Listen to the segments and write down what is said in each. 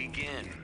begin.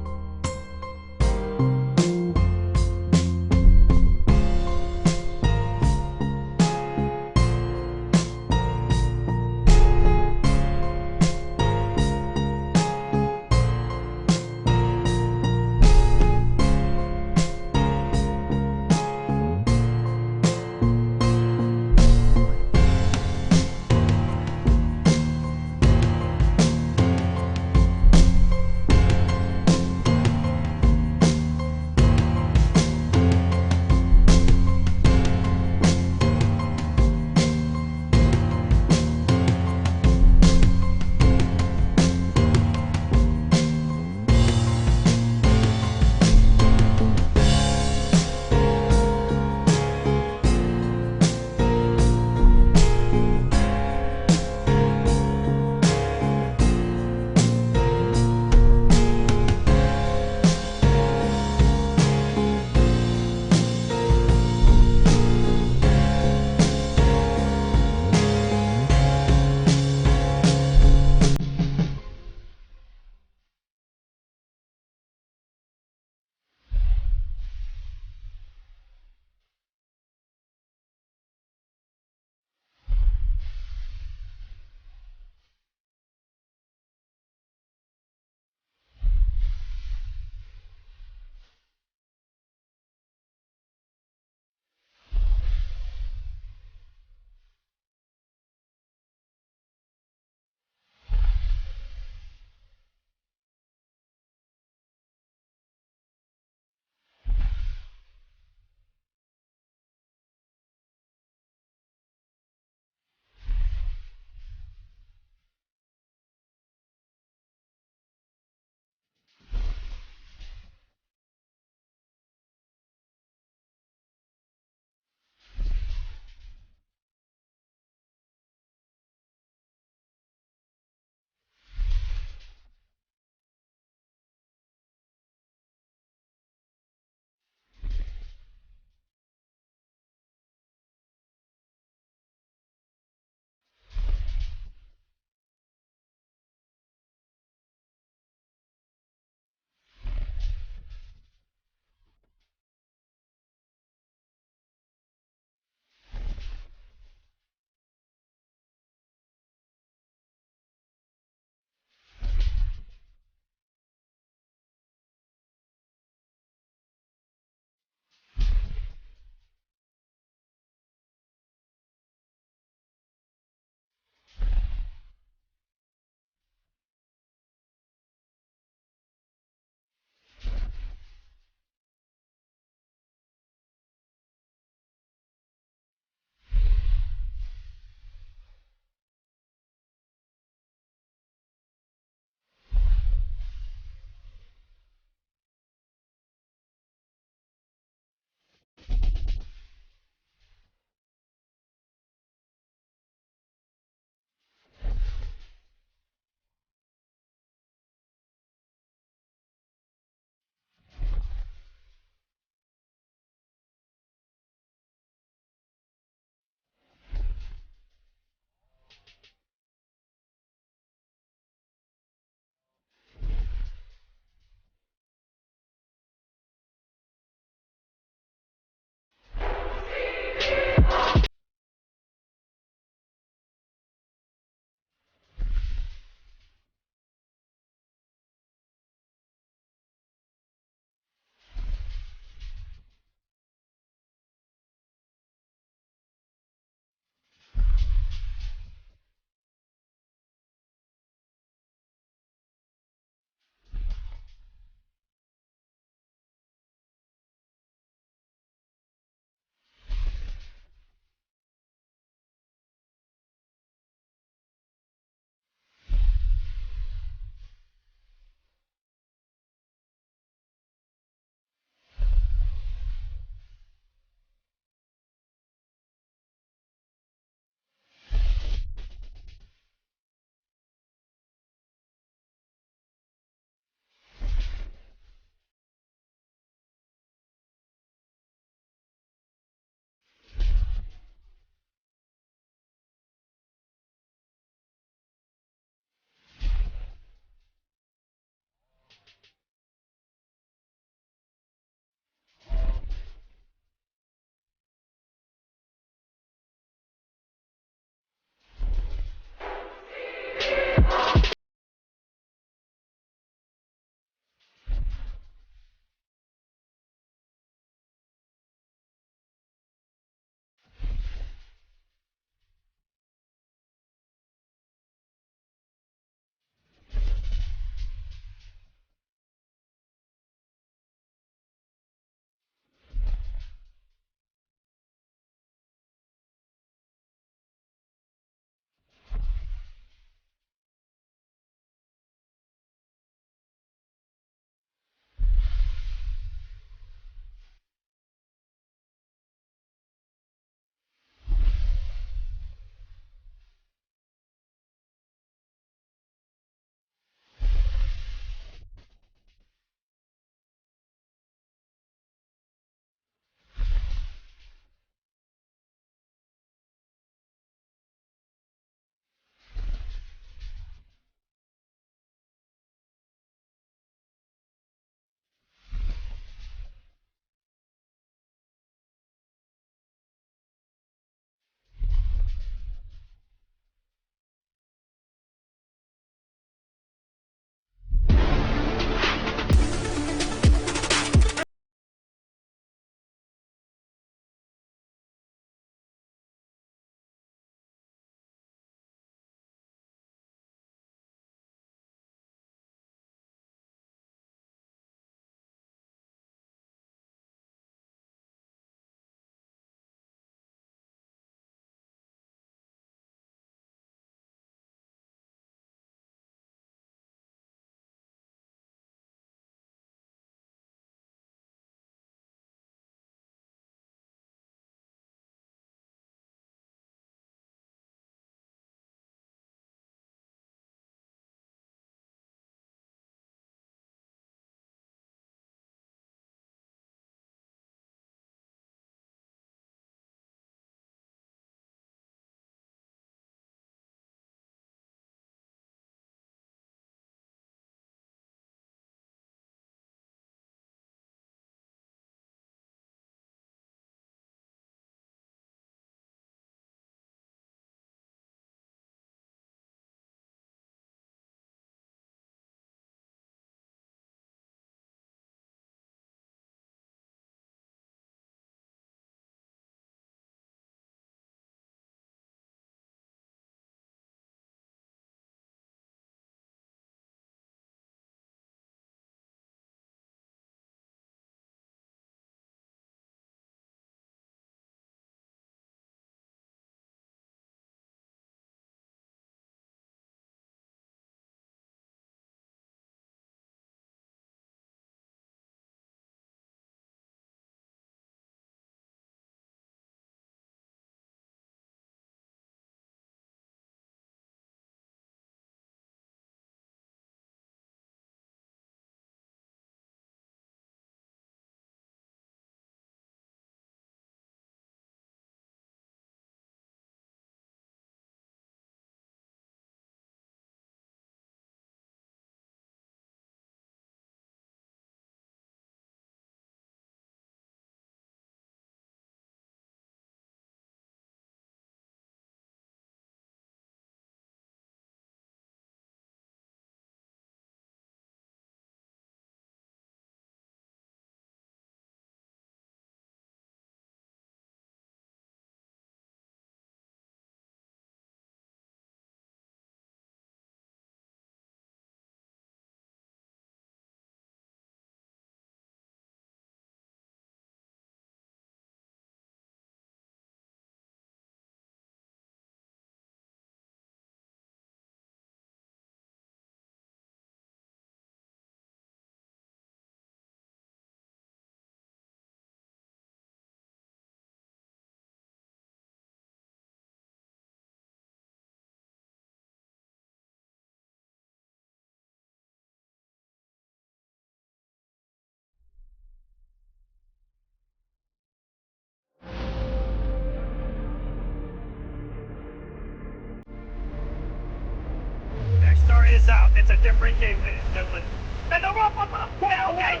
this out. It's a different game, ladies and gentlemen. And the rope up, okay.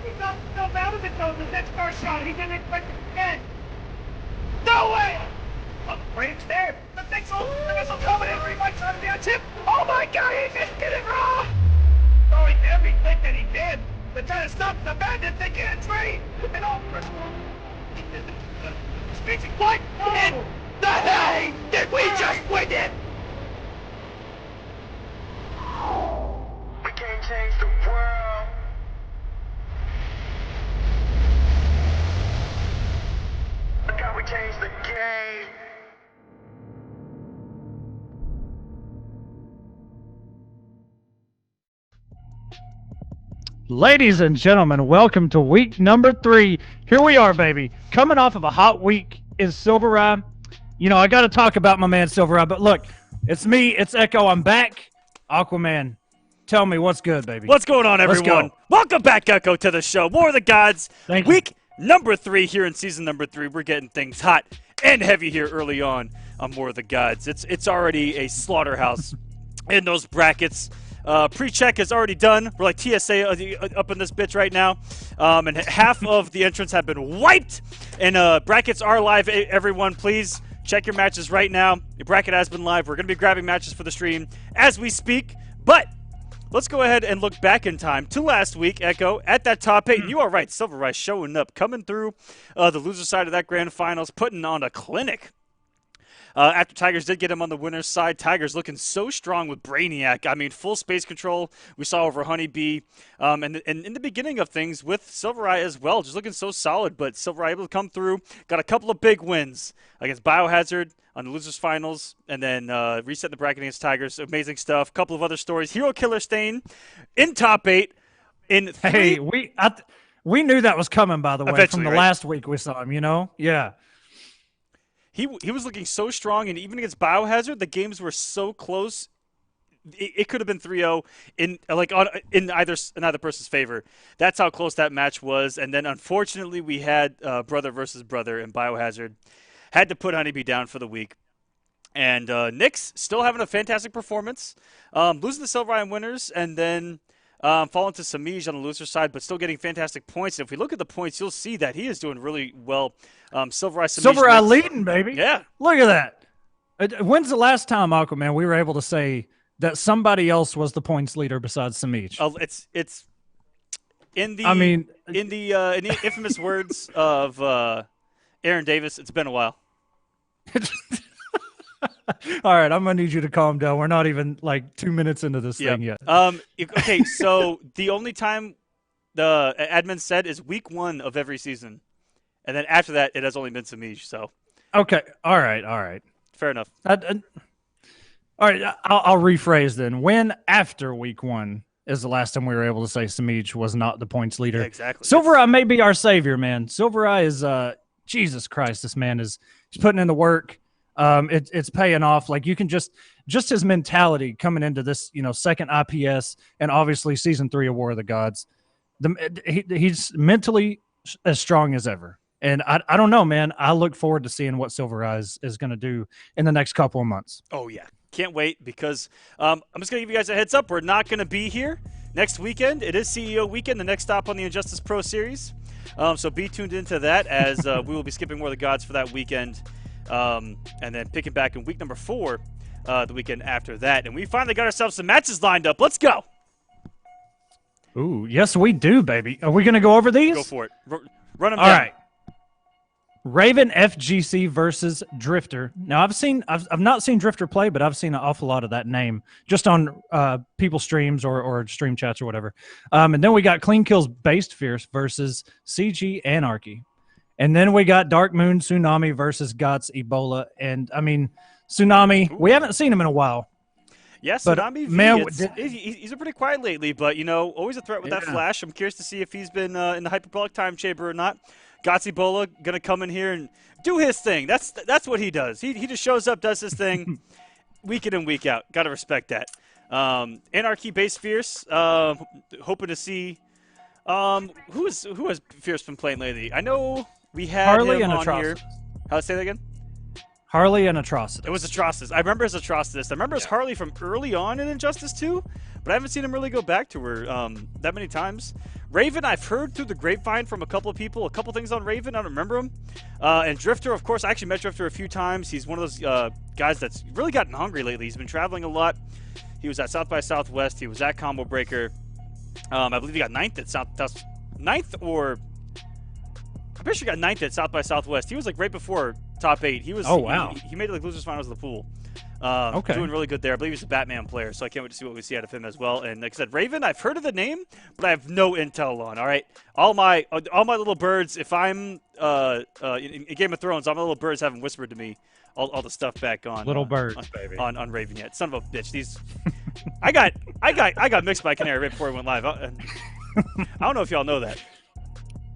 He's not out of it though. The next first shot, he didn't expect it again. No way! Oh, Frank's there. The missile coming in 3 months out of the tip. Oh my God, he just did it wrong! Throwing everything that he did to try to stop the bandits they can't trade. And all speaking what? In the hell did we just win it? We can't change the world. Look how we changed the game. Ladies and gentlemen, welcome to week number 3. Here we are, baby. Coming off of a hot week in SylverRye. You know, I got to talk about my man SylverRye, but look, it's me, it's Echo, I'm back. Aquaman, tell me what's good, baby. What's going on, everyone? Let's go. Welcome back, Echo, to the show. More of the Gods. Thank you. Week number 3 here in season number 3. We're getting things hot and heavy here early on More of the Gods. It's already a slaughterhouse in those brackets. Pre-check is already done. We're like TSA up in this bitch right now. And half of the entrants have been wiped. And brackets are live, everyone. Please check your matches right now. Your bracket has been live. We're going to be grabbing matches for the stream as we speak. But let's go ahead and look back in time to last week, Echo. At that top 8, and you are right, SylverRye showing up, coming through the loser side of that grand finals, putting on a clinic. After Tigers did get him on the winner's side, Tigers looking so strong with Brainiac. I mean, full space control we saw over HoneyBee. And in the beginning of things with SylverRye as well, just looking so solid. But SylverRye able to come through, got a couple of big wins against Biohazard on the losers finals, and then reset the bracket against Tigers. Amazing stuff. Couple of other stories. Hero Killer Stain in top 8. In 3. Hey, we knew that was coming, by the way, Eventually, from the right? last week we saw him, you know? Yeah. He was looking so strong, and even against Biohazard, the games were so close. It could have been 3-0 in either person's favor. That's how close that match was. And then unfortunately, we had brother versus brother in Biohazard. Had to put HoneyBee down for the week. And Nick's still having a fantastic performance, losing the SylverRye winners, and then falling to Semiij on the loser side, but still getting fantastic points. And if we look at the points, you'll see that he is doing really well. SylverRye leading, baby. Yeah. Look at that. When's the last time, Aquaman, we were able to say that somebody else was the points leader besides Semiij? It's in the infamous words of Aaron Davis. It's been a while. All right, I'm gonna need you to calm down. We're not even like 2 minutes into this thing yet. Okay, so the only time the admin said is week 1 of every season, and then after that, it has only been Semiij. So Okay, all right. fair enough. All right, I'll rephrase then. When after week 1 is the last time we were able to say Semiij was not the points leader? Yeah, exactly. SylverRye may be our savior, man. SylverRye is Jesus Christ. This man he's putting in the work. It's paying off. Like, you can just his mentality coming into this, second IPS and obviously season 3 of War of the Gods. He's mentally as strong as ever. And I don't know, man. I look forward to seeing what SylverRye is going to do in the next couple of months. Oh, yeah. Can't wait because I'm just going to give you guys a heads up. We're not going to be here next weekend. It is CEO weekend, the next stop on the Injustice Pro Series. So be tuned into that as we will be skipping War of the Gods for that weekend. And then picking back in week number 4, the weekend after that. And we finally got ourselves some matches lined up. Let's go. Ooh, yes, we do, baby. Are we going to go over these? Go for it. Run them All down. right. Raven FGC versus Drifter. Now, I've not seen Drifter play, but I've seen an awful lot of that name just on people's streams or stream chats or whatever. And then we got Clean Kills Based Fierce versus CG Anarchy. And then we got Dark Moon Tsunami versus Gots Ebola. And, I mean, Tsunami, we haven't seen him in a while. Yes, but, Tsunami man, he's been pretty quiet lately, but, always a threat with that flash. I'm curious to see if he's been in the hyperbolic time chamber or not. Gots Ebola going to come in here and do his thing. That's what he does. He just shows up, does his thing week in and week out. Got to respect that. Anarchy Base Fierce, hoping to see who has Fierce been playing lately. I know we had Harley him and on here. Atrocitus. How to say that again? Harley and Atrocitus. It was Atrocitus. I remember as Atrocitus. I remember as Harley from early on in Injustice 2, but I haven't seen him really go back to her that many times. Raven, I've heard through the grapevine from a couple of people, a couple things on Raven. I don't remember him. And Drifter, of course, I actually met Drifter a few times. He's one of those guys that's really gotten hungry lately. He's been traveling a lot. He was at South by Southwest. He was at Combo Breaker. I believe he got ninth at I'm pretty sure he got ninth at South by Southwest. He was like right before top 8. He was. Oh wow. He made like losers finals of the pool. Okay. Doing really good there. I believe he's a Batman player, so I can't wait to see what we see out of him as well. And like I said, Raven, I've heard of the name, but I have no intel on. All right, all my little birds. If I'm in Game of Thrones, all my little birds haven't whispered to me all the stuff back on little birds, baby, on Raven yet. Son of a bitch. These I got mixed by Canary right before we went live. I don't know if y'all know that.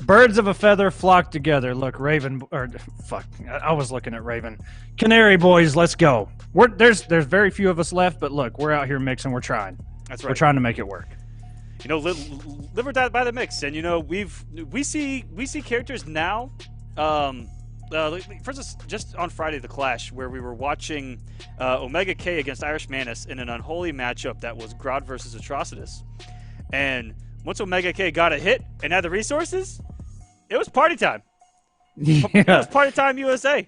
Birds of a feather flock together. Look, Raven, or fuck, I was looking at Raven. Canary boys, let's go. There's very few of us left, but look, we're out here mixing. We're trying. That's right. We're trying to make it work. You know, live or die by the mix, and you know we see characters now. For instance, just on Friday, the Clash, where we were watching Omega K against Irish Manus in an unholy matchup that was Grodd versus Atrocitus, and once Omega K got a hit and had the resources, it was party time. Yeah. It was party time USA.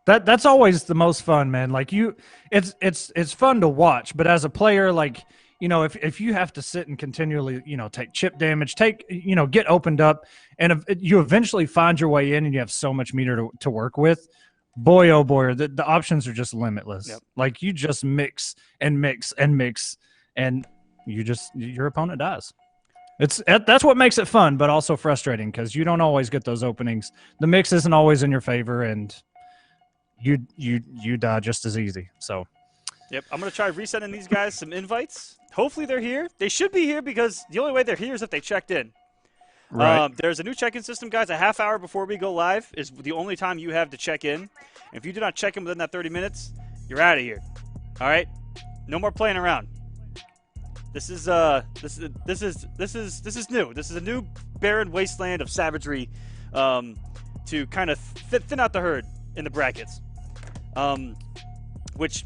That's always the most fun, man. Like it's fun to watch, but as a player, like, you know, if you have to sit and continually, you know, take chip damage, get opened up, and if you eventually find your way in and you have so much meter to work with, boy, oh boy, the options are just limitless. Yep. Like you just mix and mix and mix, and your opponent dies. That's what makes it fun, but also frustrating because you don't always get those openings. The mix isn't always in your favor, and you die just as easy. So, yep, I'm gonna try resending these guys some invites. Hopefully they're here. They should be here because the only way they're here is if they checked in. Right. There's a new check-in system, guys. A half hour before we go live is the only time you have to check in. And if you do not check in within that 30 minutes, you're out of here. All right, no more playing around. This is new. This is a new barren wasteland of savagery to kind of thin out the herd in the brackets, which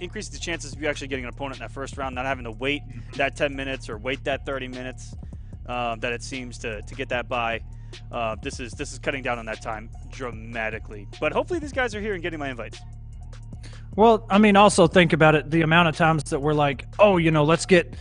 increases the chances of you actually getting an opponent in that first round, not having to wait that 10 minutes or wait that 30 minutes that it seems to get that by. This is cutting down on that time dramatically. But hopefully these guys are here and getting my invites. Well, I mean, also think about it. The amount of times that we're like, oh, you know, let's get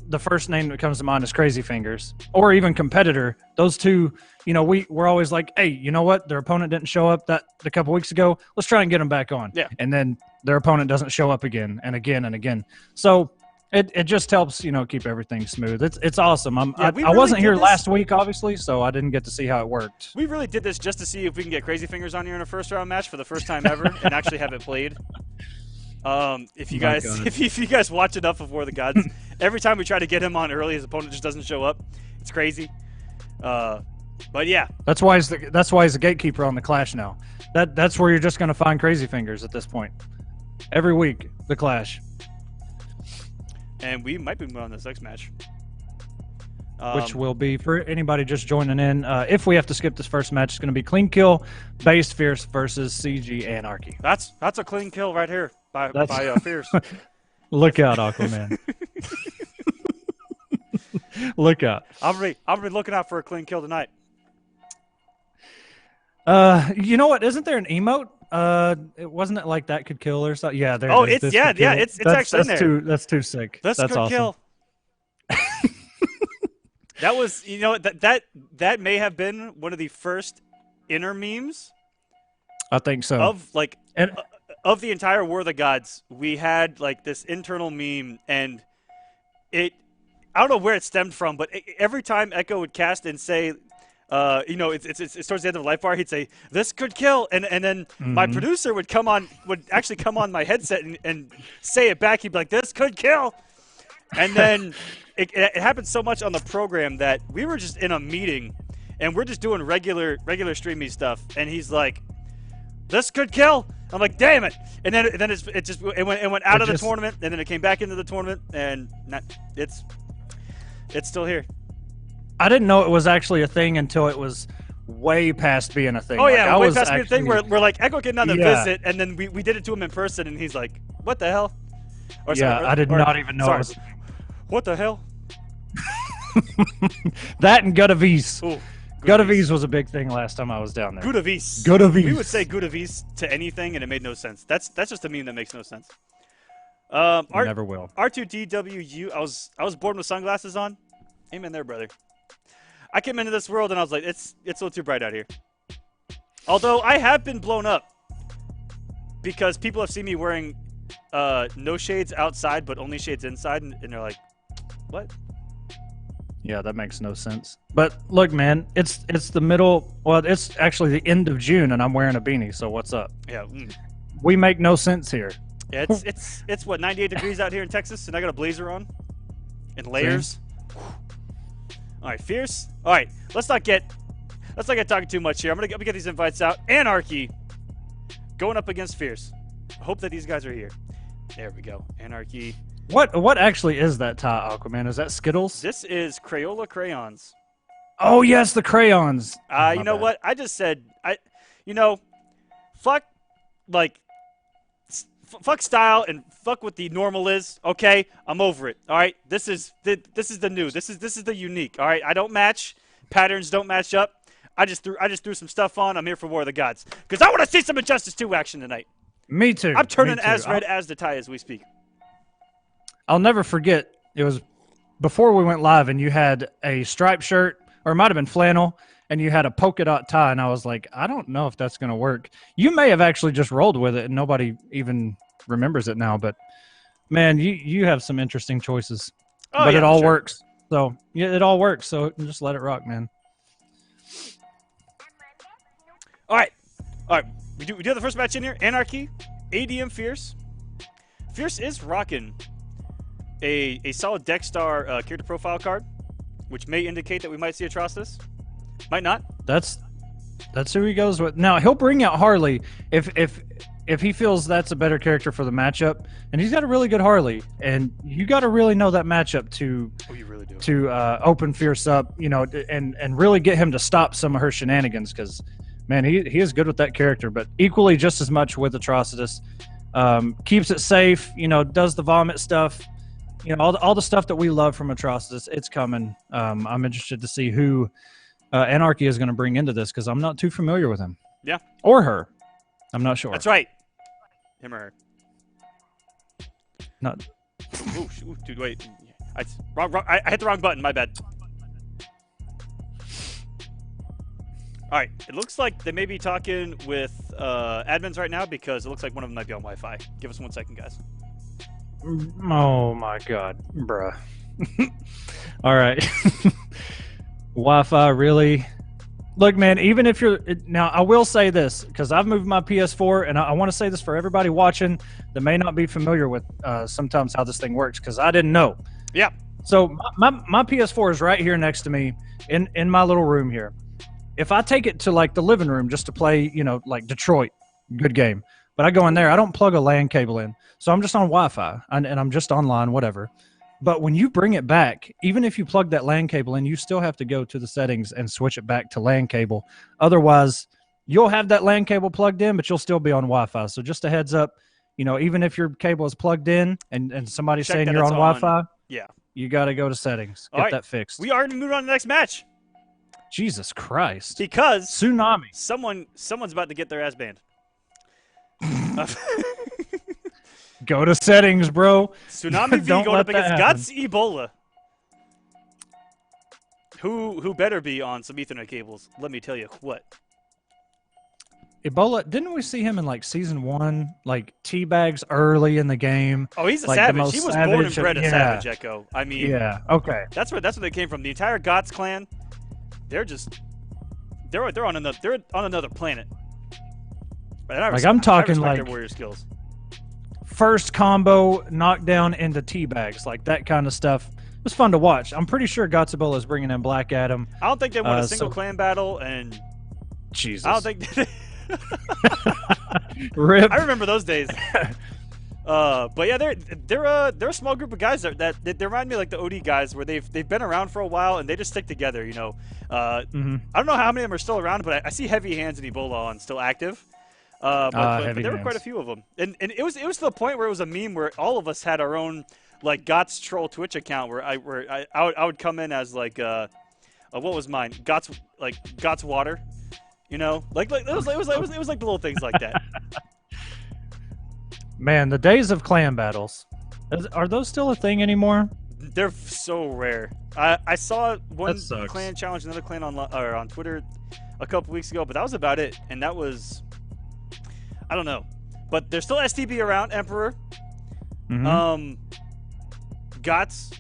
the first name that comes to mind is Crazy Fingers or even Competitor. Those two, you know, we're always like, hey, you know what? Their opponent didn't show up a couple weeks ago. Let's try and get them back on. Yeah. And then their opponent doesn't show up again and again and again. So it just helps, you know, keep everything smooth. It's awesome. I wasn't here last week, obviously, so I didn't get to see how it worked. We really did this just to see if we can get Crazy Fingers on here in a first round match for the first time ever and actually have it played. If you guys watch enough of War of the Gods, every time we try to get him on early, his opponent just doesn't show up. It's crazy. But yeah, that's why he's the gatekeeper on the Clash now. That's where you're just going to find Crazy Fingers at this point. Every week, the Clash. And we might be moving on to this next match. Which will be, for anybody just joining in, if we have to skip this first match, it's going to be Clean Kill, Based Fierce versus CG Anarchy. That's a clean kill right here by Fierce. Look out, Aquaman. Look out. I'll be looking out for a clean kill tonight. You know what? Isn't there an emote? It wasn't it like that could kill or something? Yeah, there. Oh, it is. it's actually in there. That's too sick. That's awesome. Kill. That was, you know, that may have been one of the first inner memes. I think so. Of the entire War of the Gods, we had like this internal meme, and I don't know where it stemmed from, but every time Echo would cast and say, you know, it's towards the end of the life bar, he'd say, "This could kill," and then my producer would actually come on my headset and say it back. He'd be like, "This could kill," and then it happened so much on the program that we were just in a meeting, and we're just doing regular StreamMe stuff, and he's like, "This could kill." I'm like, "Damn it!" And then it went out of the tournament, and then it came back into the tournament, and it's still here. I didn't know it was actually a thing until it was way past being a thing. Oh yeah, I way was past being a thing actually- where we're like Echo getting on the Yeah. visit, and then we did it to him in person, and he's like, "What the hell?" Or Yeah, I did not even know it Sorry. was- What the hell? that and Gudavis. Ooh, Gudavis was a big thing last time I was down there. Gudavis. Gudavis. We would say Gudavis to anything, and it made no sense. That's just a meme that makes no sense. Never will. R2DWU. I was born with sunglasses on. Amen there, brother. I came into this world and I was like, it's a little too bright out here. Although I have been blown up because people have seen me wearing no shades outside, but only shades inside, and they're like, "What?" Yeah, that makes no sense. But look, man, it's the middle. Well, it's actually the end of June, and I'm wearing a beanie. So what's up? Yeah. We make no sense here. Yeah, it's what 98 degrees out here in Texas, and I got a blazer on, in layers. All right, fierce. All right, let's not get talking too much here. I'm gonna get these invites out. Anarchy going up against fierce. I hope that these guys are here. There we go. Anarchy. What actually is that tie, Aquaman? Is that Skittles? This is Crayola crayons. Oh yes, the crayons. You know what? I just said fuck, like. Fuck style and fuck what the normal is. Okay, I'm over it. All right, this is the new. This is the unique. All right, I don't match. Patterns don't match up. I just threw some stuff on. I'm here for War of the Gods because I want to see some Injustice 2 action tonight. Me too. I'm turning Me too. as red as the tie as we speak. I'll never forget. It was before we went live, and you had a striped shirt, or it might have been flannel, and you had a polka dot tie, and I was like, I don't know if that's going to work. You may have actually just rolled with it, and nobody even remembers it now. But man, you have some interesting choices. Oh, but yeah, it all sure. works. So yeah, it all works. So just let it rock, man. All right. We do have the first match in here. Anarchy, ADM Fierce. Fierce is rocking a solid deck star character profile card, which may indicate that we might see Atrocitus. Might not. That's who he goes with. Now he'll bring out Harley if he feels that's a better character for the matchup, and he's got a really good Harley, and you got to really know that matchup to You really do. to open Fierce up, and really get him to stop some of her shenanigans, because man, he is good with that character, but equally just as much with Atrocitus. Keeps it safe, does the vomit stuff, all the stuff that we love from Atrocitus. It's coming. I'm interested to see who Anarchy is going to bring into this, because I'm not too familiar with him. Yeah. Or her. I'm not sure. That's right. Him or her. Not. Ooh, dude, wait. I hit the wrong button. My bad. All right. It looks like they may be talking with admins right now, because it looks like one of them might be on Wi-Fi. Give us 1 second, guys. Oh my God, bruh. All right. Wi-Fi, really? Look, man, even if you're... Now, I will say this, because I've moved my PS4, and I want to say this for everybody watching that may not be familiar with sometimes how this thing works, because I didn't know. Yeah. So my PS4 is right here next to me in my little room here. If I take it to, like, the living room just to play, like Detroit, good game, but I go in there, I don't plug a LAN cable in. So I'm just on Wi-Fi, and I'm just online, whatever. But when you bring it back, even if you plug that LAN cable in, you still have to go to the settings and switch it back to LAN cable. Otherwise, you'll have that LAN cable plugged in, but you'll still be on Wi-Fi. So just a heads up, even if your cable is plugged in and somebody's Check saying that you're on it's Wi-Fi, Yeah. you got to go to settings. All Get right. that fixed. We are going to move on to the next match, Jesus Christ. because Tsunami. someone's about to get their ass banned. Go to settings, bro. Tsunami V Don't going let up that against happen. Guts Ebola. Who better be on some Ethernet cables? Let me tell you what. Ebola, didn't we see him in like season 1, like teabags early in the game? Oh, he's a Like the savage. most He was born and savage- bred a yeah. savage, Echo. I mean, Yeah. Okay. that's where they came from. The entire Gots clan, they're on another planet. And I Like, I'm talking, I respect their like- warrior skills. First combo knockdown into teabags, like that kind of stuff. It was fun to watch. I'm pretty sure Godzilla is bringing in Black Adam. I don't think they won a so- single clan battle, and Jesus. I don't think. Rip. I remember those days. But yeah, they're a small group of guys that they remind me like the OD guys, where they've been around for a while and they just stick together. You know, I don't know how many of them are still around, but I see Heavy Hands and Ebola on still active. But there were quite a few of them, and it was to the point where it was a meme where all of us had our own like Gots Troll Twitch account where I would come in as like what was mine? Gots Water. You know, like it was like the little things like that. Man, the days of clan battles. Are those still a thing anymore? They're so rare. I saw one sucks. clan challenge another clan on Twitter a couple weeks ago, but that was about it. And that was, I don't know. But there's still STB around, Emperor. Gots.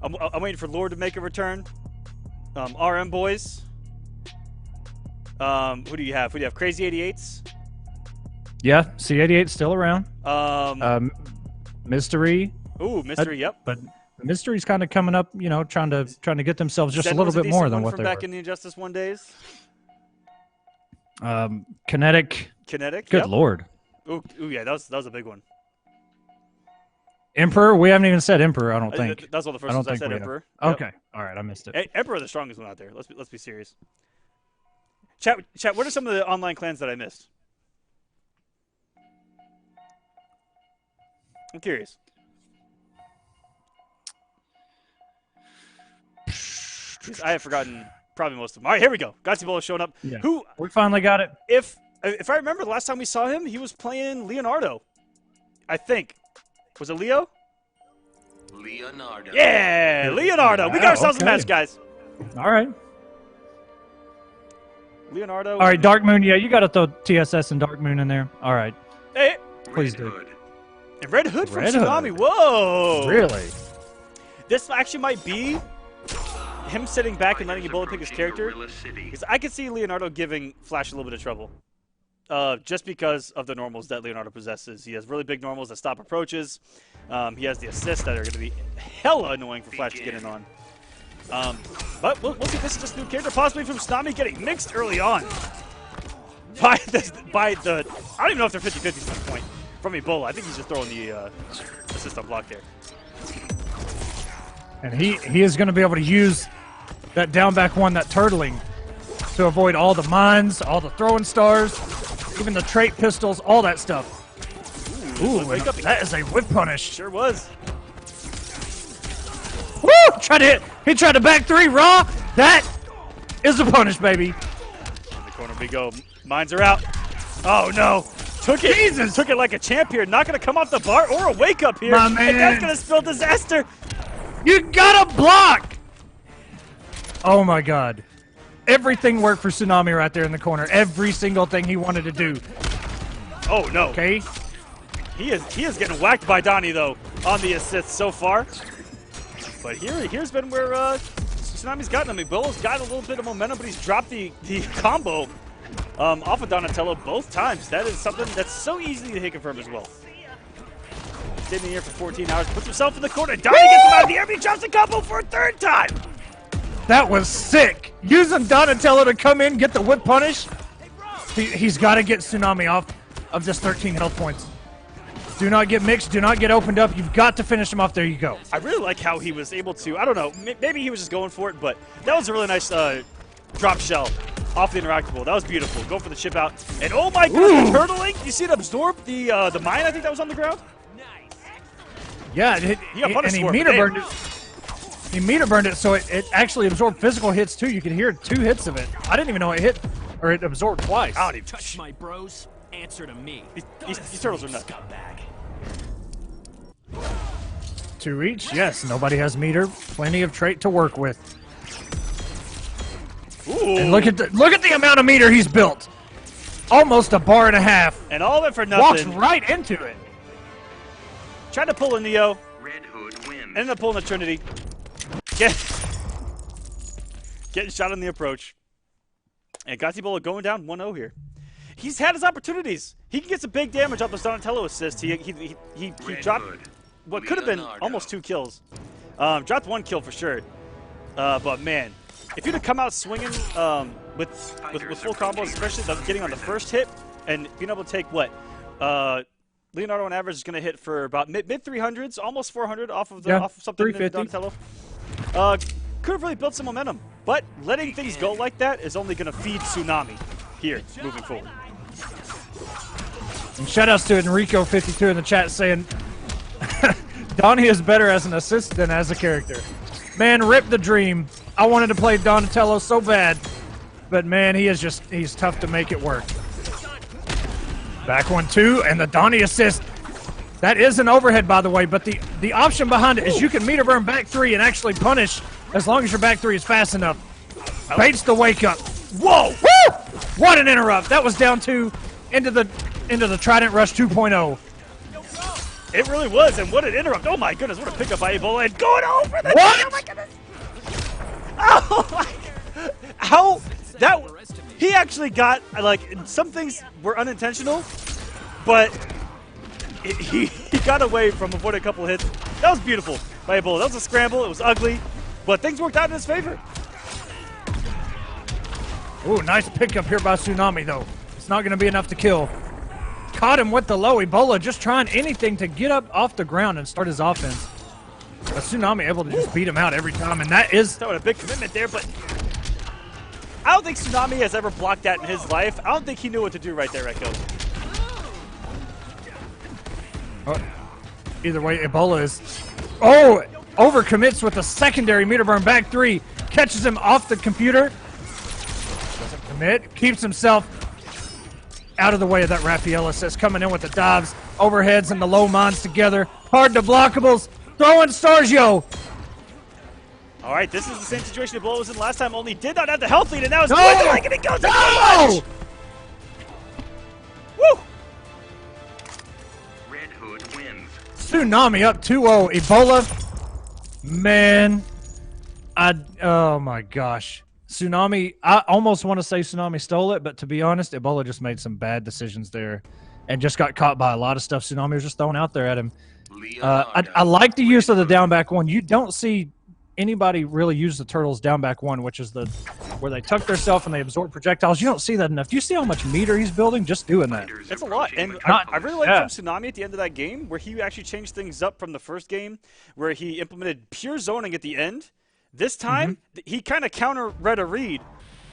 I'm waiting for Lord to make a return. RM Boys. Who do you have? Crazy 88s. Yeah, C88's still around. Mystery. Ooh, Mystery. Yep. But Mystery's kind of coming up, you know, trying to get themselves just a little bit more than what they were. Back in the Injustice 1 days. Kinetic. Good lord. Ooh, yeah, that was a big one. Emperor. We haven't even said Emperor. I don't think. That's one of the first ones I said. Emperor. Okay. Yep. All right. I missed it. Hey, Emperor, the strongest one out there. Let's be serious. Chat. What are some of the online clans that I missed? I'm curious. I have forgotten probably most of them. All right, here we go. Ebola showing up. Yeah. Who? We finally got it. If I remember the last time we saw him, he was playing Leonardo. I think. Was it Leo? Leonardo. Yeah, Leonardo. We got ourselves a match, guys. All right. Leonardo. All right, Dark Moon. Yeah, you got to throw TSS and Dark Moon in there. All right. Hey. Please do. And Red Hood from Tsunami. Whoa. Really? This actually might be him sitting back and letting Ebola pick his character. Because I could see Leonardo giving Flash a little bit of trouble. Just because of the normals that Leonardo possesses. He has really big normals that stop approaches. He has the assists that are going to be hella annoying for Flash to get in on. But we'll see. This is just a new character, possibly from Tsunami, getting mixed early on. By the I don't even know if they're 50-50 at this point from Ebola. I think he's just throwing the assist on block there. And he is going to be able to use that down back one, that turtling, to avoid all the mines, all the throwing stars, even the trait pistols, all that stuff. Ooh, that is a whip punish. Sure was. Woo! He tried to back three raw. That is a punish, baby. In the corner we go. Mines are out. Oh no. Took it. Jesus. Took it like a champ here. Not going to come off the bar or a wake up here. My man. And that's going to spell disaster. You gotta block. Oh my God. Everything worked for Tsunami right there in the corner. Every single thing he wanted to do. Oh no. Okay. He is getting whacked by Donnie though on the assists so far. But here's been where Tsunami's gotten him. Ebola's got a little bit of momentum, but he's dropped the combo off of Donatello both times. That is something that's so easy to hit confirm as well. Sitting here for 14 hours, puts himself in the corner. Donnie gets him out of the air, but he drops the combo for a third time. That was sick. Using Donatello to come in, get the whip punish. He's got to get Tsunami off of just 13 health points. Do not get mixed. Do not get opened up. You've got to finish him off. There you go. I really like how he was able to, I don't know, maybe he was just going for it, but that was a really nice drop shell off the interactable. That was beautiful. Go for the chip out. And oh my goodness, the turtling. You see it absorb the mine, I think that was on the ground? Yeah, He got punished and he for it, meter but burned it. He meter burned it, so it actually absorbed physical hits too. You could hear 2 hits of it. I didn't even know it hit, or it absorbed twice. I don't even Touch my bros, answer to me. These turtles are nuts. 2 each. Yes, nobody has meter. Plenty of trait to work with. Ooh. And look at the amount of meter he's built. Almost a bar and a half. And all of it for Walks nothing. right into it. Tried to pull a Neo. Red Hood wins. Ended up pulling a Trinity. Getting shot on the approach. And Ebola going down 1-0 here. He's had his opportunities. He can get some big damage off the Donatello assist. He dropped what could have been almost 2 kills. Dropped 1 kill for sure. But man, if you'd have come out swinging with full combos, especially getting on the first hit and being able to take what Leonardo on average is going to hit for about mid 300s, almost 400 off of something in 350. Donatello. Could have really built some momentum, but letting things go like that is only going to feed Tsunami here moving forward. And shoutouts to Enrico52 in the chat saying, Donnie is better as an assist than as a character. Man, rip the dream. I wanted to play Donatello so bad, but man, he's tough to make it work. Back 1-2, and the Donnie assist. That is an overhead, by the way, but the option behind it is you can meter burn back 3 and actually punish as long as your back 3 is fast enough. Baits the wake up. Whoa! Woo! What an interrupt. That was down 2 into the Trident Rush 2.0. It really was, and what an interrupt. Oh my goodness, what a pickup by Ebola, and going over the What? Oh my goodness. Oh my God. How that he actually got, like, some things were unintentional, but he got away from avoiding a couple hits. That was beautiful by Ebola. That was a scramble. It was ugly, but things worked out in his favor. Ooh, nice pickup here by Tsunami, though. It's not going to be enough to kill. Caught him with the low. Ebola just trying anything to get up off the ground and start his offense. But Tsunami able to just beat him out every time, and that is... That was a big commitment there, but I don't think Tsunami has ever blocked that in his life. I don't think he knew what to do right there, Echo. Oh, either way, Ebola is... Oh! Overcommits with a secondary meter burn back 3. Catches him off the computer. Doesn't commit. Keeps himself out of the way of that Raphael assist. Coming in with the dives, overheads, and the low mines together. Hard to blockables. Throwing stars, yo! All right, this is the same situation Ebola was in last time, only did not have the health lead, and now it's No! dwindling, and it goes up so much! Woo! Red Hood wins. Tsunami up 2-0. Ebola. Man. Oh my gosh. Tsunami, I almost want to say Tsunami stole it, but to be honest, Ebola just made some bad decisions there and just got caught by a lot of stuff Tsunami was just throwing out there at him. I like the use of the down back 1. You don't see anybody really use the Turtles down back 1, which is where they tuck themselves and they absorb projectiles. You don't see that enough. Do you see how much meter he's building just doing that? It's a lot, and I really liked from Tsunami at the end of that game, where he actually changed things up from the first game, where he implemented pure zoning at the end. This time, he kind of counter-read a read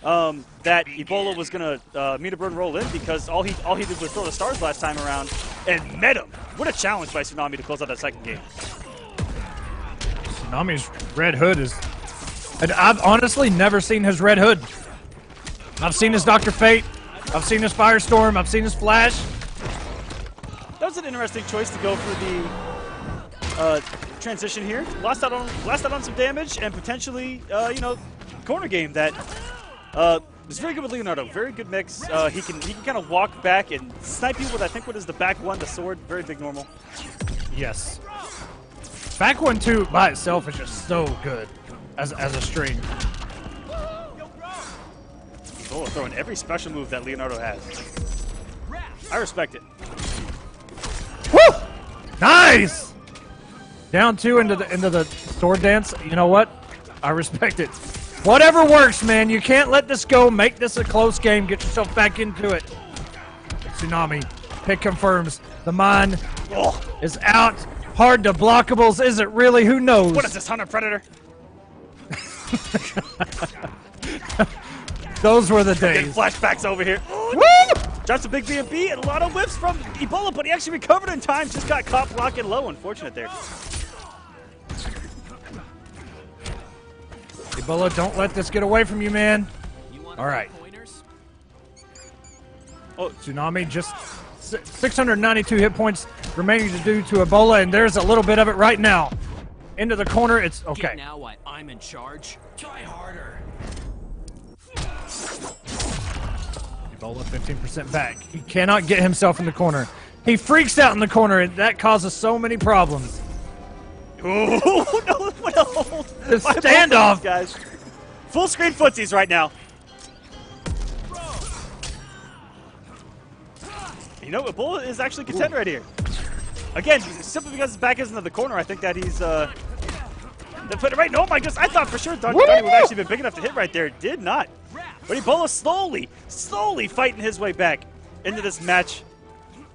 that Ebola was going to meter burn roll in, because all he did was throw the stars last time around and met him. What a challenge by Tsunami to close out that second game. Tsunami's red hood is... And I've honestly never seen his red hood. I've seen his Dr. Fate. I've seen his Firestorm. I've seen his Flash. That was an interesting choice to go for the transition here. Lost out on some damage, and potentially, corner game that was very good with Leonardo. Very good mix. He can kind of walk back and snipe you with, I think, what is the back 1, the sword. Very big normal. Yes. Back 1-2 by itself is just so good as a string. Oh, throwing every special move that Leonardo has. I respect it. Woo! Nice! Down 2 into the sword dance. You know what? I respect it. Whatever works, man. You can't let this go. Make this a close game. Get yourself back into it. Tsunami. Pick confirms. The mine is out. Hard to blockables. Is it really? Who knows? What is this, Hunter Predator? Those were the Getting days. flashbacks over here. Woo! Drops a big BMB and a lot of whips from Ebola, but he actually recovered in time. Just got caught blocking low. Unfortunate there. Ebola, don't let this get away from you, man. All right. Oh, Tsunami just 692 hit points remaining to do to Ebola, and there's a little bit of it right now. Into the corner, it's okay. Get now why I'm in charge. Try harder. Ebola 15% back. He cannot get himself in the corner. He freaks out in the corner, and that causes so many problems. Oh, no, no. The standoff. Guys. Full screen footsies right now. You know, Ebola is actually a contender right here. Again, simply because his back isn't in the corner, I think that he's put it right. No, my goodness, I thought for sure Donnie would have actually been big enough to hit right there. Did not. But Ebola slowly fighting his way back into this match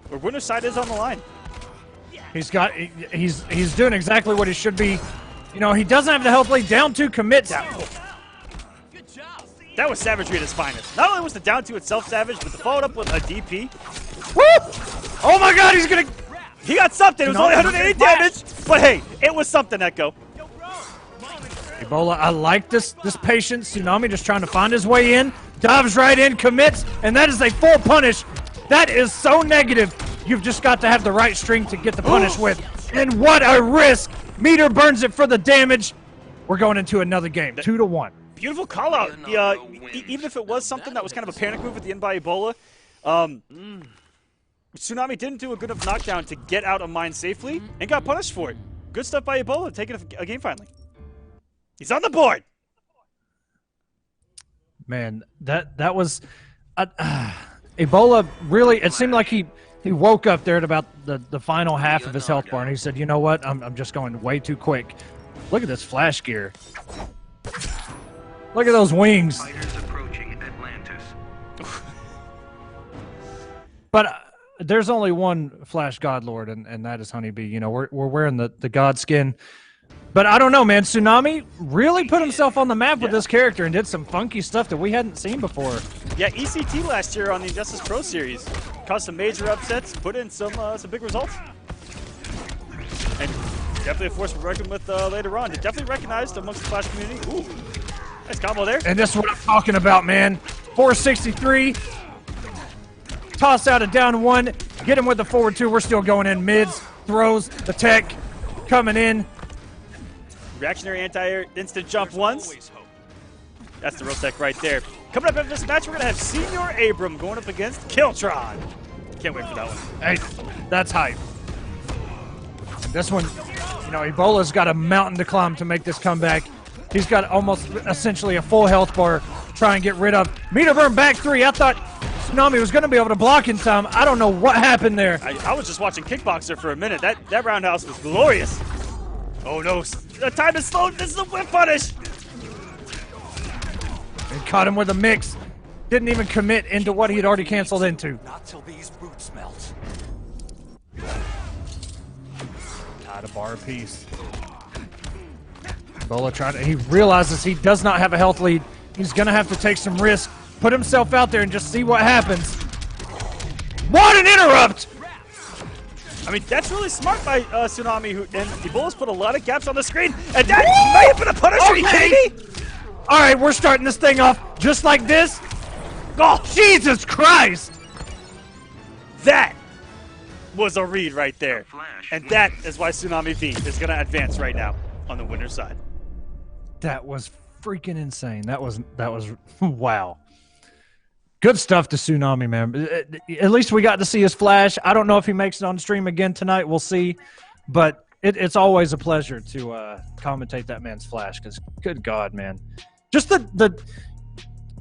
where winner's side is on the line. He's doing exactly what he should be. You know, he doesn't have the health lead. Down 2 commits. That was savagery at its finest. Not only was the down 2 itself savage, but the followed up with a DP. Woo! Oh my God, he's gonna. He got something. It was only 180 damage, but hey, it was something, Echo. Ebola, I like this patience. Tsunami just trying to find his way in. Dives right in, commits, and that is a full punish. That is so negative. You've just got to have the right string to get the punish with. And what a risk. Meter burns it for the damage. We're going into another game, 2-1. Beautiful call out. Even if it was something that was kind of a panic move at the end by Ebola, Tsunami didn't do a good enough knockdown to get out of mine safely and got punished for it. Good stuff by Ebola, taking a game finally. He's on the board. Man, that was Ebola. Really, it seemed like he woke up there at about the final half of his health bar, and he said, "You know what? I'm just going way too quick." Look at this flash gear. Look at those wings. Fighters approaching Atlantis. But there's only one Flash God Lord, and that is HoneyBee. You know, we're wearing the God skin. But I don't know, man. Tsunami really put himself on the map with this character and did some funky stuff that we hadn't seen before. Yeah, ECT last year on the Injustice Pro Series caused some major upsets, put in some big results. And definitely a force we're working with later on. Definitely recognized amongst the Flash community. Ooh, nice combo there. And this is what I'm talking about, man. 463. Toss out a down 1. Get him with the forward 2. We're still going in. Mids, throws, the tech coming in. Reactionary anti-instant jump once. That's the real tech right there. Coming up after this match, we're going to have Senior Abram going up against Killtron. Can't wait for that one. Hey, that's hype. This one, you know, Ebola's got a mountain to climb to make this comeback. He's got almost essentially a full health bar to try and get rid of. Meter burn back 3. I thought Tsunami was going to be able to block in time. I don't know what happened there. I was just watching Kickboxer for a minute. That roundhouse was glorious. Oh no, the time is slowed. This is a whip punish. And caught him with a mix. Didn't even commit into what he had already canceled into. Not till these boots melt. Tied a bar apiece. Ebola he realizes he does not have a health lead. He's going to have to take some risk, put himself out there and just see what happens. What an interrupt! I mean, that's really smart by Tsunami, and Ebola's put a lot of gaps on the screen, and that may have been a punish. Are you kidding me? All right, we're starting this thing off just like this. Oh, Jesus Christ! That was a read right there. And that is why Tsunami V is going to advance right now on the winner's side. That was freaking insane. That was wow. Good stuff to Tsunami, man. At least we got to see his flash. I don't know if he makes it on stream again tonight. We'll see. But it's always a pleasure to commentate that man's flash because, good God, man. Just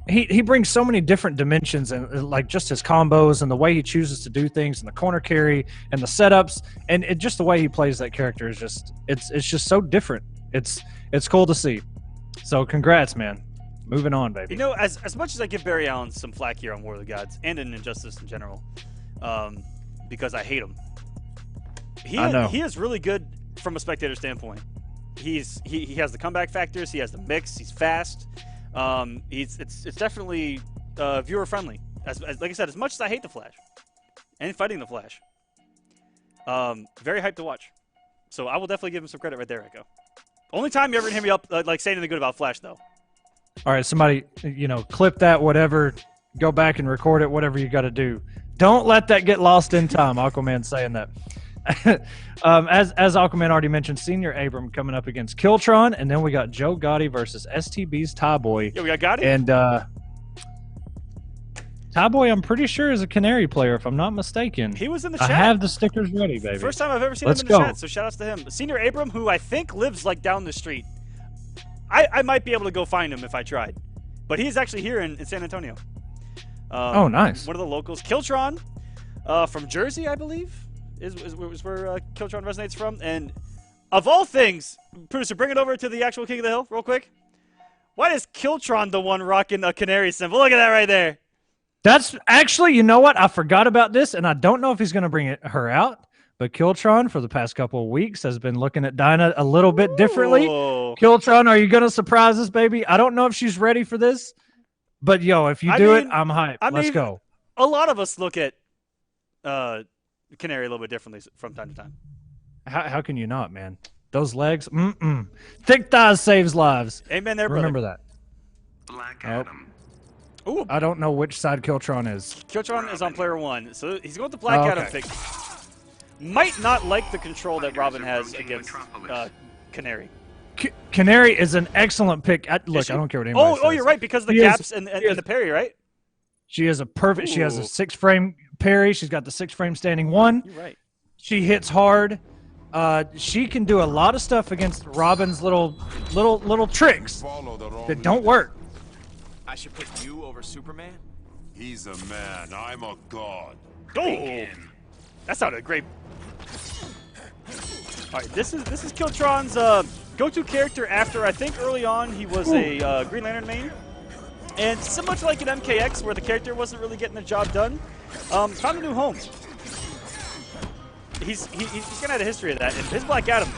he brings so many different dimensions and like just his combos and the way he chooses to do things and the corner carry and the setups and just the way he plays that character is just it's just so different. It's cool to see. So congrats, man. Moving on, baby. You know, as much as I give Barry Allen some flack here on War of the Gods and in Injustice in general, because I hate him, he is really good from a spectator standpoint. He has the comeback factors. He has the mix. He's fast. It's definitely viewer friendly. Like I said, as much as I hate the Flash and fighting the Flash, very hyped to watch. So I will definitely give him some credit right there, Echo. Only time you ever hear me up like saying anything good about Flash, though. All right, somebody, clip that, whatever. Go back and record it, whatever you got to do. Don't let that get lost in time. Aquaman saying that. As Aquaman already mentioned, Senior Abram coming up against Killtron, and then we got Joe Gotti versus STB's Tyboy. Yeah, we got Gotti. And Tyboy, I'm pretty sure, is a Canary player, if I'm not mistaken. He was in the chat. I have the stickers ready, baby. First time I've ever seen him in the chat, so shout outs to him. Senior Abram, who I think lives like down the street. I might be able to go find him if I tried. But he's actually here in San Antonio. Oh, nice. One of the locals. Killtron from Jersey, I believe, is where Killtron resonates from. And of all things, producer, bring it over to the actual King of the Hill real quick. Why is Killtron the one rocking a canary symbol? Look at that right there. That's actually, you know what? I forgot about this, and I don't know if he's going to bring her out. but Killtron for the past couple of weeks has been looking at Dinah a little bit differently. Ooh. Killtron, are you going to surprise us, baby? I don't know if she's ready for this, but yo, if you do it, I'm hyped. Let's go. A lot of us look at Canary a little bit differently from time to time. How can you not, man? Those legs, thick thighs saves lives. Amen there, brother. Remember that. Black Adam. Ooh, I don't know which side Killtron is. Killtron is on player 1, so he's going with the Black Adam pick. Might not like the control that Robin has against Canary. Canary is an excellent pick. Look, I don't care what anybody says. Oh, you're right, because of the gaps and the parry, right? She is a perfect. She has a 6-frame parry. She's got the 6-frame standing 1. You're right. She hits hard. She can do a lot of stuff against Robin's little tricks that don't work. I should put you over Superman? He's a man. I'm a god. Oh, that sounded great. All right, this is Killtron's go-to character after, I think early on he was a Green Lantern main. And similar to like an MKX where the character wasn't really getting the job done, found a new home. He's gonna have a history of that. And his Black Adam,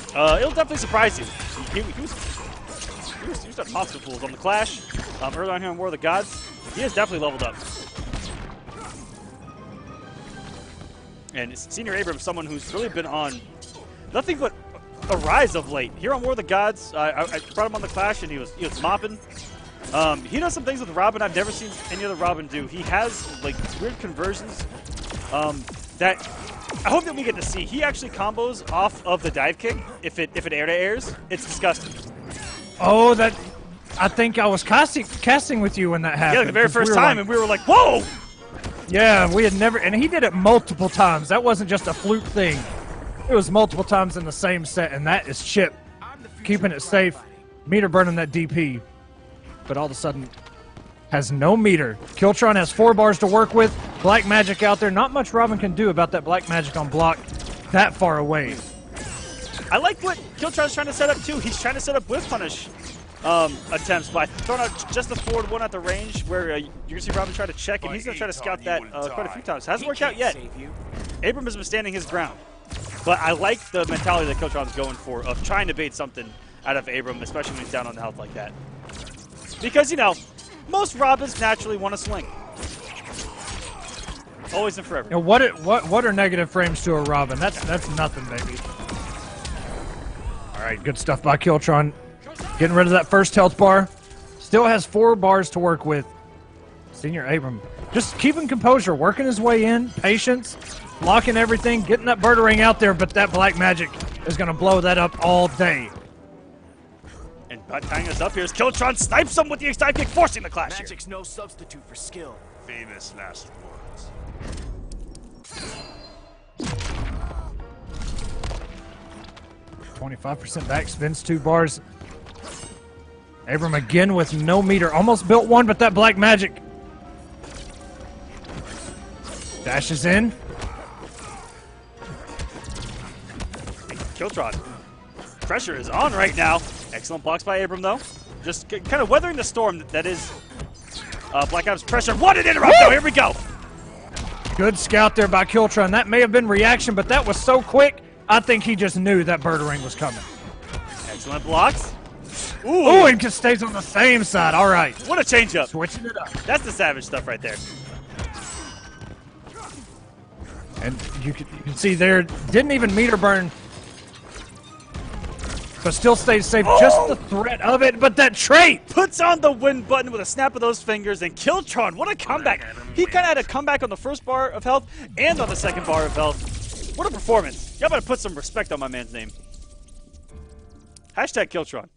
it'll definitely surprise you. He was at monster pools on the Clash, early on here in War of the Gods. He has definitely leveled up. And Senior Abram, someone who's really been on nothing but a rise of late. Here on War of the Gods, I brought him on the Clash and he was mopping. He does some things with Robin I've never seen any other Robin do. He has like weird conversions that I hope that we get to see. He actually combos off of the dive kick if it air to airs. It's disgusting. Oh, that! I think I was casting with you when that happened. Yeah, like the very first time, and we were like, "Whoa!" Yeah, we had never, and he did it multiple times. That wasn't just a fluke thing. It was multiple times in the same set, and that is Chip keeping it safe, meter burning that DP, but all of a sudden has no meter. Killtron has 4 bars to work with. Black magic out there. Not much Robin can do about that black magic on block that far away. I like what Killtron's trying to set up too. He's trying to set up whiff punish attempts by throwing out just the forward one at the range where you can see Robin try to check, and he's going to try to scout that quite a few times. Hasn't worked out yet. Abram has been standing his ground. But I like the mentality that Killtron's going for of trying to bait something out of Abram, especially when he's down on the health like that. Because, you know, most Robins naturally want to swing. Always and forever. You know, what are negative frames to a Robin? That's nothing, baby. All right, good stuff by Killtron. Getting rid of that first health bar. Still has 4 bars to work with. Senior Abram just keeping composure, working his way in, patience, blocking everything, getting that Bird-a-Ring out there, but that black magic is going to blow that up all day. And tying us up here is Killtron snipes him with the dive kick, forcing the clash here. Magic's no substitute for skill. Famous last words. 25% back, spins 2 bars. Abram again with no meter. Almost built one, but that black magic. Dashes in. Killtron. Pressure is on right now. Excellent blocks by Abram, though. Just kind of weathering the storm that is Black Adam's pressure. What an interrupt, though. Here we go. Good scout there by Killtron. That may have been reaction, but that was so quick, I think he just knew that Bird-a-Ring was coming. Excellent blocks. Ooh, and just stays on the same side. All right. What a change-up. Switching it up. That's the savage stuff right there. And you can see there, didn't even meter burn, but still stays safe. Just the threat of it, but that trait! Puts on the win button with a snap of those fingers, and Killtron, what a comeback. He kind of had a comeback on the first bar of health and on the second bar of health. What a performance. Y'all better put some respect on my man's name. Hashtag Killtron.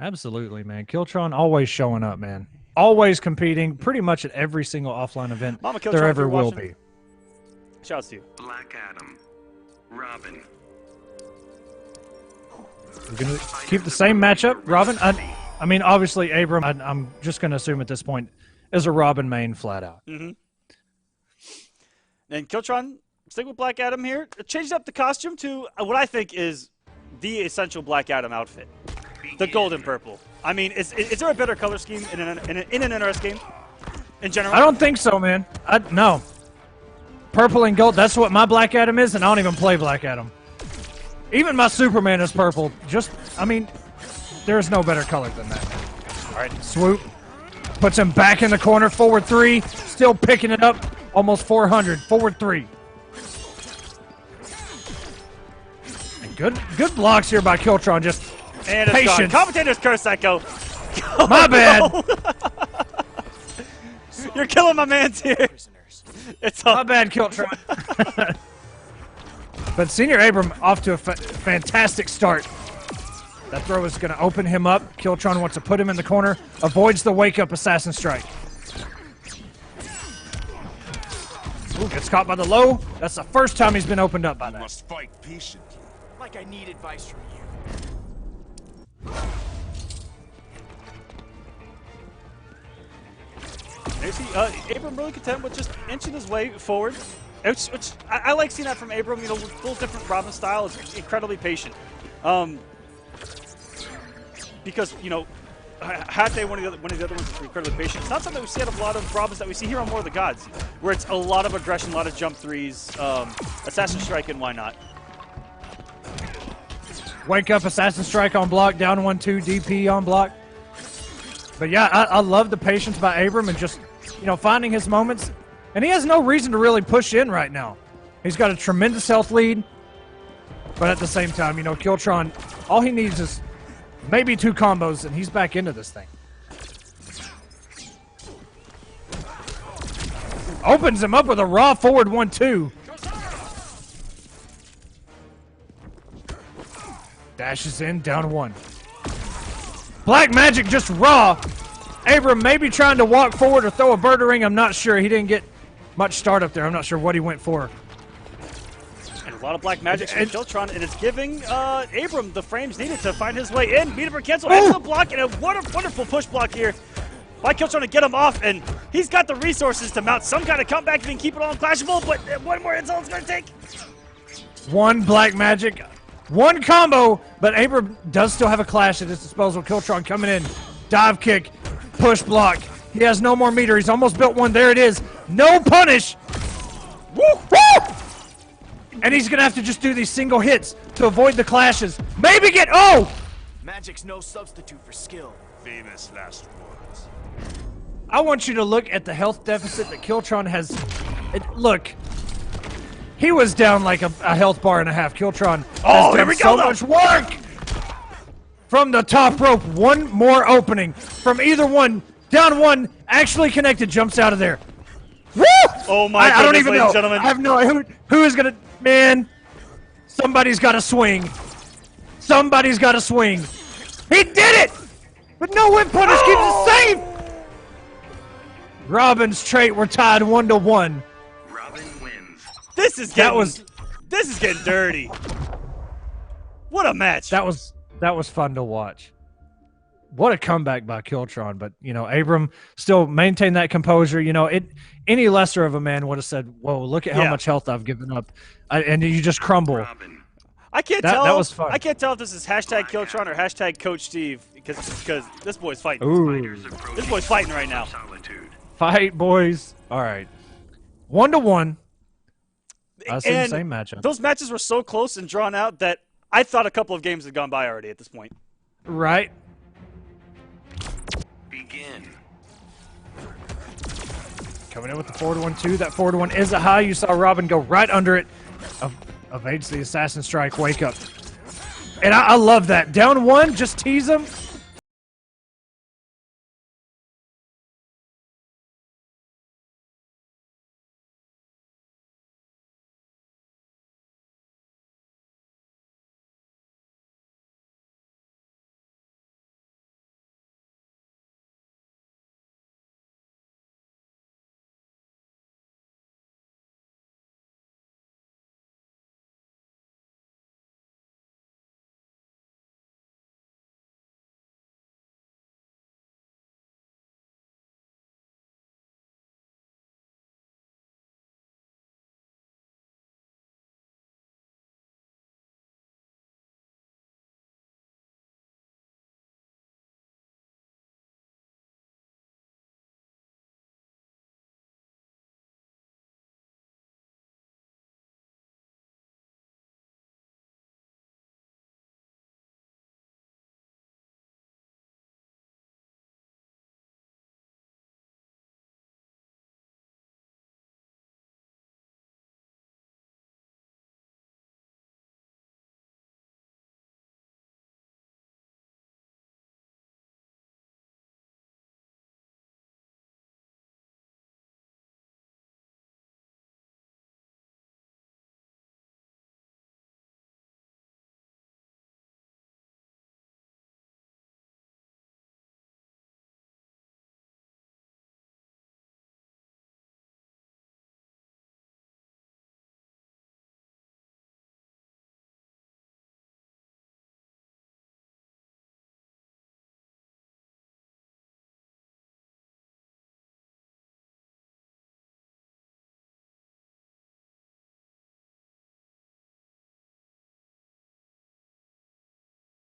Absolutely, man. Killtron always showing up, man. Always competing pretty much at every single offline event Mama Killtron, there if ever you're will watching, be. Shouts to you. Black Adam. Robin. We're going to keep the same matchup. Robin, I mean, obviously, Abram, I'm just going to assume at this point, is a Robin main flat out. Mm-hmm. And Killtron, stick with Black Adam here. Changed up the costume to what I think is the essential Black Adam outfit. The gold and purple. I mean, is there a better color scheme in an NRS game in general? I don't think so, man. No. Purple and gold. That's what my Black Adam is, and I don't even play Black Adam. Even my Superman is purple. I mean, there's no better color than that. All right, swoop. Puts him back in the corner. Forward 3. Still picking it up. Almost 400. Forward 3. And good blocks here by Kiltron. Just And it's patience. gone. Commentator's curse, Psycho. My bad. You're killing my man's here. It's My all bad, Kiltron. But Senior Abram off to a fantastic start. That throw is going to open him up. Kiltron wants to put him in the corner. Avoids the wake-up assassin strike. Ooh, gets caught by the low. That's the first time he's been opened up by You that. must fight patiently. Like I need advice from you. You see, Abram really content with just inching his way forward. Which I like seeing that from Abram. You know, with full different Robin style, is incredibly patient. Because you know, Hayatei, one of the other ones is incredibly patient. It's not something we see out of a lot of Robins that we see here on More of the Gods, where it's a lot of aggression, a lot of jump threes, assassin strike, and why not? Wake up, assassin strike on block, down 1-2, DP on block. But yeah, I love the patience by Abram and just, you know, finding his moments. And he has no reason to really push in right now. He's got a tremendous health lead. But at the same time, you know, Kiltron, all he needs is maybe 2 combos, and he's back into this thing. Opens him up with a raw forward 1-2. Dashes in, down 1. Black Magic just raw. Abram maybe trying to walk forward or throw a birdering. I'm not sure. He didn't get much start up there. I'm not sure what he went for. And a lot of Black Magic from Kiltron, and it's giving Abram the frames needed to find his way in. Meet for cancel, into the block, and a wonderful push block here by Kiltron to get him off, and he's got the resources to mount some kind of comeback and keep it all clashable, but one more insult is going to take. 1 Black Magic, 1 combo, but Abram does still have a clash at his disposal. Kiltron coming in, dive kick, push block. He has no more meter. He's almost built 1. There it is. No punish. Woo! Woo! And he's going to have to just do these single hits to avoid the clashes. Maybe get... Oh! Magic's no substitute for skill. Famous last words. I want you to look at the health deficit that Kiltron has. Look. He was down like a health bar and a half. Kiltron has done so much work! From the top rope. 1 more opening. From either one. Down 1. Actually connected. Jumps out of there. Woo! Oh my I don't goodness, even ladies know. and gentlemen. I have no idea. Who is going to... Man. Somebody's got to swing. Somebody's got to swing. He did it! But no win punish. Keeps it safe! Robin's trait were tied 1-1. Robin wins. This is getting dirty. What a match. That was fun to watch. What a comeback by Kiltron, but you know, Abram still maintained that composure. You know, any lesser of a man would have said, "Whoa, look at how much health I've given up," and you just crumble. Robin. I can't tell. That was fun. I can't tell if this is hashtag Kiltron or hashtag Coach Steve because this boy's fighting. Ooh, This boy's fighting right now. Solitude. fight, boys! All right, 1-1. I see the And same matchup. Those matches were so close and drawn out that I thought a couple of games had gone by already at this point. Right. Begin. Coming in with the forward 1-2. That forward 1 is a high. You saw Robin go right under it. Evades the assassin strike. Wake up. And I love that. Down 1, just tease him.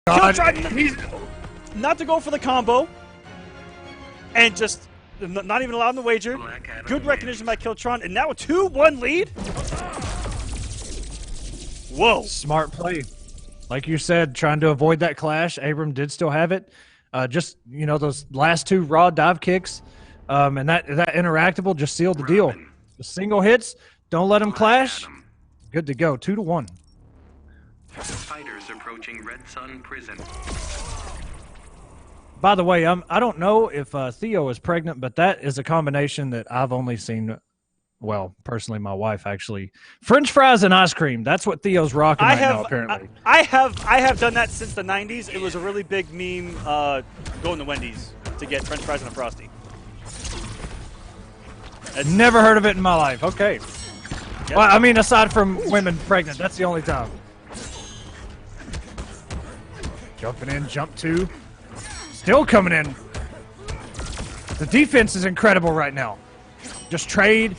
God. Killtron not to go for the combo, and just not even allowing the wager. Good recognition by Killtron, and now a 2-1 lead. Whoa. Smart play. Like you said, trying to avoid that clash. Abram did still have it. Just, you know, those last 2 raw dive kicks and that interactable just sealed the deal. The single hits, don't let them clash. Good to go. 2-1. Fighters approaching Red Sun Prison. By the way, I don't know if Theo is pregnant, but that is a combination that I've only seen. Well, personally, my wife actually. French fries and ice cream. That's what Theo's rocking now, apparently. I have done that since the 90s. It was a really big meme going to Wendy's to get French fries and a Frosty. Never heard of it in my life. Okay. Yep. Well, I mean, aside from women pregnant, that's the only time. Jumping in, jump 2. Still coming in. The defense is incredible right now. Just trade,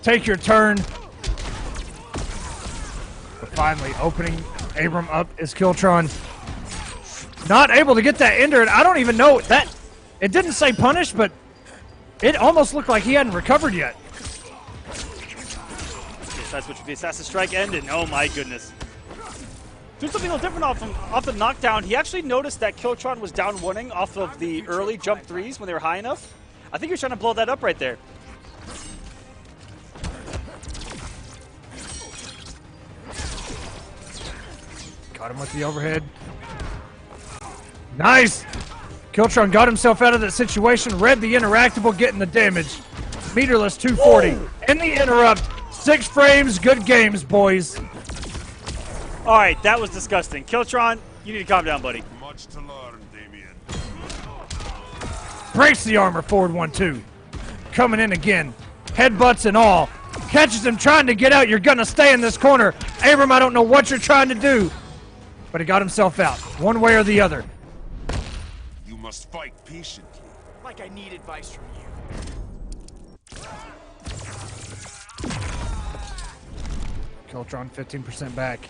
take your turn. But finally, opening Abram up is Killtron. Not able to get that ender, and I don't even know that. It didn't say punish, but it almost looked like he hadn't recovered yet. Yes, that's what the Assassin Strike end, and oh my goodness. Doing something a little different off the knockdown. He actually noticed that Killtron was down 1ing off of the early jump 3s when they were high enough. I think he was trying to blow that up right there. Got him with the overhead. Nice! Killtron got himself out of that situation, read the interactable, getting the damage. Meterless 240. In the interrupt, 6 frames, good games, boys. All right, that was disgusting. Killtron, you need to calm down, buddy. Much to learn, Damien. Breaks the armor, forward 1-2. Coming in again. Headbutts and all. Catches him trying to get out. You're going to stay in this corner. Abram, I don't know what you're trying to do. But he got himself out, one way or the other. You must fight patiently. Like I need advice from you. Killtron 15% back.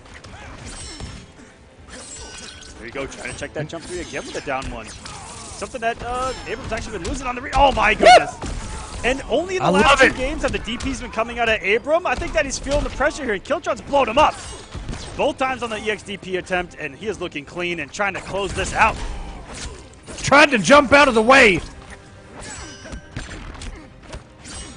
There you go, trying to check that jump 3 again with the down 1. Something that Abram's actually been losing on the oh my goodness. And only in the last 2 games have the DPs been coming out of Abram. I think that he's feeling the pressure here, and Killtron's blown him up. Both times on the EXDP attempt, and he is looking clean and trying to close this out. Tried to jump out of the way.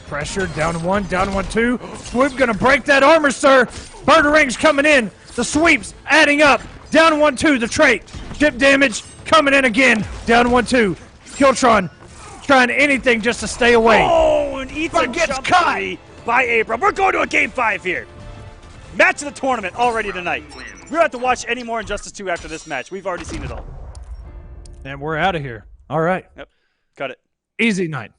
Pressure, down 1, down 1-2. Swoop gonna break that armor, sir. Murdering's coming in. The sweeps adding up. Down 1-2, the trait. Chip damage coming in again. Down 1-2. Killtron trying anything just to stay away. Oh, and eats a Gets jump caught. 3 by Abram. We're going to a game 5 here. Match of the tournament already tonight. We don't have to watch any more Injustice 2 after this match. We've already seen it all. And we're out of here. All right. Yep, cut it. Easy night.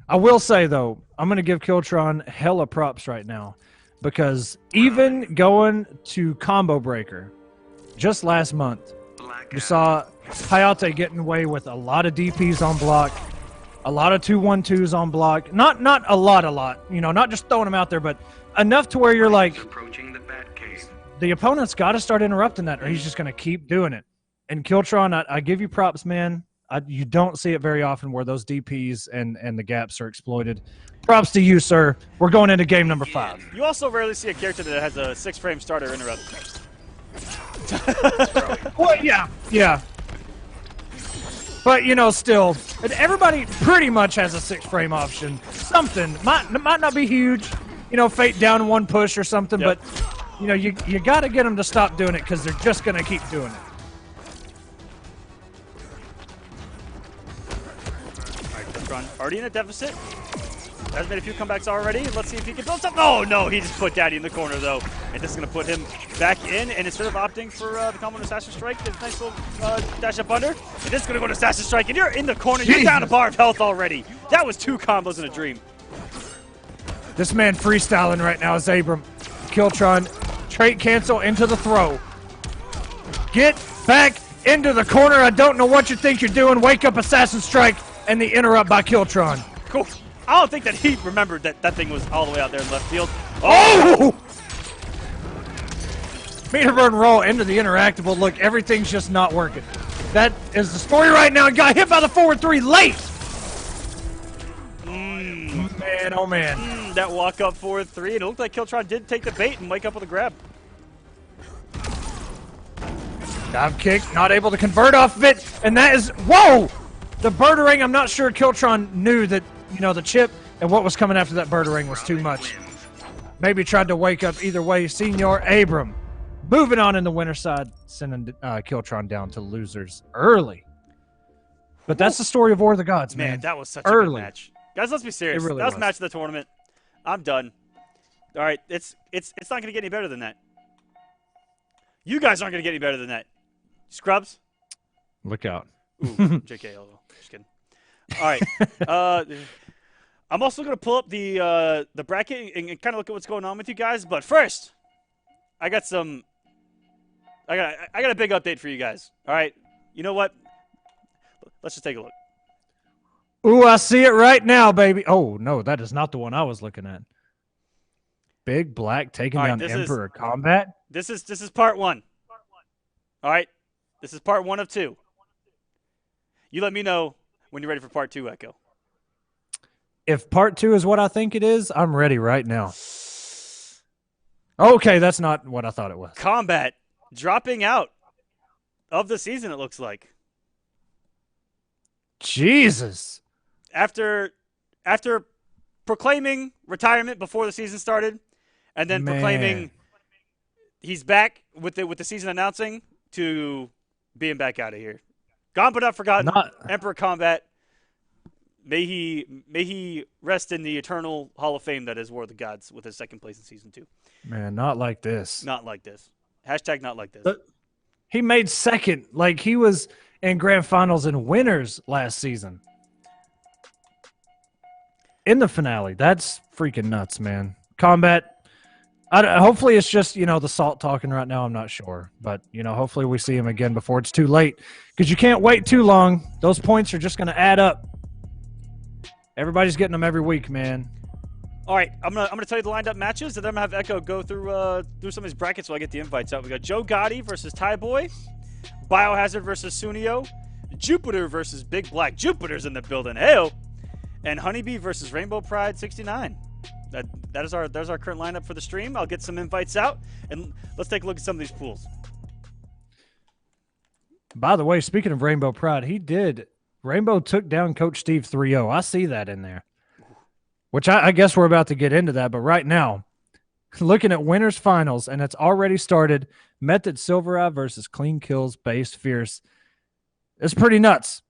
I will say, though, I'm going to give Killtron hella props right now. Because even going to Combo Breaker just last month, you saw Hayatei getting away with a lot of DPs on block, a lot of 2-1-2s on block. Not a lot. You know, not just throwing them out there, but enough to where you're like, the opponent's got to start interrupting that, or he's just going to keep doing it. And Killtron, I give you props, man. You don't see it very often where those DPs and the gaps are exploited. Props to you, sir. We're going into game number 5. You also rarely see a character that has a 6-frame starter interrupt. Well, yeah. But, you know, still, everybody pretty much has a 6-frame option. Something. Might not be huge. You know, fate down 1 push or something, Yep. but, you know, you got to get them to stop doing it because they're just going to keep doing it. Already in a deficit. Has made a few comebacks already. Let's see if he can build something. Oh, no, he just put Daddy in the corner, though. And this is going to put him back in. And instead of opting for the combo Assassin Strike, there's a nice little dash up under. And this is going to go to Assassin Strike. And you're in the corner. You're down a bar of health already. That was 2 combos in a dream. This man freestyling right now is Abram. Killtron, trait cancel into the throw. Get back into the corner. I don't know what you think you're doing. Wake up, Assassin Strike. And the interrupt by Killtron. Cool. I don't think that he remembered that that thing was all the way out there in left field. Oh! Meter burn roll into the interactable. Look, everything's just not working. That is the story right now. Got hit by the forward 3 late. Man, oh man. That walk up forward 3, and it looked like Killtron did take the bait and wake up with a grab. Dive kick, not able to convert off of it, and that is, whoa! The birdering, I'm not sure Killtron knew that, you know, the chip and what was coming after that birdering was too much. Maybe tried to wake up either way. Senior Abram moving on in the winner side, sending Killtron down to losers early. But that's the story of War of the Gods, man. Man, that was such a good match. Guys, let's be serious. It really that was was. match of the tournament. I'm done. All right, it's not going to get any better than that. You guys aren't going to get any better than that. Scrubs? Look out. Ooh, JK, although. Just kidding. All right. I'm also going to pull up the bracket and kind of look at what's going on with you guys. But first, I got a big update for you guys. All right. You know what? Let's just take a look. Ooh, I see it right now, baby. Oh, no, that is not the one I was looking at. Big Black taking down Emperor Combat. This is part 1. All right. This is part 1 of 2. You let me know when you're ready for part 2, Echo. If part 2 is what I think it is, I'm ready right now. Okay, that's not what I thought it was. Combat dropping out of the season, it looks like. Jesus. After proclaiming retirement before the season started, and then proclaiming he's back with the season announcing to being back out of here. Gone but not forgotten. Emperor Combat. May he rest in the eternal Hall of Fame that is War of the Gods with his 2nd place in season 2. Man, not like this. Not like this. Hashtag not like this. But he made 2nd. Like, he was in grand finals and winners last season. In the finale. That's freaking nuts, man. Combat. Hopefully it's just, you know, the salt talking right now. I'm not sure. But, you know, hopefully we see him again before it's too late. Because you can't wait too long. Those points are just going to add up. Everybody's getting them every week, man. All right, I'm gonna tell you the lined up matches, and then I'm gonna have Echo go through some of these brackets so I get the invites out. We got Joe Gotti versus Ty Boy, Biohazard versus Sunio, Jupiter versus Big Black. Jupiter's in the building, heyo, and HoneyBee versus Rainbow Pride 69. There's our current lineup for the stream. I'll get some invites out, and let's take a look at some of these pools. By the way, speaking of Rainbow Pride, Rainbow took down Coach Steve 3-0. I see that in there. Which I guess we're about to get into that. But right now, looking at winners finals, and it's already started. Method SylverRye versus Clean Kills Base Fierce. It's pretty nuts.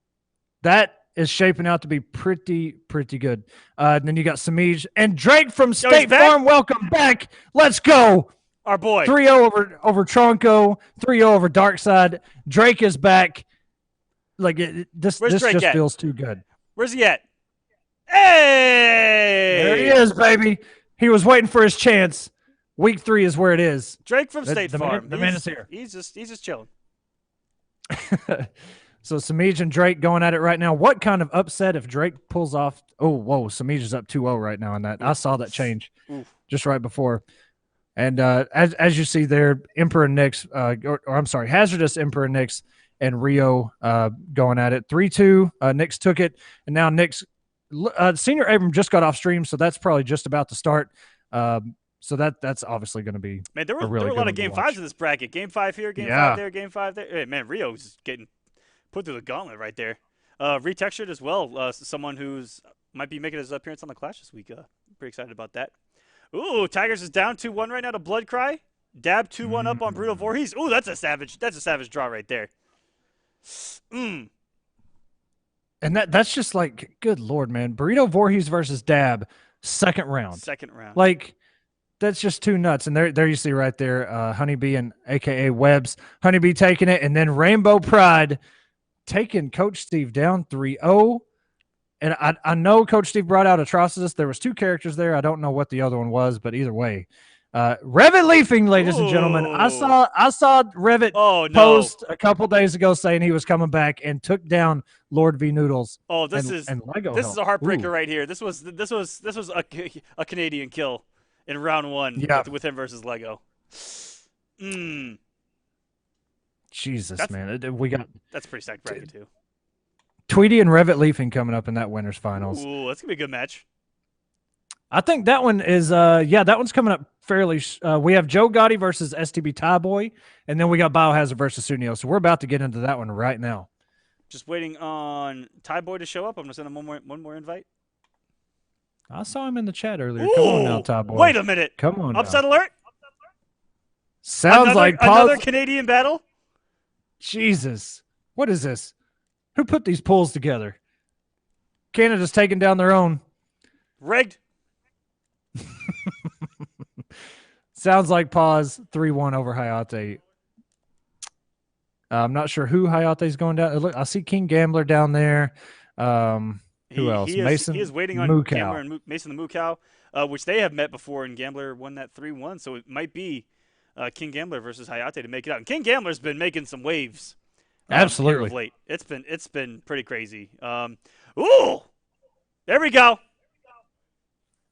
That is shaping out to be pretty good. And then you got Semiij and Drake from State Farm. Welcome back. Let's go. Our boy. 3-0 over Tronco. 3-0 over Darkside. Drake is back. Like, this just feels too good. Where's he at? Hey! There he is, baby. He was waiting for his chance. Week 3 is where it is. Drake from State Farm. The man is here. He's just chilling. So Semiij and Drake going at it right now. What kind of upset if Drake pulls off? Oh, whoa. Semiij is up 2-0 right now on that. I saw that change just right before. And as you see there, Emperor Nix, Hazardous Emperor Nix and Rio going at it. 3-2. Nix took it, and now Nix, Senior Abram just got off stream, so that's probably just about to start. So that's obviously going to be there were a lot of game 5s in this bracket. Game 5 here, game 5 there, game 5 there. Hey, man, Rio's getting put through the gauntlet right there. Retextured as well. Someone who's might be making his appearance on the Clash this week. Pretty excited about that. Ooh, Tigers is down 2-1 right now to Blood Cry. Dab 2-1 up on Brutal Voorhees. Ooh, that's a savage draw right there. And that's just like, good Lord, man. Burrito Voorhees versus Dab, second round. Like, that's just too nuts. And there you see right there, HoneyBee and AKA Webbs. HoneyBee taking it, and then Rainbow Pride taking Coach Steve down 3-0. And I know Coach Steve brought out Atrocitus. There was 2 characters there. I don't know what the other one was, but either way. Revit Leafing, ladies and gentlemen. I saw Revit post a couple days ago saying he was coming back and took down Lord V Noodles. Oh, this is a heartbreaker right here. This was a Canadian kill in round 1 with him versus Lego. Jesus, man. We got That's a pretty stacked bracket, too. Tweedy and Revit Leafing coming up in that winners finals. Ooh, that's going to be a good match. I think that one is, that one's coming up fairly. We have Joe Gotti versus STB Tie Boy, and then we got Biohazard versus Sunio. So we're about to get into that one right now. Just waiting on Tie Boy to show up. I'm going to send him one more invite. I saw him in the chat earlier. Ooh, come on now, Tie Boy. Wait a minute. Come on Upset now. alert. Sounds like another Canadian battle. Jesus. What is this? Who put these pools together? Canada's taking down their own. Rigged. Sounds like pause 3-1 over Hayatei. I'm not sure who Hayate's going down. Look, I see King Gambler down there. Who else? Mason. He is waiting on Mookow. Gambler and Mason the Mookow, which they have met before, and Gambler won that 3-1. So it might be King Gambler versus Hayatei to make it out. And King Gambler's been making some waves. Absolutely. Here of late. It's been pretty crazy. Ooh, there we go.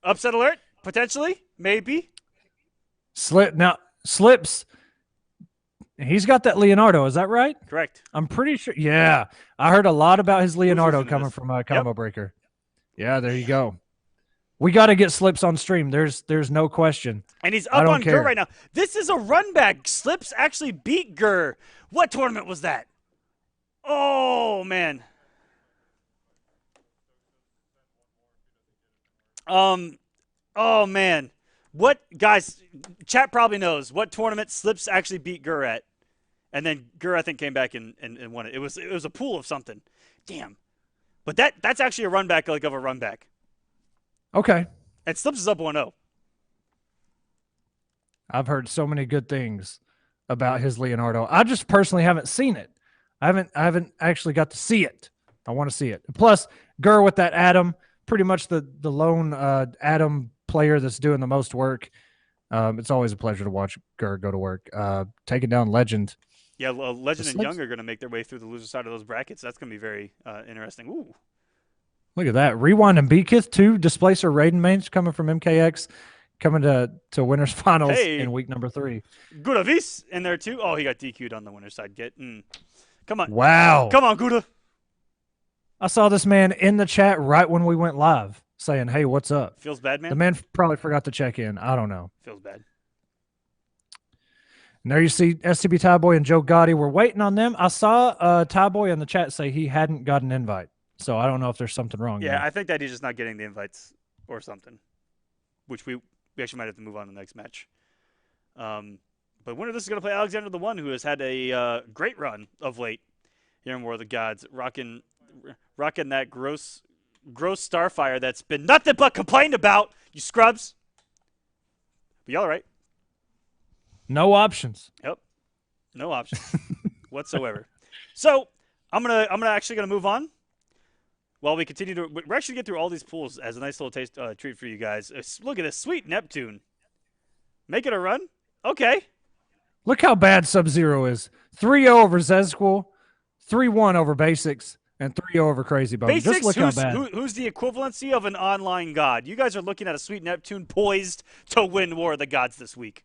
Upset alert, potentially, maybe. Slips. He's got that Leonardo. Is that right? Correct. I'm pretty sure. Yeah, I heard a lot about his Leonardo using coming this? from Combo Breaker. Yeah, there you go. We got to get Slips on stream. There's no question. And he's up on Gur right now. This is a run back. Slips actually beat Gur. What tournament was that? Oh, man. Oh, man. What, guys, chat probably knows what tournament Slips actually beat Gur at. And then Gur, I think, came back and won it. It was a pool of something. Damn. But that's actually a run back of a run back. Okay. And Slips is up 1-0. I've heard so many good things about his Leonardo. I just personally haven't seen it. I haven't actually got to see it. I want to see it. Plus, Gur with that Adam, pretty much the lone Adam player that's doing the most work. It's always a pleasure to watch Gur go to work. Taking down Legend. Yeah, Legend and Young are going to make their way through the loser side of those brackets. That's going to be very interesting. Ooh. Look at that. Rewind and Beakith, 2 Displacer Raiden mains coming from MKX, coming to winners finals in week number 3. Gudavis in there too. Oh, he got DQ'd on the winner's side. Come on. Wow. Come on, Guda. I saw this man in the chat right when we went live saying, hey, what's up? Feels bad, man? The man probably forgot to check in. I don't know. Feels bad. And there you see STB Tie Boy and Joe Gotti. We're waiting on them. I saw Tie Boy in the chat say he hadn't got an invite. So I don't know if there's something wrong. Yeah, there. I think that he's just not getting the invites or something, which we actually might have to move on to the next match. But winner of this is going to play Alexander the One, who has had a great run of late here in War of the Gods, rocking that gross Starfire that's been nothing but complained about, you scrubs. But y'all all right? No options. Yep, no options whatsoever. So I'm actually gonna move on. While we continue to, we're actually get through all these pools as a nice little taste treat for you guys. Look at this sweet Neptune. Make it a run. Okay. Look how bad Sub-Zero is. 3-0 over Zezquel, 3-1 over Basics, and 3-0 over Crazy Bone. Basics, Just look how bad. Who's the equivalency of an online god? You guys are looking at a sweet Neptune poised to win War of the Gods this week.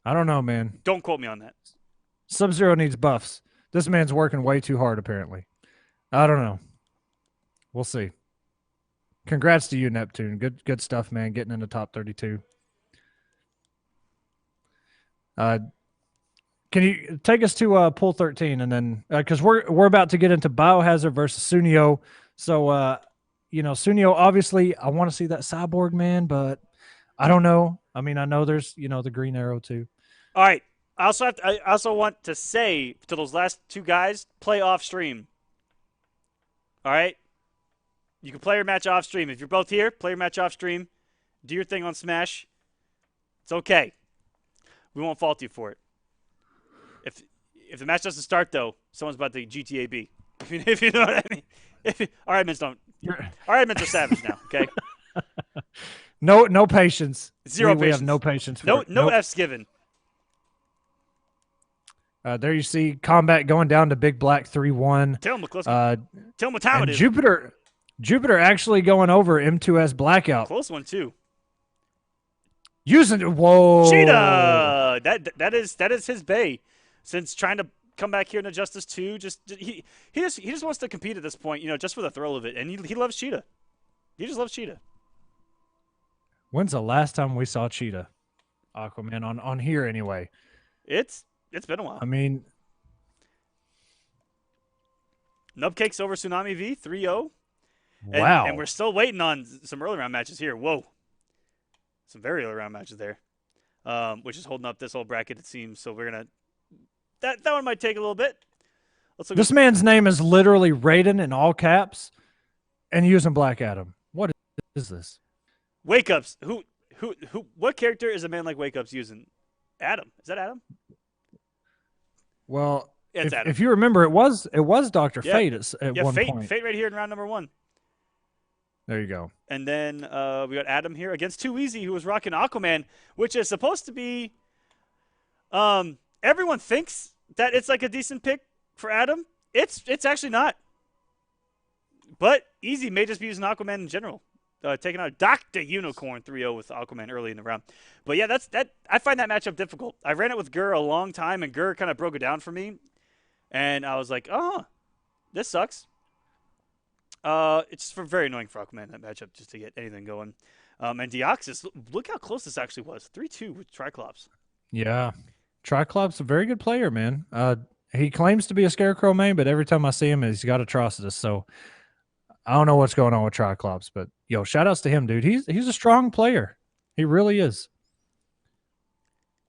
I don't know, man. Don't quote me on that. Sub-Zero needs buffs. This man's working way too hard, apparently. I don't know. We'll see. Congrats to you, Neptune. Good stuff, man. Getting in the top 32. Can you take us to pool 13 and then because we're about to get into Biohazard versus Sunio. So Sunio, obviously I want to see that cyborg man, but I don't know. I mean, I know there's the green arrow too. All right. I also want to say to those last two guys, play off stream. All right? You can play your match off stream. If you're both here, play your match off stream. Do your thing on Smash. It's okay. We won't fault you for it. If the match doesn't start though, someone's about to GTAB. If you know what I mean. All right, admins are savage now. Okay. No patience. Zero patience. We have no patience. No F's given. There you see Combat going down to Big Black 3-1. Tell him what time it is. Jupiter actually going over M2S Blackout. Close one too. Using it. Whoa. Cheetah. That is his bay. Since trying to come back here into Justice 2, he just wants to compete at this point, you know, just for the thrill of it. And he loves Cheetah. He just loves Cheetah. When's the last time we saw Cheetah? Aquaman on here anyway. It's been a while. I mean, Nubcakes over Tsunami V 3-0. wow. And we're still waiting on some early round matches here. Whoa. Some very early round matches there. Which is holding up this whole bracket, it seems. So we're gonna that one might take a little bit. Let's look this man's name is literally Raiden in all caps and using Black Adam. What is this? Wake Ups. What character is a man like Wake Ups using? Adam. Is that Adam? Well, Yeah, it's Adam. if you remember, it was Dr. Yeah. Fate at one point. Fate right here in round number 1. There you go. And then we got Adam here against Too Easy, who was rocking Aquaman, which is supposed to be. Everyone thinks that it's like a decent pick for Adam. It's actually not. But Easy may just be using Aquaman in general. Taking out Dr. Unicorn 3-0 with Aquaman early in the round. But yeah, I find that matchup difficult. I ran it with Gur a long time, and Gur kind of broke it down for me. And I was like, oh, this sucks. It's very annoying for Aquaman, that matchup, just to get anything going. And Deoxys, look how close this actually was. 3-2 with Triclops. Yeah. Triclops a very good player, man. He claims to be a Scarecrow main, but every time I see him, he's got Atrocitus. So I don't know what's going on with Triclops, but yo, shout outs to him, dude. He's a strong player. He really is.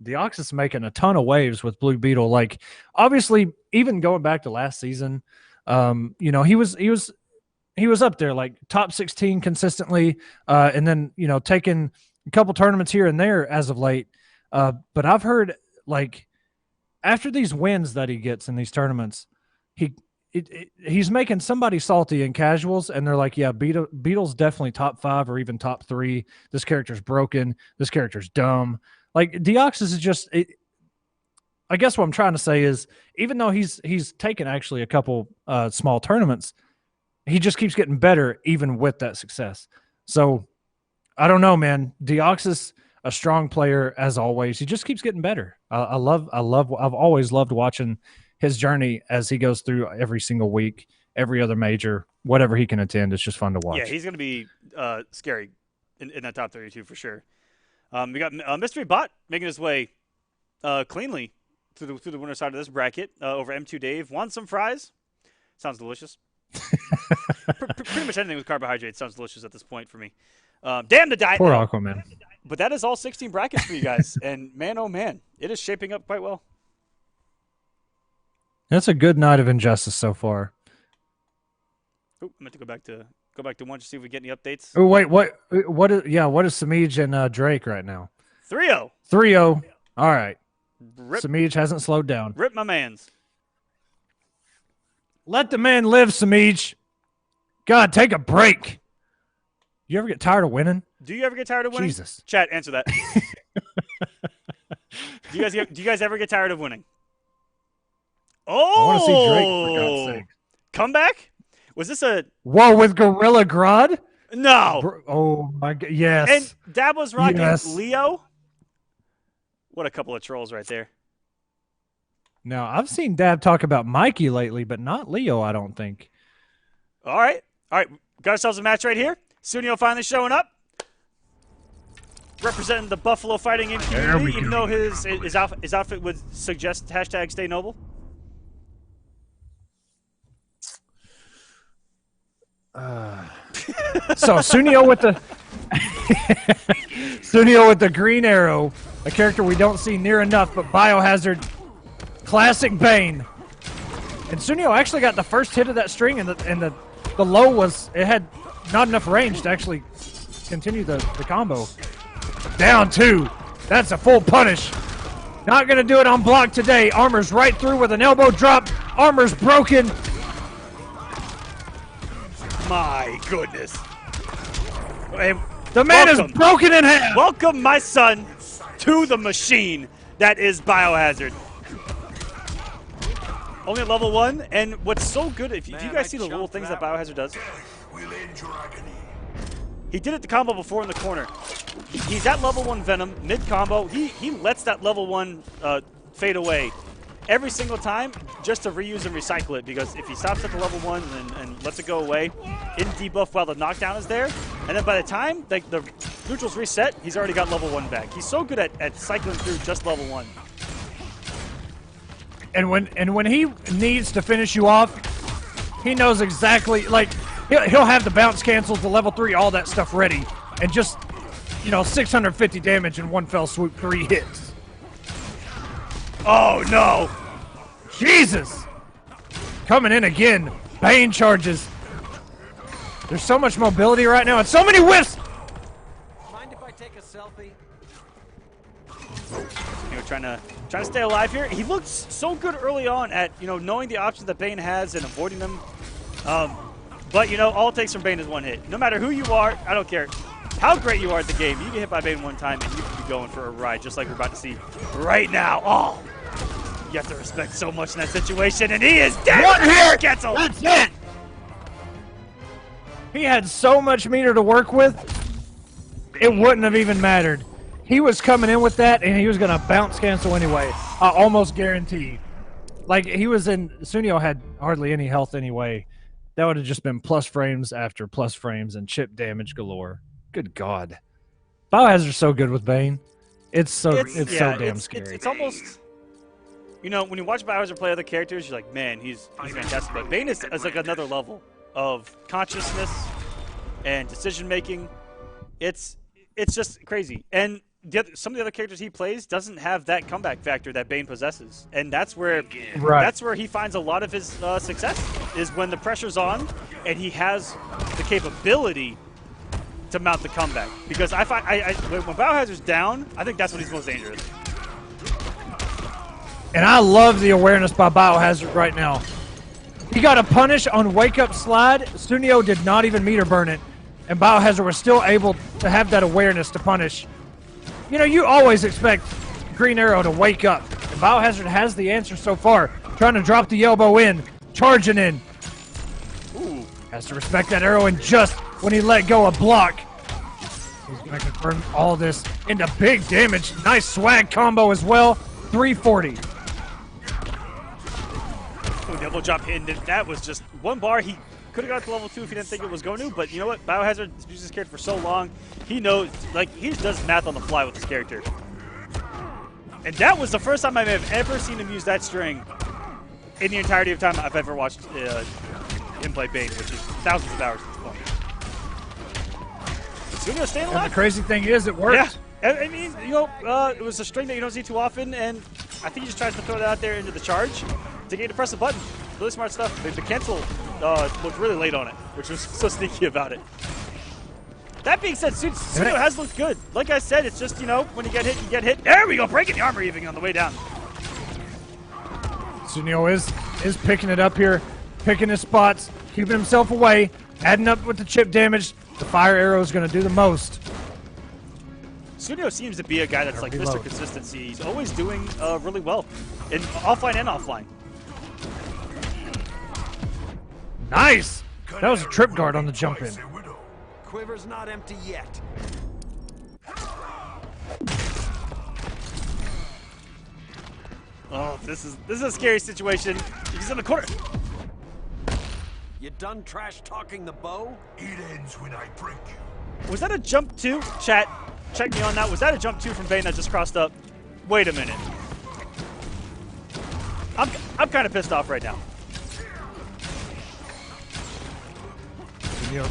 Deoxys making a ton of waves with Blue Beetle. Like, obviously, even going back to last season, you know, he was up there, like top 16 consistently, and then, you know, taking a couple tournaments here and there as of late. But I've heard, like, after these wins that he gets in these tournaments, he's making somebody salty in casuals, and they're like, yeah, Beetle's definitely top 5 or even top 3. This character's broken. This character's dumb. Like, Deoxys is just I guess what I'm trying to say is, even though he's taken actually a couple small tournaments, he just keeps getting better even with that success. So I don't know, man. Deoxys, a strong player as always. He just keeps getting better. I've always loved watching his journey as he goes through every single week, every other major, whatever he can attend. It's just fun to watch. Yeah, he's going to be scary in that top 32 for sure. We got Mystery Bot making his way cleanly through the winner side of this bracket over M2 Dave. Want some fries? Sounds delicious. Pretty much anything with carbohydrates sounds delicious at this point for me. Damn the diet. Poor Aquaman. But that is all 16 brackets for you guys. And man, oh man, it is shaping up quite well. That's a good night of Injustice so far. Ooh, I'm going to go back to one to see if we get any updates. Oh, wait, what is Semiij and Drake right now? 3-0. 3-0. All right. Rip, Semiij hasn't slowed down. rip my mans. Let the man live, Semiij. God, take a break. You ever get tired of winning? Do you ever get tired of winning? Jesus. Chat, answer that. Do you guys ever get tired of winning? Oh! I want to see Drake, for God's sake. Comeback? Was this a... Whoa, with Gorilla Grodd? No! Oh, my God. Yes. And Dab was rocking Yes. Leo? What a couple of trolls right there. Now, I've seen Dab talk about Mikey lately, but not Leo, I don't think. All right. Got ourselves a match right here. Sunio finally showing up. Representing the Buffalo fighting in community, even though his outfit would suggest hashtag stay noble. So Sunio with the Sunio with the green arrow, a character we don't see near enough, but Biohazard, classic Bane. And Sunio actually got the first hit of that string, and the low was, it had not enough range to actually continue the combo. Down 2. That's a full punish. Not going to do it on block today. Armor's right through with an elbow drop. Armor's broken. My goodness. The man is broken in half. Welcome, my son, to the machine that is Biohazard. Only at level 1, and what's so good, if you guys see the little things that Biohazard does, He did it the combo before in the corner. He's at level 1 Venom, mid-combo. He lets that level 1 fade away every single time just to reuse and recycle it, because if he stops at the level 1 and lets it go away in debuff while the knockdown is there, and then by the time the neutrals reset, he's already got level 1 back. He's so good at cycling through just level 1. And when he needs to finish you off, he knows exactly, like, he'll have the bounce cancels, the level 3, all that stuff ready, and just, 650 damage in one fell swoop, 3 hits. Oh, no. Jesus. Coming in again. Bane charges. There's so much mobility right now and so many whiffs. Mind if I take a selfie? Trying to stay alive here. He looks so good early on at, knowing the options that Bane has and avoiding them. But, all it takes from Bane is one hit. No matter who you are, I don't care how great you are at the game. You get hit by Bane one time and you can be going for a ride, just like we're about to see right now. Oh, you have to respect so much in that situation, and he is dead. One hit! Cancel. That's it! He had so much meter to work with, it wouldn't have even mattered. He was coming in with that, and he was going to bounce cancel anyway. I almost guarantee. Like, he was in... Sunio had hardly any health anyway. That would have just been plus frames after plus frames and chip damage galore. Good God. Biohazard's so good with Bane. It's so damn scary. It's almost... when you watch Biohazard play other characters, you're like, man, he's fantastic. But Bane is like another level of consciousness and decision-making. It's just crazy. And some of the other characters he plays doesn't have that comeback factor that Bane possesses, and that's where he finds a lot of his success, is when the pressure's on and he has the capability to mount the comeback. Because I find when Biohazard's down, I think that's when he's most dangerous. And I love the awareness by Biohazard right now. He got a punish on Wake Up Slide. Sunio did not even meter burn it, and Biohazard was still able to have that awareness to punish. You always expect Green Arrow to wake up. And Biohazard has the answer so far. Trying to drop the elbow in. Charging in. Ooh. Has to respect that arrow, and just when he let go a block, he's going to confirm all this into big damage. Nice swag combo as well. 340. Ooh, double jump hit. That was just one bar. He could have got to level 2 if he didn't think it was going to, but you know what? Biohazard has used this character for so long. He knows, he does math on the fly with this character. And that was the first time I may have ever seen him use that string in the entirety of time I've ever watched him play Bane, which is thousands of hours at this point. Sunio staying alive. And the crazy thing is, it worked. Yeah. I mean, it was a string that you don't see too often, and I think he just tries to throw that out there into the charge to get you to press a button. Really smart stuff. The cancel looked really late on it, which was so sneaky about it. That being said, Sunio has looked good. Like I said, it's just, when you get hit, you get hit. There we go, breaking the armor even on the way down. Sunio is picking it up here, picking his spots, keeping himself away, adding up with the chip damage. The fire arrow is going to do the most. Sunio seems to be a guy that's like Mr. Consistency. He's always doing really well, in offline and offline. Nice! That was a trip guard on the jump in. Quiver's not empty yet. Oh, this is a scary situation. He's in the corner. You done trash talking the bow? It ends when I break you. Was that a jump 2? Chat, check me on that. Was that a jump 2 from Bane that just crossed up? Wait a minute. I'm kind of pissed off right now.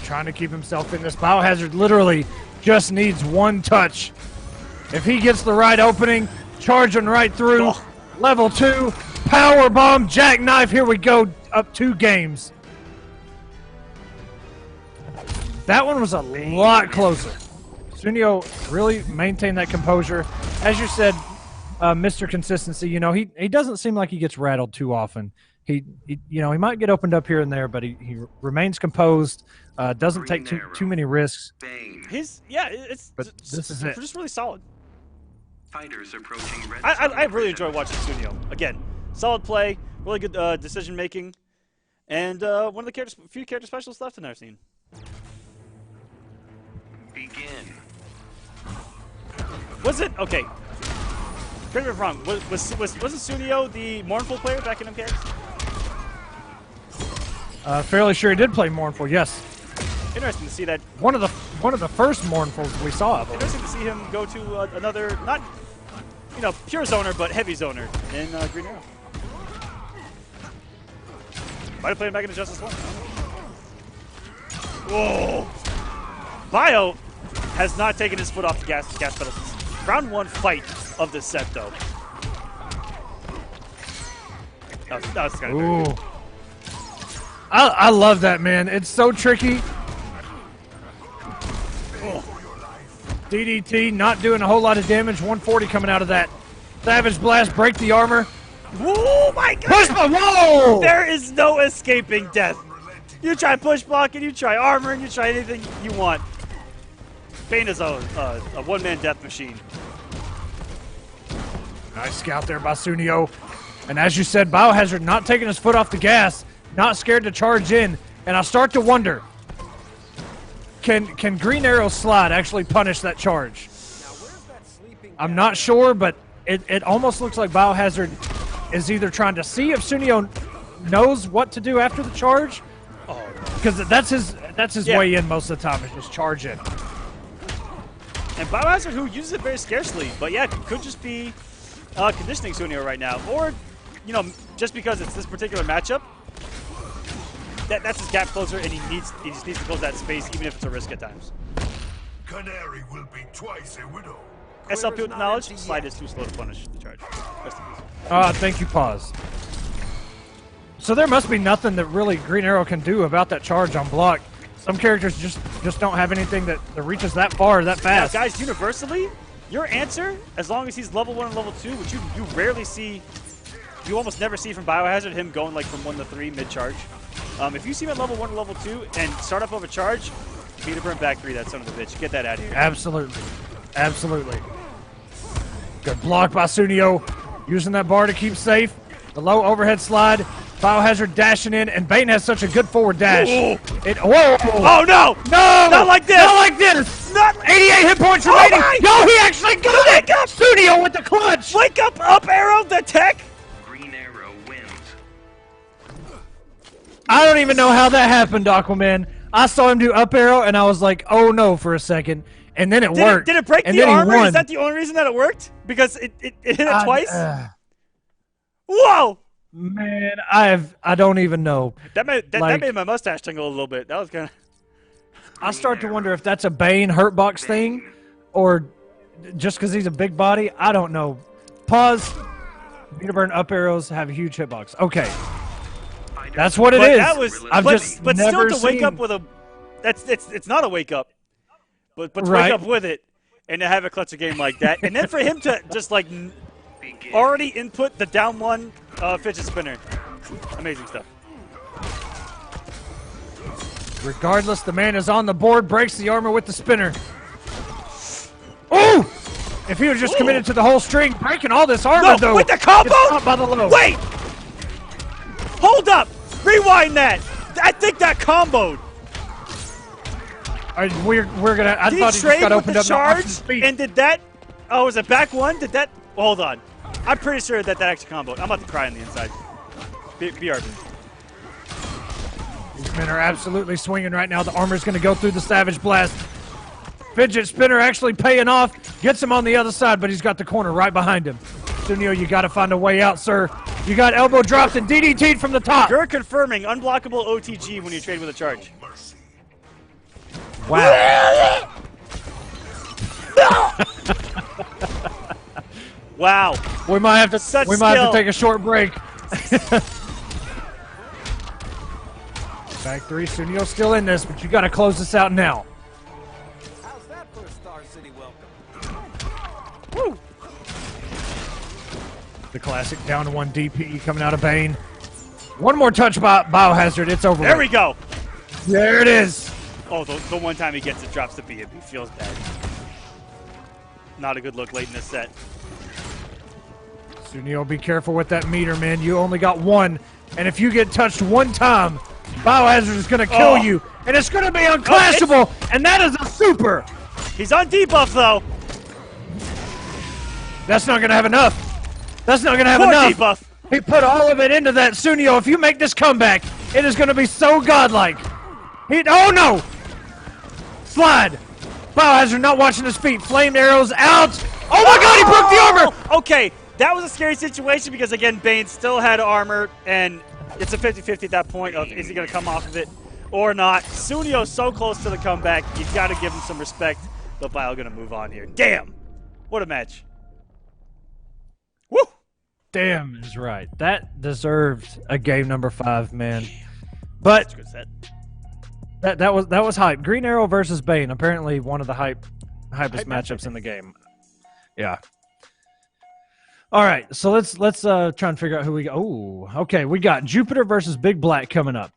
Trying to keep himself in this. Biohazard literally just needs one touch. If he gets the right opening, charging right through. Oh. Level 2, power bomb, jackknife. Here we go, up 2 games. That one was a lot closer. Sunio really maintained that composure. As you said, Mr. Consistency, he doesn't seem like he gets rattled too often. He might get opened up here and there, but he remains composed. Doesn't take too many risks. This is it. Just really solid. Fighters approaching red I really enjoy watching Sunio. Again, solid play, really good decision making, and one of the few character specialists left in our scene. Begin. Was it? Okay. Correct me if I'm wrong. Wasn't Sunio the Mournful player back in MKX? Fairly sure he did play Mournful. Yes. Interesting to see that. One of the first Mournfuls we saw of him. Interesting to see him go to another, not, pure zoner, but heavy zoner in Green Arrow. Might have played him back in the Justice 1. Whoa! Bio has not taken his foot off the gas pedal since round 1 fight of this set, though. That was kind of Ooh. I love that, man. It's so tricky. Oh. DDT not doing a whole lot of damage. 140 coming out of that. Savage Blast, break the armor. Oh my God! Push the whoa! There is no escaping death. You try push blocking, you try armoring, you try anything you want. Bane is a one-man death machine. Nice scout there by Sunio. And as you said, Biohazard not taking his foot off the gas, not scared to charge in. And I start to wonder, can Green Arrow Slide actually punish that charge? I'm not sure, but it almost looks like Biohazard is either trying to see if Sunio knows what to do after the charge, because that's his way in most of the time, is just charge in. And Biohazard, who uses it very scarcely, but yeah, could just be conditioning Sunio right now, or just because it's this particular matchup, that's his gap closer, and he just needs to close that space, even if it's a risk at times. Canary will be twice a widow. SLP with knowledge, Slide is too slow to punish the charge. Thank you, pause. So there must be nothing that really Green Arrow can do about that charge on block. Some characters just don't have anything that reaches that far, that fast. Now, guys, universally, your answer, as long as he's level 1 and level 2, which you rarely see, you almost never see from Biohazard, him going like from 1 to 3 mid-charge. If you see him at level 1 and level 2 and start off of a charge, beat a burn back 3, that son of a bitch. Get that out of here. Absolutely. Absolutely. Good block by Sunio. Using that bar to keep safe. The low overhead slide. Biohazard dashing in, and Bane has such a good forward dash. Whoa! Oh no! No! Not like this! Not like this! Not 88 hit points remaining! my- No, he actually got it! Sunio with the clutch! Wake up arrow, the tech! Green Arrow wins. I don't even know how that happened, Aquaman. I saw him do up arrow, and I was like, oh no, for a second. And then it worked. Did it break and the then armor? He won. Is that the only reason that it worked? Because it hit it twice? Whoa! Man, I don't even know. That made my mustache tingle a little bit. That was kind of... I start to wonder if that's a Bane hurtbox thing, or just because he's a big body. I don't know. Pause. Beat burn up arrows have a huge hitbox. Okay. That's what it is. That was, I've just but never still to wake seen... up with a... It's not a wake up. But to Right. wake up with it and to have a clutch a game like that. And then for him to just like already input the down 1 fidget spinner. Amazing stuff. Regardless, the man is on the board, breaks the armor with the spinner. Ooh! If he was just committed to the whole string, breaking all this armor, No, though. with the combo? It's not by the low. Wait! Hold up! Rewind that! I think that comboed. We're gonna. I Did thought he he just trade got with opened the up. charge? And did that... Oh, was it back 1? Did that... Hold on. I'm pretty sure that actually comboed. I'm about to cry on the inside. BRB. These men are absolutely swinging right now. The armor's going to go through the Savage Blast. Fidget Spinner actually paying off. Gets him on the other side, but he's got the corner right behind him. Sunio, you got to find a way out, sir. You got elbow dropped and DDT'd from the top. You're confirming unblockable OTG when you trade with a charge. Wow. Wow. We might have to. Such we might have skill. to take a short break. Back 3. Sunio still in this, but you got to close this out now. How's that for a Star City welcome? Woo. The classic down to 1 DP coming out of Bane. One more touch by Biohazard. It's over. There we go. There it is. Oh, the one time he gets it, drops the BM. He feels bad. Not a good look late in this set. Sunio, be careful with that meter, man. You only got 1. And if you get touched 1 time, Biohazard is going to kill you. And it's going to be unclassable. And that is a super He's on debuff, though. That's not going to have enough. That's not going to have Poor enough. debuff. He put all of it into that. Sunio, if you make this comeback, it is going to be so godlike. Oh, no. Slide. Biohazard not watching his feet. Flamed arrows out. Oh, my God, he broke the armor. Okay, that was a scary situation because, again, Bane still had armor, and it's a 50-50 at that point of is he going to come off of it or not. Sunio so close to the comeback. You've got to give him some respect, but Bio going to move on here. Damn. What a match. Woo. Damn is right. That deserved a game number 5, man. But That's a good set. that was hype. Green Arrow versus Bane, apparently one of the hypest matchups in the game. Yeah. All right, so let's try and figure out who we got. Oh, okay, we got Jupiter versus Big Black coming up.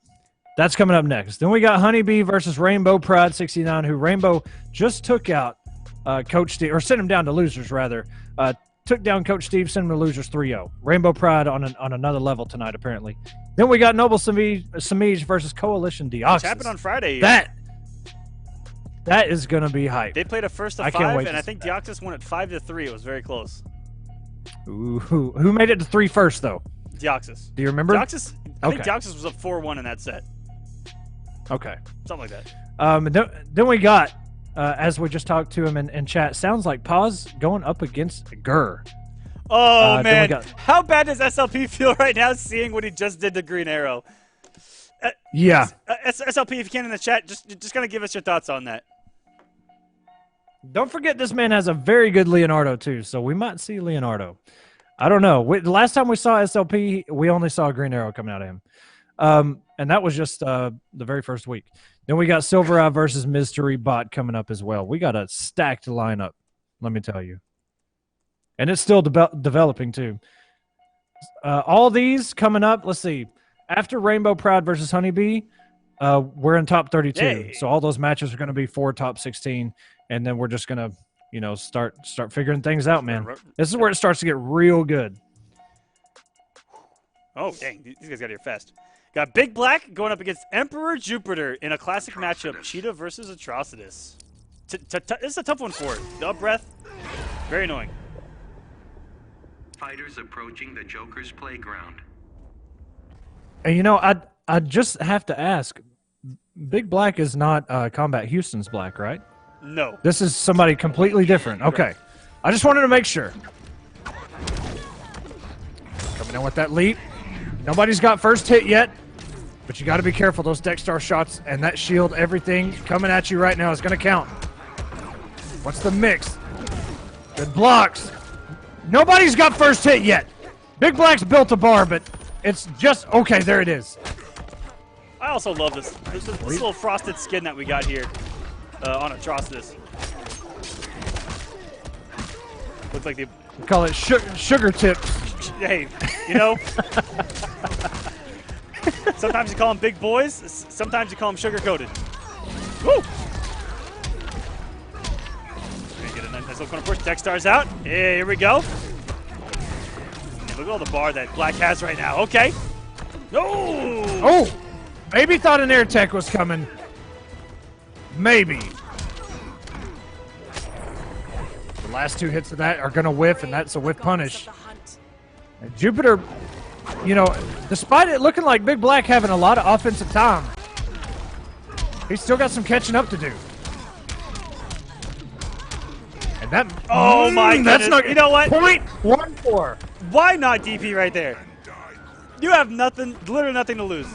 That's coming up next. Then we got HoneyBee versus Rainbow Pride 69, who Rainbow just took out Coach Steve, or sent him down to losers rather. Took down Coach Steve, sent him to losers 3-0. Rainbow Pride on another level tonight, apparently. Then we got Noble Semiij versus Coalition Deoxys. Which happened on Friday. That is going to be hype. They played a first of I can't 5, wait and to I think see that. Deoxys won at 5-3. It was very close. Ooh, who made it to 3 first, though? Deoxys. Do you remember? Deoxys? I think Okay. Deoxys was up 4-1 in that set. Okay. Something like that. Then we got, as we just talked to him in chat, sounds like Paz going up against Gur. Oh, then we man. got- How bad does SLP feel right now seeing what he just did to Green Arrow? Yeah. SLP, if you can in the chat, just kind of give us your thoughts on that. Don't forget this man has a very good Leonardo, too, so we might see Leonardo. I don't know. The last time we saw SLP, we only saw Green Arrow coming out of him. And that was just the very first week. Then we got SylverRye versus Mystery Bot coming up as well. We got a stacked lineup, let me tell you. And it's still developing, too. All these coming up, let's see. After Rainbow Pride versus HoneyBee, we're in top 32. Yay. So all those matches are going to be 4 top 16. And then we're just going to, start figuring things out, man. This is where it starts to get real good. Oh, dang. These guys got here fast. Got Big Black going up against Emperor Jupiter in a classic matchup. Cheetah versus Atrocitus. This is a tough one for it. The up breath. Very annoying. Fighters approaching the Joker's playground. And, I just have to ask, Big Black is not Combat Houston's Black, right? No. This is somebody completely different. Okay. I just wanted to make sure. Coming in with that leap. Nobody's got first hit yet, but you got to be careful. Those Dexstar shots and that shield, everything coming at you right now is going to count. What's the mix? Good blocks. Nobody's got first hit yet. Big Black's built a bar, but it's just... Okay, there it is. I also love this little frosted skin that we got here on Atrocitus. Looks like they... We call it sugar tips. Hey, sometimes you call them big boys, sometimes you call them sugar-coated. Woo! Get a nice little corner push. Dexstar's out. Hey, here we go. Look at all the bar that Black has right now. Okay. No! Oh! Maybe thought an air tech was coming. Maybe. The last 2 hits of that are going to whiff, and that's a whiff punish. And Jupiter, despite it looking like Big Black having a lot of offensive time, he's still got some catching up to do. And that... Oh, my goodness. That's not... You know what? .14. Why not DP right there? You have nothing, literally nothing to lose.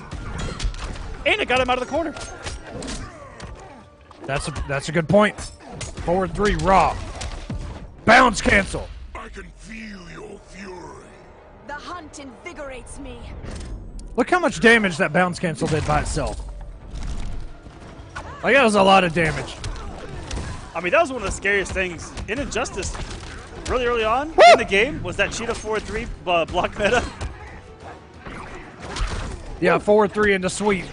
And it got him out of the corner. That's a good point. Forward 3 raw. Bounce cancel. I can feel your fury. The hunt invigorates me. Look how much damage that bounce cancel did by itself. Like, that was a lot of damage. I mean, that was one of the scariest things in Injustice really early on in the game was that Cheetah 4-3 block meta. Yeah, 4-3 into sweep.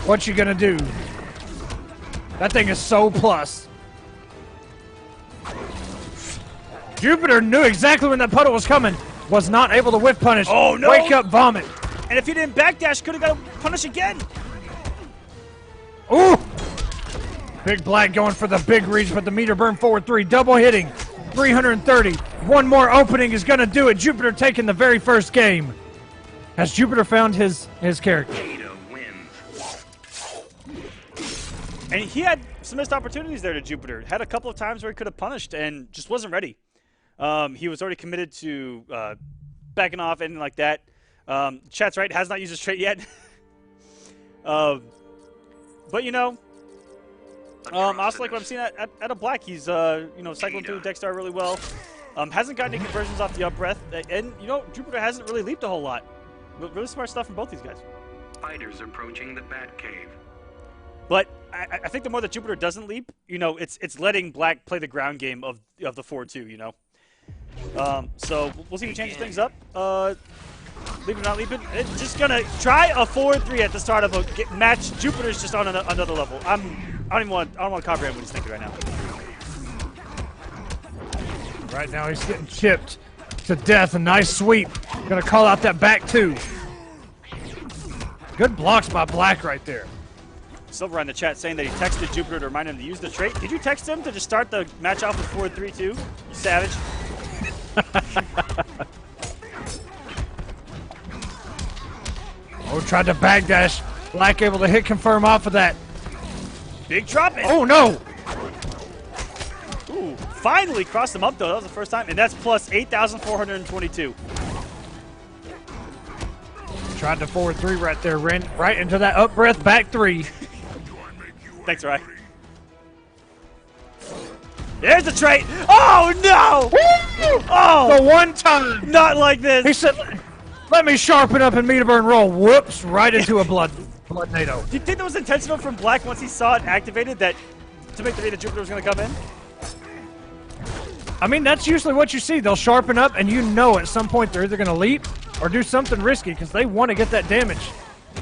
What you gonna do? That thing is so plus. Jupiter knew exactly when that puddle was coming. Was not able to whiff punish. Oh, no. Wake up, vomit. And if he didn't backdash, could have got a punish again. Ooh! Big Black going for the big reach, but the meter burn forward 3. Double hitting. 330. One more opening is going to do it. Jupiter taking the very first game. Has Jupiter found his character? And he had some missed opportunities there to Jupiter. Had a couple of times where he could have punished and just wasn't ready. He was already committed to backing off, anything like that. Chat's right, has not used his trait yet. But, you know, I also like what I'm seeing at a Black. He's, you know, cycling through Dexter really well. Hasn't gotten any conversions off the up breath. And, you know, Jupiter hasn't really leaped a whole lot. But really smart stuff from both these guys. Fighters approaching the Bat Cave. But I think the more that Jupiter doesn't leap, you know, it's letting Black play the ground game of the 4-2, you know. So we'll see who changes things up. Leaping or not leaping. It's just gonna try a 4-3 at the start of a match. Jupiter's just on another level. I don't want to comprehend what he's thinking right now. Right now he's getting chipped to death. A nice sweep. Gonna call out that back 2. Good blocks by Black right there. SylverRye in the chat saying that he texted Jupiter to remind him to use the trait. Did you text him to just start the match off with 4-3 too? You savage. Oh, tried to backdash. Black able to hit confirm off of that. Big drop in. Oh no! Ooh, finally crossed him up though. That was the first time, and that's plus 8,422. Tried to forward 3 right there. Ran right into that up breath back 3. Thanks, Rye. There's the trait. Oh no! Woo! Oh, The one time. not like this. He said, "Let me sharpen up and meter burn roll." Whoops! Right into a blood NATO. Do you think that was intentional from Black once he saw it activated that to make the read that Jupiter was going to come in? I mean, that's usually what you see. They'll sharpen up, and you know at some point they're either going to leap or do something risky because they want to get that damage.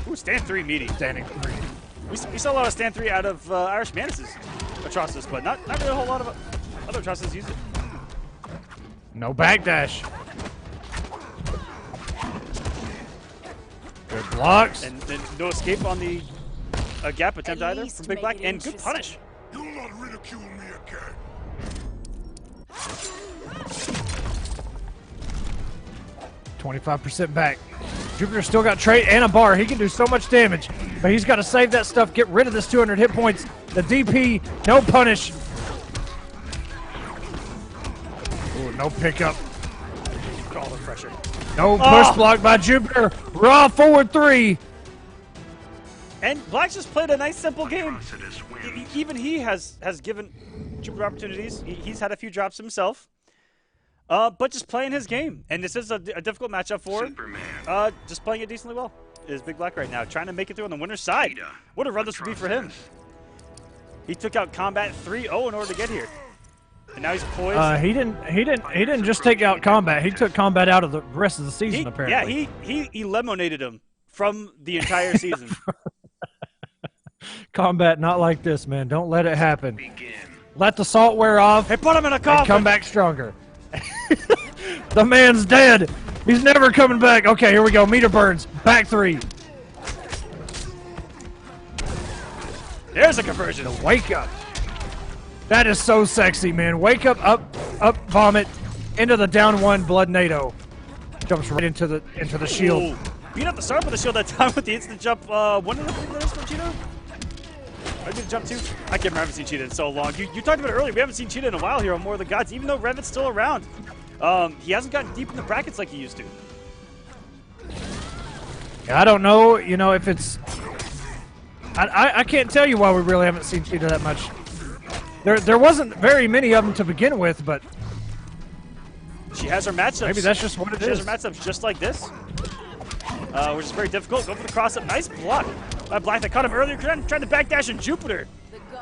Ooh, stand 3 meaty. Standing 3. We saw a lot of stand 3 out of Irish Manus's Atrocitus, but not really a whole lot of other Atrocitus use it. No backdash. Good blocks. And no escape on the gap attempt either from Big Black, and good punish. You'll not ridicule me again. 25% back. Jupiter still got trait and a bar. He can do so much damage, but he's got to save that stuff, get rid of this 200 hit points. The DP, no punish. Ooh, no pickup. All the pressure. No push block by Jupiter. Raw forward 3. And Black just played a nice, simple game. Even he has given Jupiter opportunities. He's had a few drops himself. But just playing his game. And this is a difficult matchup for him. Just playing it decently well is Big Black right now. Trying to make it through on the winner's side. What a run this would be for him. He took out Combat 3-0 in order to get here. And now he's poised. He didn't just take out Combat. He took Combat out of the rest of the season, apparently. Yeah, he lemonaded him from the entire season. Combat, not like this, man. Don't let it happen. Let the salt wear off. Hey, put him in a coffin. And come back stronger. The man's dead. He's never coming back. Okay, here we go. Meter burns. Back 3. There's a conversion. Wake up. That is so sexy, man. Wake up, up, vomit, into the down 1 blood NATO. Jumps right into the shield. Ooh. Beat up the start of the shield that time with the instant jump. When did that is from Cheetah? I did jump 2. I can't remember. I haven't seen Cheetah in so long. You talked about it earlier. We haven't seen Cheetah in a while here on More of the Gods, even though Revit's still around. He hasn't gotten deep in the brackets like he used to. I don't know, you know, if it's... I can't tell you why we really haven't seen Cheetah that much. There wasn't very many of them to begin with, but... She has her matchups. Maybe that's just what it is. She has her matchups just like this. Which is very difficult. Go for the cross-up. Nice block by Black that caught him earlier. Trying to backdash in Jupiter.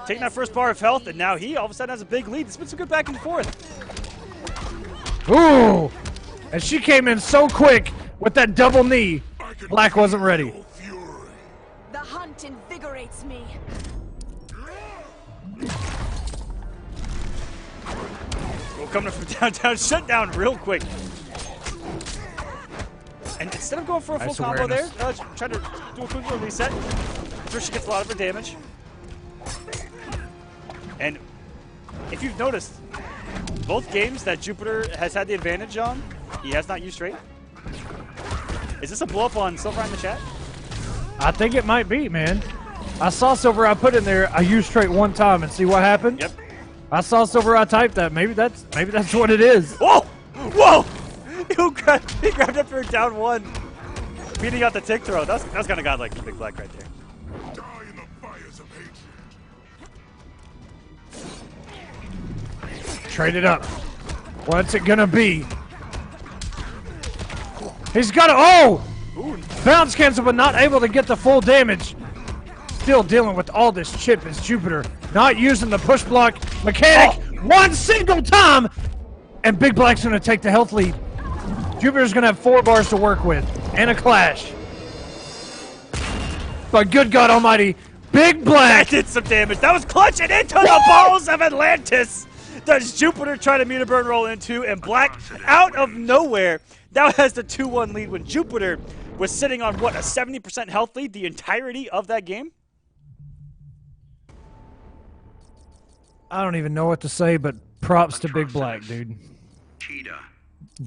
Taking that first bar of health, and now he all of a sudden has a big lead. It's been some good back and forth. Ooh! And she came in so quick with that double knee. Black wasn't ready. The hunt invigorates me. Well, coming from downtown, shut down real quick. And instead of going for a full combo there, trying to do a quick little reset. I'm sure she gets a lot of her damage. And if you've noticed, both games that Jupiter has had the advantage on, he has not used straight. Is this a blow up on SylverRye in the chat? I think it might be, man. I saw SylverRye put in there, I used straight one time and see what happened. Yep. I saw SylverRye type that. Maybe that's what it is. Whoa! Whoa! He grabbed up for down one. Beating out the tick throw. That's kind of godlike for Big Black right there. Die in the fires of hatred. Trade it up. What's it gonna be? He's got a bounce cancel, but not able to get the full damage. Still dealing with all this chip is Jupiter. Not using the push block mechanic one single time, and Big Black's gonna take the health lead. Jupiter's gonna have 4 bars to work with and a clash. But good God Almighty, Big Black That did some damage. That was clutching into the balls of Atlantis. Does Jupiter try to meter burn roll into, and Black out of nowhere now has the 2-1 lead when Jupiter was sitting on what, a 70% health lead the entirety of that game? I don't even know what to say, but props to Big Black, dude. Cheetah.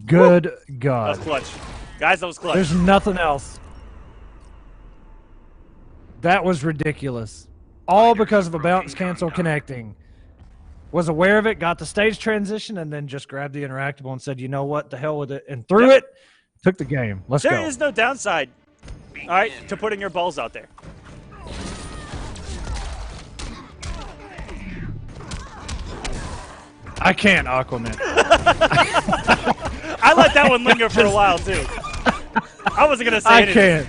Good That God. was clutch. Guys, that was clutch. There's nothing else. That was ridiculous. All because of a bounce cancel connecting. Was aware of it, got the stage transition, and then just grabbed the interactable and said, you know what, the hell with it, and threw it, took the game. Let's go. There is no downside, all right, to putting your balls out there. I can't, Aquaman. I let that one linger for a while, too. I wasn't going to say I anything. can't.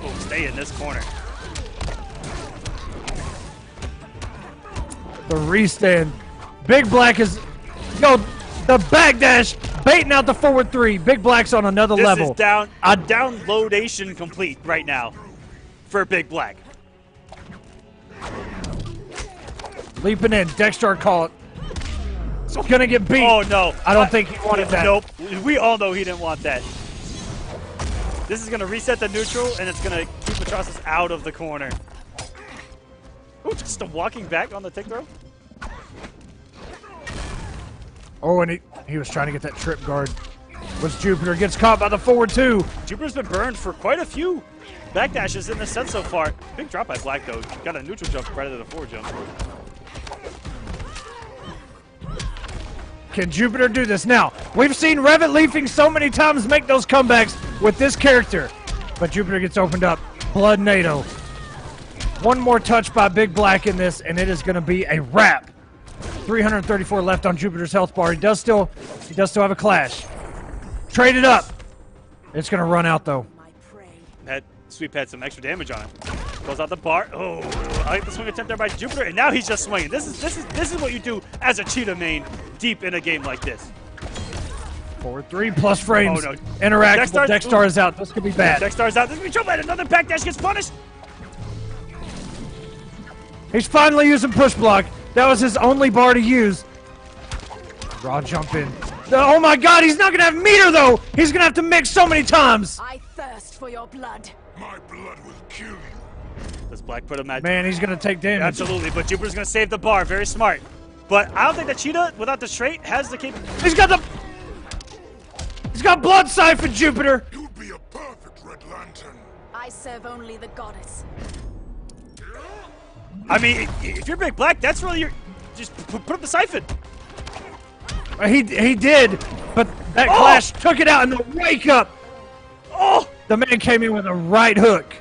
Oh, stay in this corner. The restand. Big Black is, the backdash, baiting out the forward 3. Big Black's on another This level. is downloadation complete right now for Big Black. Leaping in, Dexter caught. It's gonna get beat. Oh, no. I don't think he wanted that. Nope. We all know he didn't want that. This is going to reset the neutral, and it's going to keep Atrocious out of the corner. Ooh, just a walking back on the tick throw. Oh, and he was trying to get that trip guard. Was Jupiter, gets caught by the forward 2. Jupiter's been burned for quite a few backdashes in this set so far. Big drop by Black, though. Got a neutral jump right into the forward jump. Can Jupiter do this? Now, we've seen Revit Leafing so many times make those comebacks with this character. But Jupiter gets opened up. Blood NATO. One more touch by Big Black in this, and it is going to be a wrap. 334 left on Jupiter's health bar. He does still have a clash. Trade it up. It's going to run out, though. That sweep had some extra damage on it. Goes out the bar. Oh, I like the swing attempt there by Jupiter, and now he's just swinging. This is what you do as a cheetah main deep in a game like this. Forward 3 plus frames. Oh, no. Interactable. Dexter is out. This could be bad. Dexter's out. This could be trouble. Another backdash gets punished. He's finally using push block. That was his only bar to use. Raw jump in. Oh my God, he's not gonna have meter though. He's gonna have to mix so many times. I thirst for your blood. My blood will kill you. Does Black put him at... Man, he's gonna take damage. Absolutely, but Jupiter's going to save the bar. Very smart. But I don't think that Cheetah, without the straight, has the capability. He's got blood siphon, Jupiter. You'd be a perfect Red Lantern. I serve only the goddess. I mean, if you're Big Black, that's really your... Just put up the siphon. He did, but that clash took it out in the wake up. Oh! The man came in with a right hook.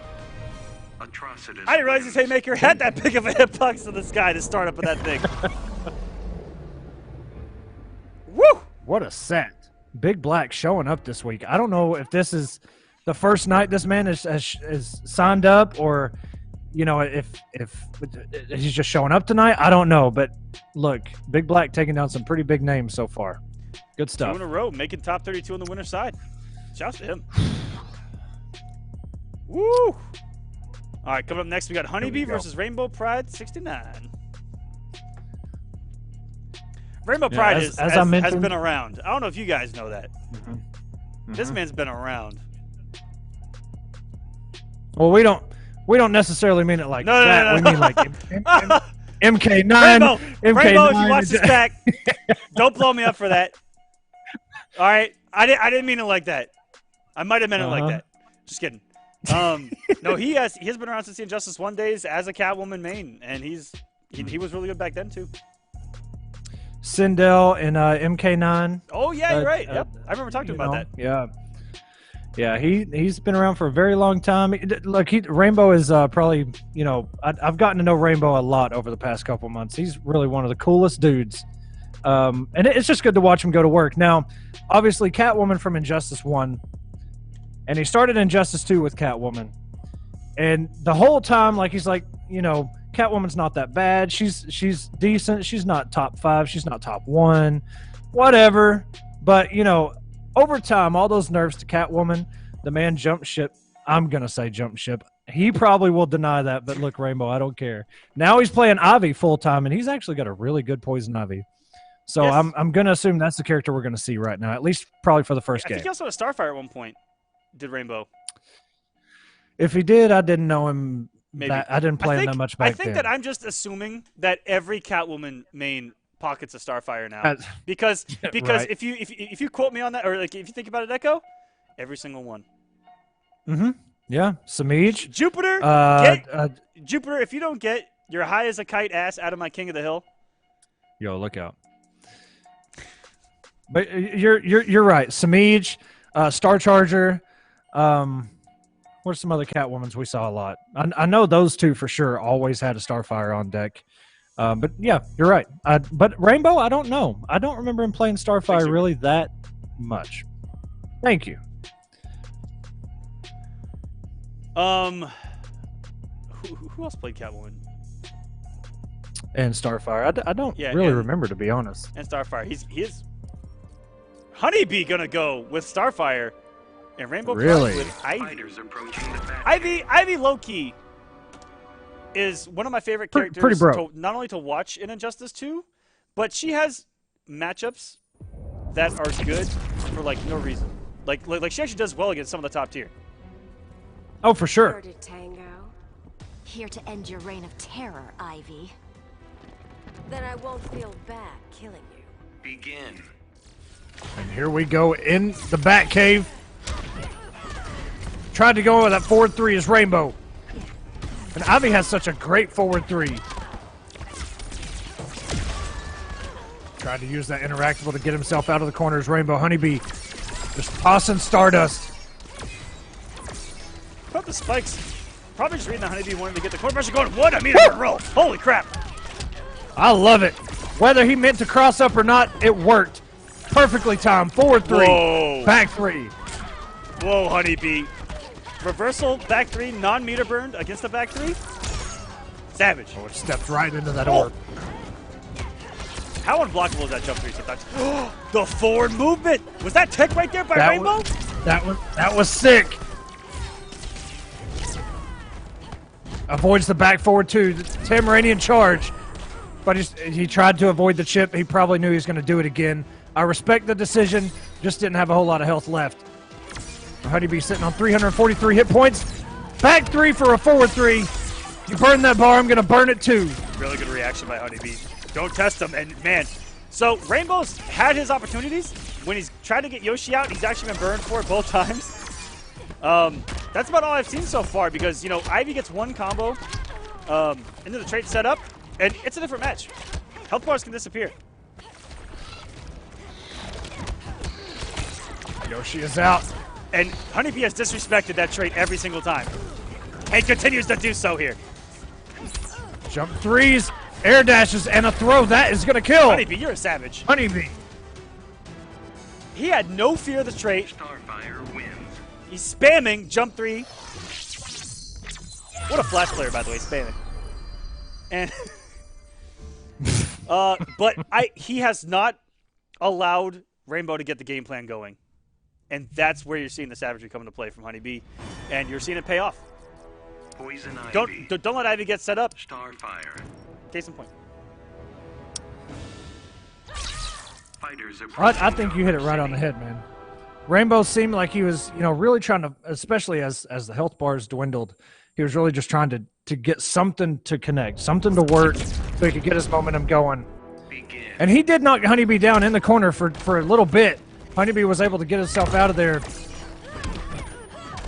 Atrocitus. I didn't realize his Haymaker had that big of a hitbox to this guy to start up with that thing. Woo! What a set. Big Black showing up this week. I don't know if this is the first night this man is signed up, or, you know, if he's just showing up tonight. I don't know, but look, Big Black taking down some pretty big names so far. Good 2 stuff. in a row, making top 32 on the winner's side. Shouts to him. Woo! All right, coming up next, we got HoneyBee versus Rainbow Pride 69. Rainbow Pride has been around. I don't know if you guys know that. This man's been around. Well, we don't We don't necessarily mean it like No, no, that. no, no. We mean like MK9. Rainbow, MK9. Rainbow, if you watch this back, don't blow me up for that. All right, I didn't mean it like that. I might have meant it like that. Just kidding. No, he has been around since the Injustice 1 days as a Catwoman main, and he was really good back then too. Sindel and MK9. Oh yeah, you're right. Yep, I remember talking about that. Yeah. Yeah, he's been around for a very long time. Look, Rainbow is probably, you know, I've gotten to know Rainbow a lot over the past couple months. He's really one of the coolest dudes. And it's just good to watch him go to work. Now, obviously, Catwoman from Injustice 1, and he started Injustice 2 with Catwoman. And the whole time, like, he's like, you know, Catwoman's not that bad. She's decent. She's not top 5. She's not top 1. Whatever. But, you know, over time, all those nerfs to Catwoman, the man jumped ship. I'm going to say jumped ship. He probably will deny that, but look, Rainbow, I don't care. Now he's playing Ivy full-time, and he's actually got a really good Poison Ivy. So Yes. I'm going to assume that's the character we're going to see right now, at least probably for the first I game. think he also had Starfire at one point. Did Rainbow? If he did, I didn't know him. Maybe. I didn't play him that much back I think then. that I'm just assuming that every Catwoman main pockets a Starfire now, because Right. if you quote me on that, or like if you think about it, Echo, every single one. Yeah, Semiij. Jupiter, Jupiter. If you don't get your high as a kite ass out of my King of the Hill, Yo, look out. But you're right. Semiij, Star Charger. What's some other Catwomans we saw a lot? I know those two for sure always had a Starfire on deck. But yeah, you're right. But Rainbow, I don't know. I don't remember him playing Starfire really that much. Thank you. who else played Catwoman? And Starfire. I don't Yeah, really and- remember, to be honest. And Starfire. He is HoneyBee gonna go with Starfire, and Rainbow Really? with Ivy. Fighters approaching the back. Ivy low-key is one of my favorite characters. Pretty bro. Not only to watch in Injustice 2, but she has matchups that are good for like no reason. Like she actually does well against some of the top tier. Oh, for sure. Order Tango. Here to end your reign of terror, Ivy. Then I won't feel bad killing you. Begin. And here we go in the Batcave. Tried to go with that forward 3 as Rainbow. And Ivy has such a great forward 3. Tried to use that interactable to get himself out of the corner as Rainbow. HoneyBee just tossing Stardust. Put the spikes. Probably just reading the HoneyBee wanted to get the corner pressure going. What a meter per roll. Holy crap. I love it. Whether he meant to cross up or not, it worked. Perfectly timed. Forward 3. Whoa. Back 3. Whoa, HoneyBee. Reversal, back 3, non-meter burned against the back 3. Savage. Oh, it stepped right into that Oh. orb. How unblockable is that jump 3 sometimes? The forward movement. Was that tech right there by That Rainbow? That was sick. Avoids the back forward 2. Tamaranian charge. But he tried to avoid the chip. He probably knew he was going to do it again. I respect the decision. Just didn't have a whole lot of health left. HoneyBee sitting on 343 hit points. Back 3 for a forward 3. You burn that bar, I'm going to burn it too. Really good reaction by HoneyBee. Don't test him. And, man, so Rainbow's had his opportunities. When he's tried to get Yoshi out, he's actually been burned for it both times. That's about all I've seen so far because, you know, Ivy gets one combo into the trait setup, and it's a different match. Health bars can disappear. Yoshi is out. And HoneyBee has disrespected that trait every single time. And continues to do so here. Jump 3s, air dashes, and a throw. That is going to kill. HoneyBee, you're a savage. HoneyBee. He had no fear of the trait. Starfire wins. He's spamming jump 3. What a flash player, by the way, spamming. And but he has not allowed Rainbow to get the game plan going. And that's where you're seeing the savagery come into play from HoneyBee. And you're seeing it pay off. Poison Ivy. Don't let Ivy get set up. Starfire. Case in point. Fighters I approaching think you hit it right on the head, man. Rainbow seemed like he was, really trying to, especially as the health bars dwindled, he was really just trying to get something to connect, something to work, so he could get his momentum going. Begin. And he did knock HoneyBee down in the corner for a little bit. HoneyBee was able to get himself out of there.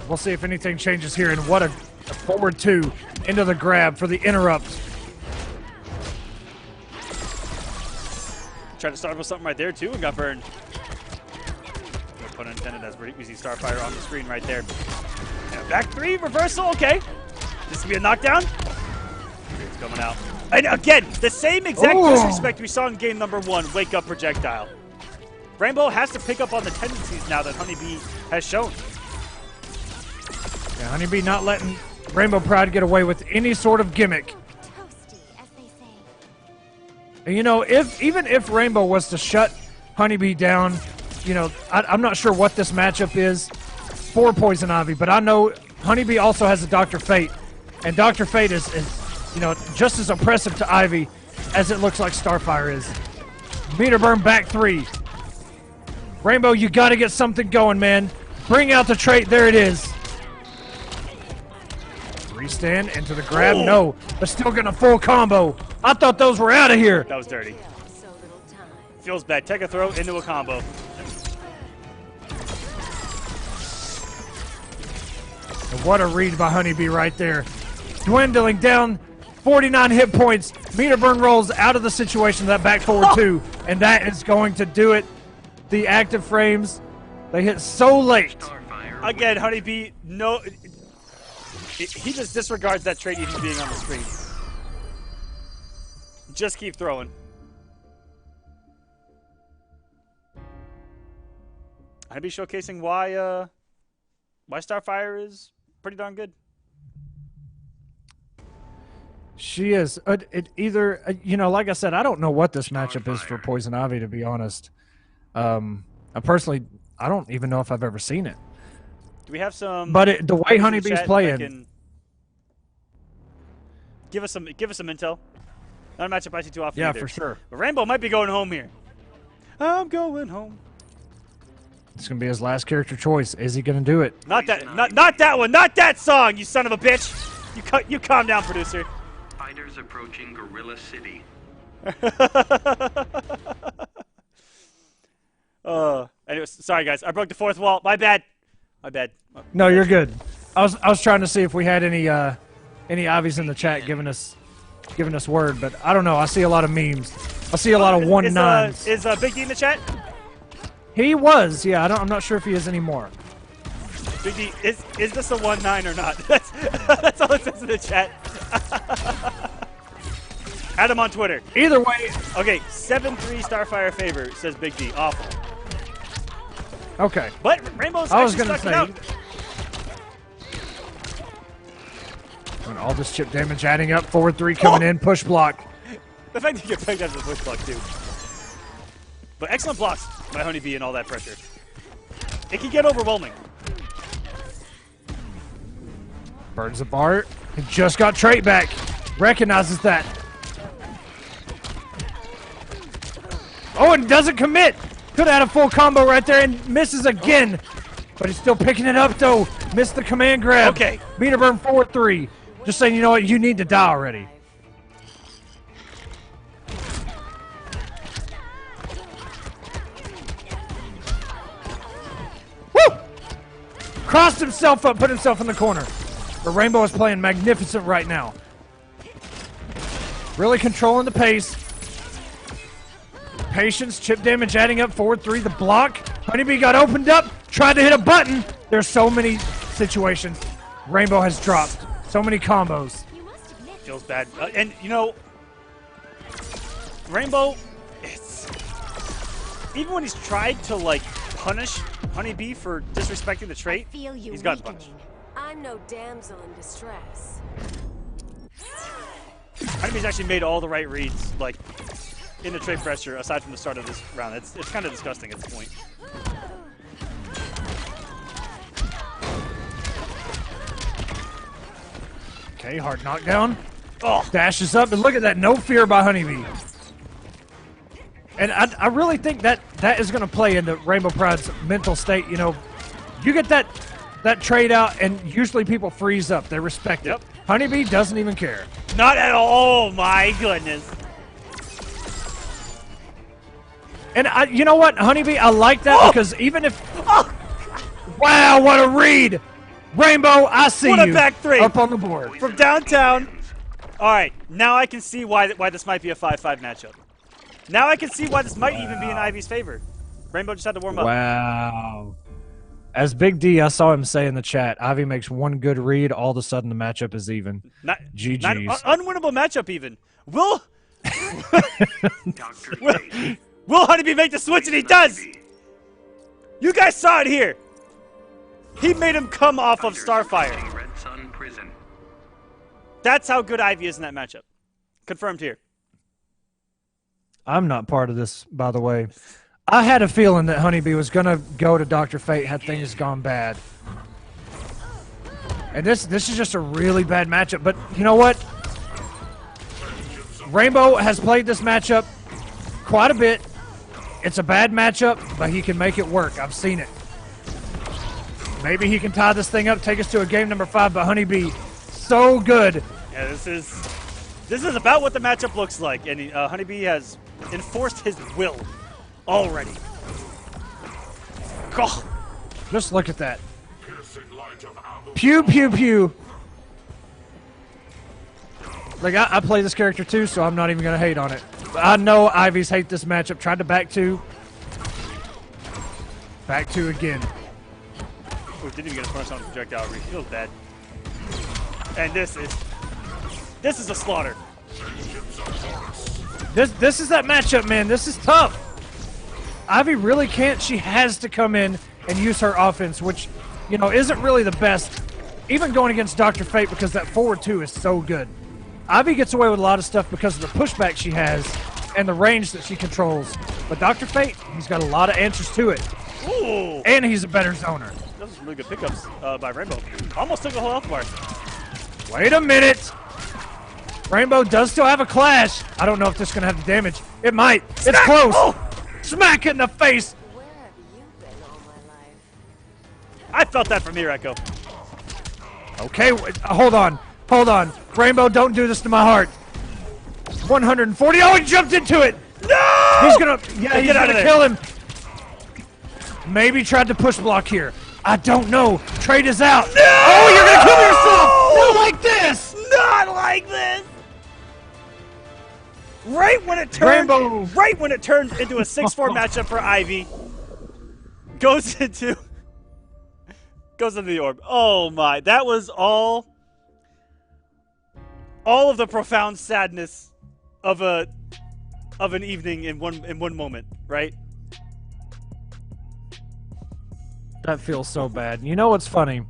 We'll see if anything changes here. And what a forward two into the grab for the interrupt. Tried to start with something right there, too, and got burned. No pun intended, as we see Starfire on the screen right there. And back three, reversal, okay. This could be a knockdown. It's coming out. And again, the same exact disrespect we saw in game number 1, Wake Up Projectile. Rainbow has to pick up on the tendencies now that HoneyBee has shown. Yeah, HoneyBee not letting Rainbow Pride get away with any sort of gimmick. Toasty, as they say. And even if Rainbow was to shut HoneyBee down, I'm not sure what this matchup is for Poison Ivy, but I know HoneyBee also has a Dr. Fate, and Dr. Fate is just as oppressive to Ivy as it looks like Starfire is. Meter burn back 3. Rainbow, you got to get something going, man. Bring out the trait. There it is. Restand into the grab. Oh. No, but still getting a full combo. I thought those were out of here. That was dirty. So little time. Feels bad. Take a throw into a combo. And what a read by HoneyBee right there. Dwindling down 49 hit points. Meter burn rolls out of the situation, that back forward 2, and that is going to do it. The active frames, they hit so late. Starfire Again, HoneyBee, no. He just disregards that trait even being on the screen. Just keep throwing. HoneyBee showcasing why Starfire is pretty darn good. She is. Like I said, I don't know what this matchup is for Poison Ivy, to be honest. I don't even know if I've ever seen it. Do we have some? But the way HoneyBee's playing, give us some intel. Not a matchup I see too often. yeah, either. for sure. But Rainbow might be going home here. I'm going home. It's gonna be his last character choice. Is he gonna do it? Not that one. Not that song. You son of a bitch. You calm down, producer. Fighters approaching Gorilla City. Anyways, sorry guys. I broke the fourth wall. My bad. No, you're good. I was trying to see if we had any Ivies in the chat giving us word, but I don't know. I see a lot of memes. I see a lot of 1-9s. Is Big D in the chat? He was, yeah. I'm not sure if he is anymore. Big D, is this a 1-9 or not? That's all it says in the chat. Add him on Twitter. Either way. Okay, 7-3 Starfire favor, says Big D. Awful. Okay. But Rainbow's I was actually gonna stuck it out. And all this chip damage adding up. Forward 3 coming in. Push block. The fact that you get pegged as a push block, too. But excellent blocks by HoneyBee and all that pressure. It can get overwhelming. Burns the bar. He just got trait back. Recognizes that. Oh, and doesn't commit. Could have had a full combo right there and misses again. But he's still picking it up, though. Missed the command grab. Okay. Meter burn forward 3. Just saying, you know what? You need to die already. Woo! Crossed himself up, put himself in the corner. But Rainbow is playing magnificent right now. Really controlling the pace. Patience, chip damage adding up, forward 3, the block. HoneyBee got opened up, tried to hit a button. There's so many situations Rainbow has dropped. So many combos. Feels bad. And, Rainbow, even when he's tried to, punish HoneyBee for disrespecting the trait, he's gotten punished. I'm no damsel in distress. HoneyBee's actually made all the right reads, in the trait pressure, aside from the start of this round. It's kind of disgusting at this point. Okay, hard knockdown. Oh, Dashes up, and look at that. No fear by HoneyBee. And I really think that is going to play into Rainbow Pride's mental state. You know, you get that trade out, and usually people freeze up. They respect it. HoneyBee doesn't even care. Not at all. Oh, my goodness. And you know what, HoneyBee, I like that because even if... Wow, what a read! Rainbow, I see you. What a back three. Up on the board. From downtown. All right, now I can see why this might be a 5-5 matchup. Now I can see why this might even be in Ivy's favor. Rainbow just had to warm up. Wow. As Big D, I saw him say in the chat, Ivy makes one good read, all of a sudden the matchup is even. GG's. Not unwinnable matchup even. Will HoneyBee make the switch, and he does! You guys saw it here. He made him come off of Starfire. That's how good Ivy is in that matchup. Confirmed here. I'm not part of this, by the way. I had a feeling that HoneyBee was going to go to Dr. Fate had things gone bad. And this is just a really bad matchup. But you know what? Rainbow has played this matchup quite a bit. It's a bad matchup, but he can make it work. I've seen it. Maybe he can tie this thing up, take us to a game number 5, but HoneyBee, so good. Yeah, this is about what the matchup looks like, and HoneyBee has enforced his will already. Oh. Just look at that. Pew, pew, pew. Like, I play this character too, so I'm not even going to hate on it. But I know Ivy's hate this matchup. Tried to back two. Back two again. Oh, didn't even get a punch on the projectile reach. Feels bad. And this is a slaughter. This is that matchup, man. This is tough. Ivy really can't. She has to come in and use her offense, which, you know, isn't really the best. Even going against Dr. Fate, because that forward 2 is so good. Ivy gets away with a lot of stuff because of the pushback she has and the range that she controls. But Dr. Fate, he's got a lot of answers to it. Ooh. And he's a better zoner. Those are some really good pickups by Rainbow. Almost took a whole health bar. Wait a minute. Rainbow does still have a clash. I don't know if this is going to have the damage. It might. It's close. Oh. Smack it in the face. Where have you been all my life? I felt that from here, Echo. Okay, hold on. Hold on. Rainbow, don't do this to my heart. 140. Oh, he jumped into it. No! He's going to, yeah, he's going to kill him. Maybe tried to push block here. I don't know. Trade is out. No! Oh, you're going to kill yourself. Not like this. Not like this. Right when it turns, right when it turns into a 6-4 matchup for Ivy, goes into the orb. Oh my! That was all of the profound sadness of an evening in one moment, right? That feels so bad. You know what's funny?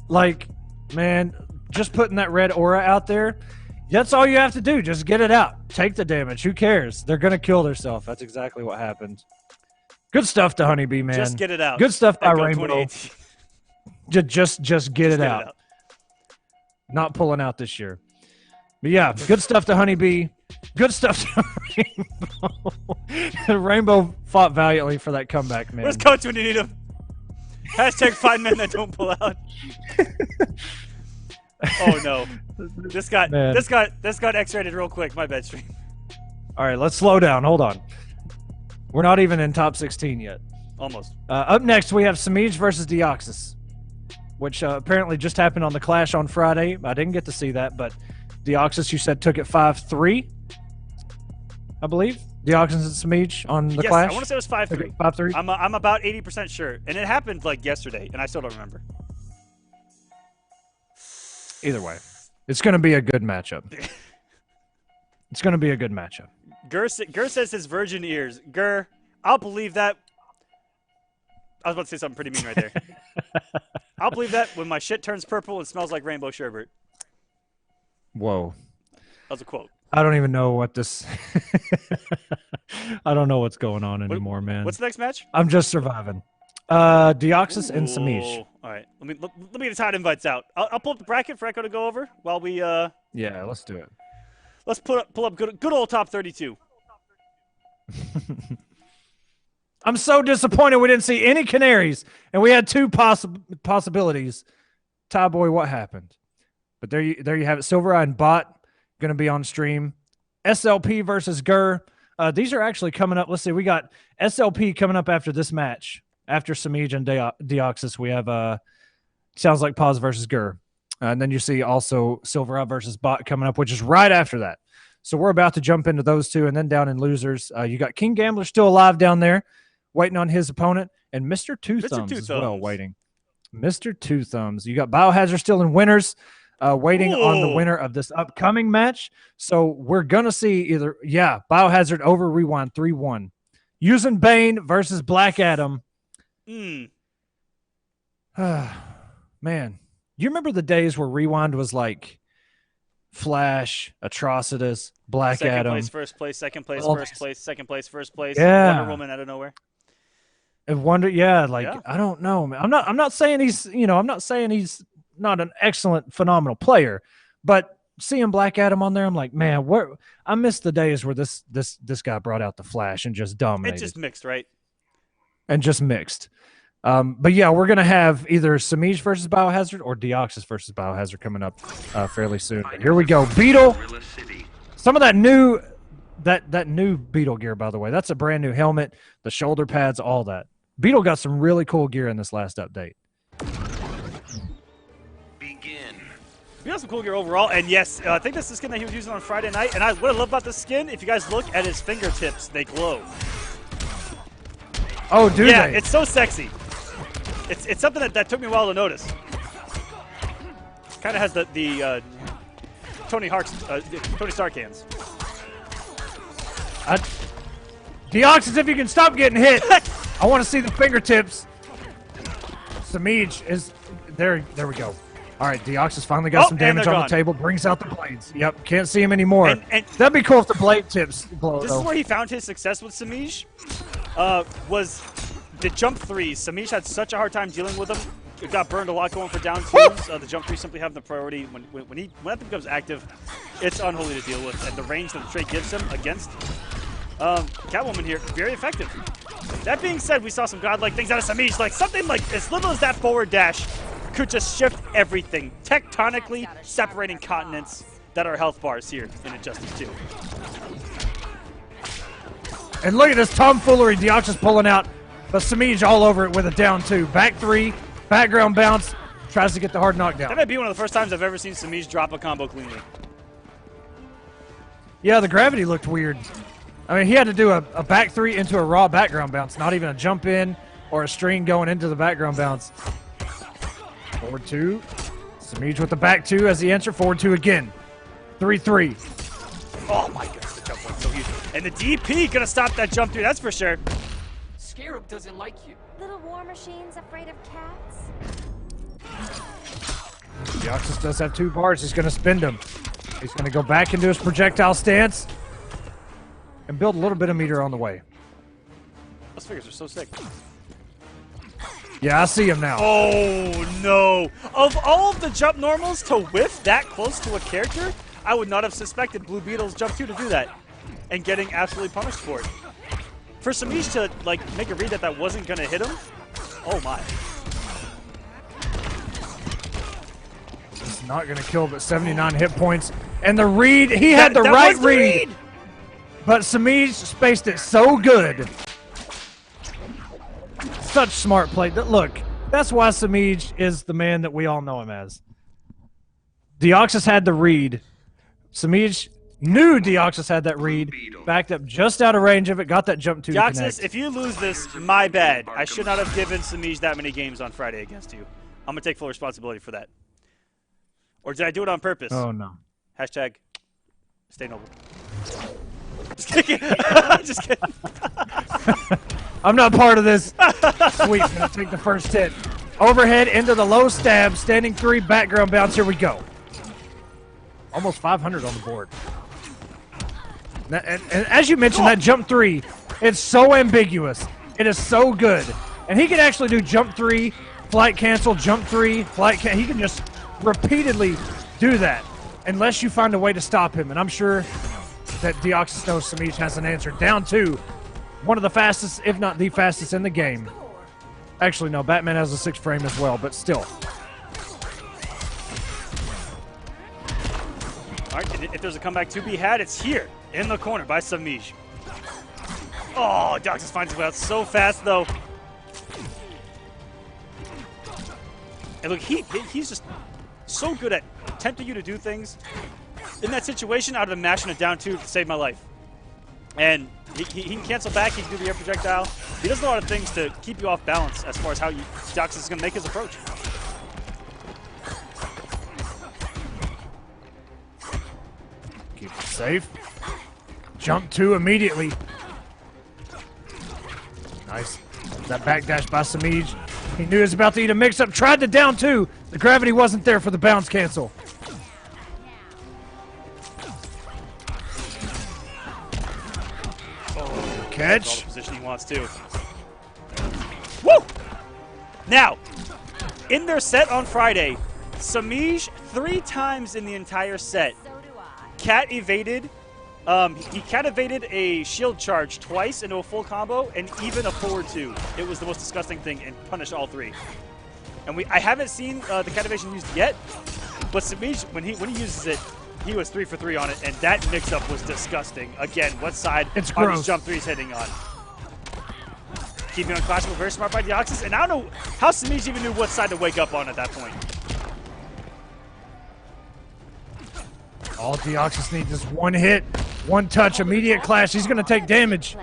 Like, man, just putting that red aura out there. That's all you have to do. Just get it out. Take the damage. Who cares? They're going to kill themselves. That's exactly what happened. Good stuff to HoneyBee, man. Just get it out. Good stuff by Echo Rainbow. Just get it out. Not pulling out this year. But yeah, good stuff to HoneyBee. Good stuff to Rainbow. Rainbow fought valiantly for that comeback, man. Where's Coach when you need him? Hashtag find men that don't pull out. Oh no. This got X-rated real quick. My bad, stream. All right, let's slow down. Hold on. We're not even in top 16 yet. Almost. Up next, we have Semiij versus Deoxys, which apparently just happened on the Clash on Friday. I didn't get to see that, but Deoxys, you said, took it 5-3, I believe. Deoxys and Semiij on the Clash. I want to say it was 5-3. 5-3. I'm about 80% sure, and it happened like yesterday, and I still don't remember. Either way, it's going to be a good matchup. It's going to be a good matchup. Gur says his virgin ears. Gur, I'll believe that. I was about to say something pretty mean right there. I'll believe that when my shit turns purple and smells like rainbow sherbet. Whoa. That was a quote. I don't even know what this... I don't know what's going on anymore, man. What's the next match? I'm just surviving. Deoxys and Semiij. All right. Let me get the Tide invites out. I'll pull up the bracket for Echo to go over while we... Yeah, let's do it. Let's pull up good old top 32. I'm so disappointed we didn't see any canaries, and we had two possibilities. Ty boy, what happened? But there you have it. SylverRye and Bot going to be on stream. SLP versus Gur. These are actually coming up. Let's see. We got SLP coming up after this match. After Semiij and Deoxys, we have sounds like Paz versus Gur. And then you see also SylverRye versus Bot coming up, which is right after that. So we're about to jump into those two. And then down in losers, you got King Gambler still alive down there, waiting on his opponent. And Mr. Two Thumbs as well, waiting. Mr. Two Thumbs. You got Biohazard still in winners, waiting on the winner of this upcoming match. So we're going to see either, Biohazard over Rewind 3-1. Using Bane versus Black Adam. Man. You remember the days where Rewind was like Flash, Atrocitus, Black Second Adam. place, first place, second place, first place, second place, first place. Yeah. Wonder Woman out of nowhere. And I don't know, man. I'm not saying he's not an excellent, phenomenal player, but seeing Black Adam on there, I'm like, man, I miss the days where this guy brought out the Flash and just dominated. It just mixed, right? And just mixed. But yeah, we're gonna have either Semiij versus Biohazard or Deoxys versus Biohazard coming up fairly soon. But here we go, Beetle. Some of that new Beetle gear, by the way. That's a brand new helmet, the shoulder pads, all that. Beetle got some really cool gear in this last update. Begin. We got some cool gear overall, and yes, I think this is the skin that he was using on Friday night. And what I love about this skin, if you guys look at his fingertips, they glow. Oh, do yeah, they? It's so sexy. It's something that took me a while to notice. Kind of has the Tony Stark hands. Deoxys, if you can stop getting hit, I want to see the fingertips. Semiij is there. There we go. All right, Deoxys finally got some damage on the table. Brings out the blades. Yep, can't see him anymore. And that'd be cool if the blade tips glow. This is where he found his success with Semiij. Was the jump threes. Semiij had such a hard time dealing with them. It got burned a lot going for down twos. The jump threes simply have the priority. When that becomes active, it's unholy to deal with. And the range that the trait gives him against Catwoman here, very effective. That being said, we saw some godlike things out of Semiij. Like something like as little as that forward dash could just shift everything, tectonically separating continents that are health bars here in Injustice 2. And look at this tomfoolery Deoxys pulling out, but Semiij all over it with a down two. Back three, background bounce, tries to get the hard knockdown. That might be one of the first times I've ever seen Semiij drop a combo cleanly. Yeah, the gravity looked weird. I mean, he had to do a back three into a raw background bounce, not even a jump in or a string going into the background bounce. Forward two. Semiij with the back two as he answered. Forward two again. 3-3. Oh my goodness, the jump went so huge. And the DP gonna stop that jump through, that's for sure. Scarab doesn't like you. Little war machines afraid of cats? Deoxys does have 2 bars. He's going to spend them. He's going to go back into his projectile stance and build a little bit of meter on the way. Those figures are so sick. Yeah, I see him now. Oh, no. Of all of the jump normals to whiff that close to a character, I would not have suspected Blue Beetle's jump 2 to do that and getting absolutely punished for it. For Semiij to like make a read that wasn't going to hit him, oh my. It's not going to kill, but 79 hit points. And the read, he had the right read. But Semiij spaced it so good. Such smart play. Look, that's why Semiij is the man that we all know him as. Deoxys had the read. Semiij knew Deoxys had that read, backed up just out of range of it, got that jump to Deoxys, connect. if you lose this, my bad. I should not have given Semiij that many games on Friday against you. I'm going to take full responsibility for that. Or did I do it on purpose? Oh, no. Hashtag stay noble. Just kidding. Just kidding. I'm not part of this. Sweet, gonna take the first hit. Overhead into the low stab, standing 3, background bounce. Here we go. Almost 500 on the board. And as you mentioned, that jump 3, it's so ambiguous. It is so good. And he can actually do jump 3, flight cancel, jump 3, flight cancel. He can just repeatedly do that. unless you find a way to stop him. And I'm sure that Deoxys knows Semiij has an answer. Down 2. One of the fastest, if not the fastest in the game. Actually, no, Batman has a 6 frame as well, but still. All right, if there's a comeback to be had, it's here in the corner by Semiij. Oh, Deoxys finds his way out so fast, though. And look, he's just so good at tempting you to do things. In that situation, I would have been mashing it down 2 to save my life. And he can cancel back, he can do the air projectile. He does a lot of things to keep you off balance as far as how Deoxys is going to make his approach. Keep it safe. Jump 2 immediately. Nice. That backdash by Semiij. He knew he was about to eat a mix-up. Tried to down 2. The gravity wasn't there for the bounce cancel. Oh, catch. All the position he wants to. Woo! Now, in their set on Friday, Semiij 3 times in the entire set. Cat evaded. He cat evaded a shield charge twice into a full combo, and even a forward 2. It was the most disgusting thing, and punished all 3. And I haven't seen the cat evasion used yet, but Semiij, when he uses it, he was 3 for 3 on it, and that mix-up was disgusting. Again, what side are these jump 3s hitting on? Keeping on classical, very smart by Deoxys, and I don't know how Semiij even knew what side to wake up on at that point. All Deoxys needs is 1 hit, 1 touch, immediate clash. He's going to take damage.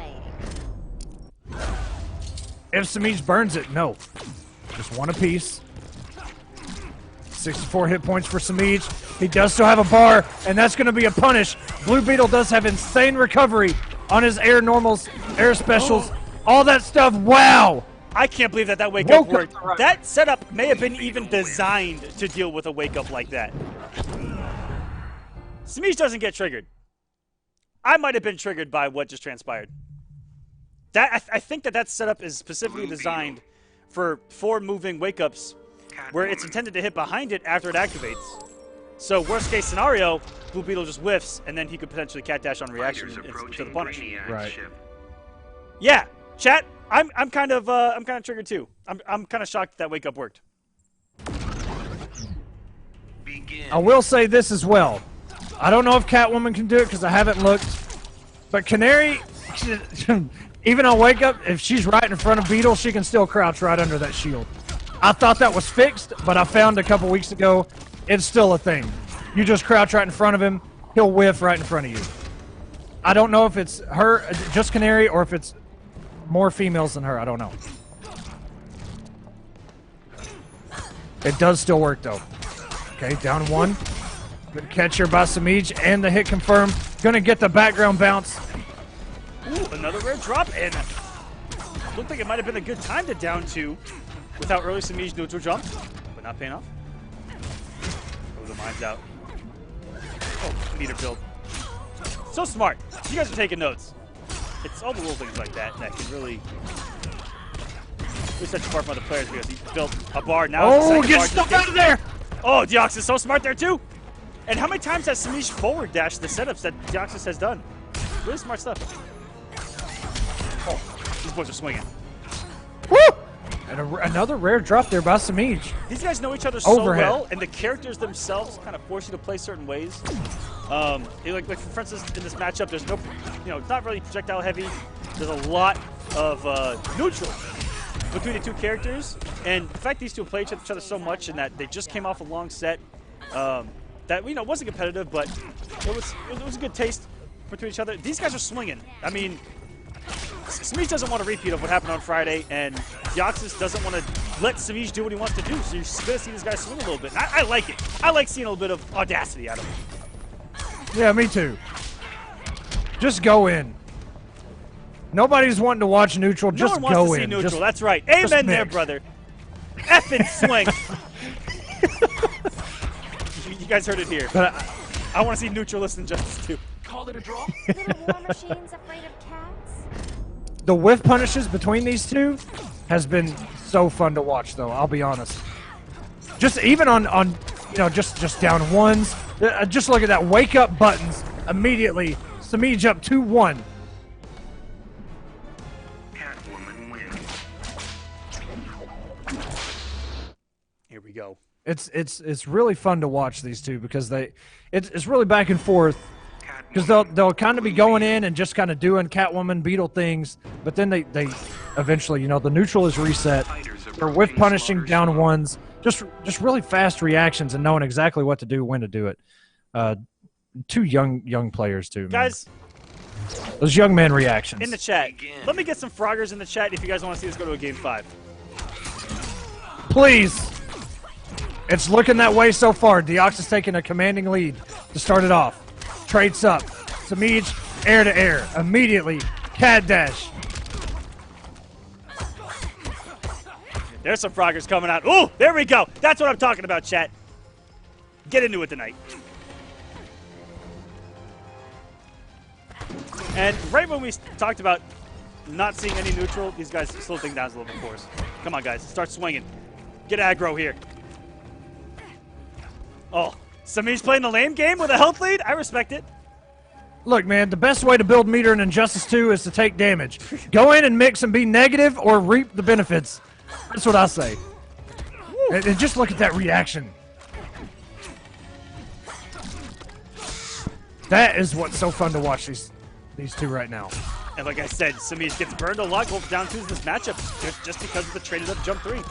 If Semiij burns it, no. Just 1 apiece. 64 hit points for Semiij. He does still have a bar, and that's going to be a punish. Blue Beetle does have insane recovery on his air normals, air specials, all that stuff. Wow! I can't believe that wake up worked. That setup may have been even designed to deal with a wake up like that. Semiij doesn't get triggered. I might have been triggered by what just transpired. I think that setup is specifically designed for moving wake-ups where it's intended to hit behind it after it activates. So worst case scenario, Blue Beetle just whiffs, and then he could potentially cat dash on reaction to the punish. Right. Yeah, chat. I'm kind of triggered too. I'm kind of shocked that wake up worked. I will say this as well. I don't know if Catwoman can do it because I haven't looked, but Canary, even on wake up, if she's right in front of Beetle, she can still crouch right under that shield. I thought that was fixed, but I found a couple weeks ago it's still a thing. You just crouch right in front of him, he'll whiff right in front of you. I don't know if it's her, just Canary, or if it's more females than her. I don't know. It does still work though. Okay, down 1. Good catch here by Semiij, and the hit confirmed. Gonna get the background bounce. Ooh, another rare drop, and looked like it might have been a good time to down 2 without early Semiij neutral jump, but not paying off. Oh, the mine's out. Oh, meter build. So smart. You guys are taking notes. It's all the little things like that that can really set you apart from other players because he built a bar now. Oh, get stuff out of there! Oh, Deoxys is so smart there too. And how many times has Semiij forward dashed the setups that Deoxys has done? Really smart stuff. Oh, these boys are swinging. Woo! And another rare drop there by Semiij. These guys know each other so well, and the characters themselves kind of force you to play certain ways. Like for instance, in this matchup, there's no, it's not really projectile heavy. There's a lot of neutral between the two characters, and the fact these two play each other so much, and that they just came off a long set. That wasn't competitive, but it was a good taste between each other. These guys are swinging. I mean, Semiij doesn't want a repeat of what happened on Friday, and Deoxys doesn't want to let Semiij do what he wants to do. So you're going to see these guys swing a little bit. And I like it. I like seeing a little bit of audacity out of them. Yeah, me too. Just go in. Nobody's wanting to watch neutral. Just no one wants go to see in. Neutral. Just, that's right. Amen there, brother. Effing swing. You guys heard it here. But I want to see Neutralist and Justice too. Call it a draw? Little war machines afraid of cats? the whiff punishes between these two has been so fun to watch, though. I'll be honest. Just even on you know, just down ones. Just look at that. Wake up buttons immediately. Semiij up 2-1. Catwoman wins. Here we go. It's really fun to watch these two because it's really back and forth. Because they'll kind of be going in and just kind of doing Catwoman Beetle things, but then they eventually, you know, the neutral is reset. They're with punishing down ones, just really fast reactions and knowing exactly what to do, when to do it. Two young players too, man. Guys, those young men reactions in the chat. Let me get some froggers in the chat if you guys want to see us go to a game 5. please. It's looking that way so far. Deoxys taking a commanding lead to start it off. Traits up. Semiij, air to air. Immediately, CAD dash. There's some froggers coming out. Ooh, there we go. That's what I'm talking about, chat. Get into it tonight. And right when we talked about not seeing any neutral, these guys slow things down a little bit for us. Come on, guys. Start swinging. Get aggro here. Oh, Semiij playing the lame game with a health lead? I respect it. Look, man, the best way to build meter in Injustice 2 is to take damage. Go in and mix and be negative or reap the benefits. That's what I say. And just look at that reaction. That is what's so fun to watch these two right now. And like I said, Semiij gets burned a lot going down to this matchup just because of the traded up jump 3.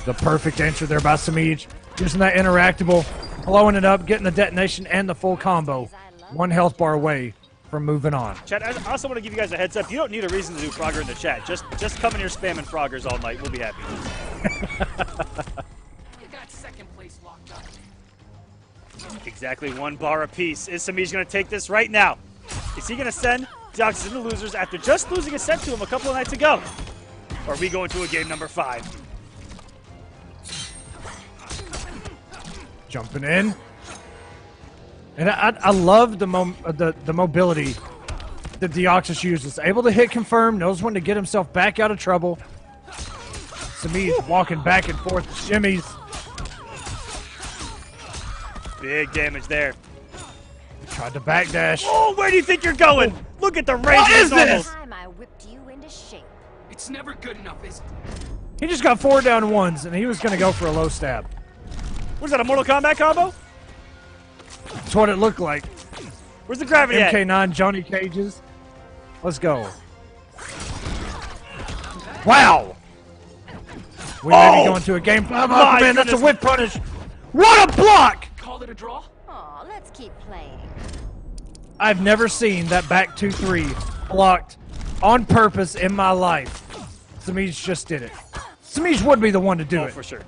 The perfect answer there by Semiij. Using that interactable, blowing it up, getting the detonation and the full combo. 1 health bar away from moving on. Chat, I also want to give you guys a heads up. You don't need a reason to do Frogger in the chat. Just come in here spamming Froggers all night. We'll be happy. You got second place locked up. Exactly 1 bar apiece. Is Semiij going to take this right now? Is he going to send Deoxys into losers after just losing a set to him a couple of nights ago? Or are we going to a game number 5? Jumping in. And I love the mobility that Deoxys uses. Able to hit confirm, knows when to get himself back out of trouble. Semiij walking back and forth, shimmies. Big damage there. Tried to backdash. Oh, where do you think you're going? Look at the range. What is this? Time I whipped you into shape. It's never good enough, is it? He just got 4 down ones, and he was going to go for a low stab. Was that a Mortal Kombat combo? That's what it looked like. Where's the gravity at? MK9 Johnny Cages. Let's go. Wow. We may be going to a game 5. My Man, that's a goodness. whip punish. What a block! Call it a draw? Aw, let's keep playing. I've never seen that back 2-3 blocked on purpose in my life. Semiij just did it. Semiij would be the one to do Oh, it. for sure.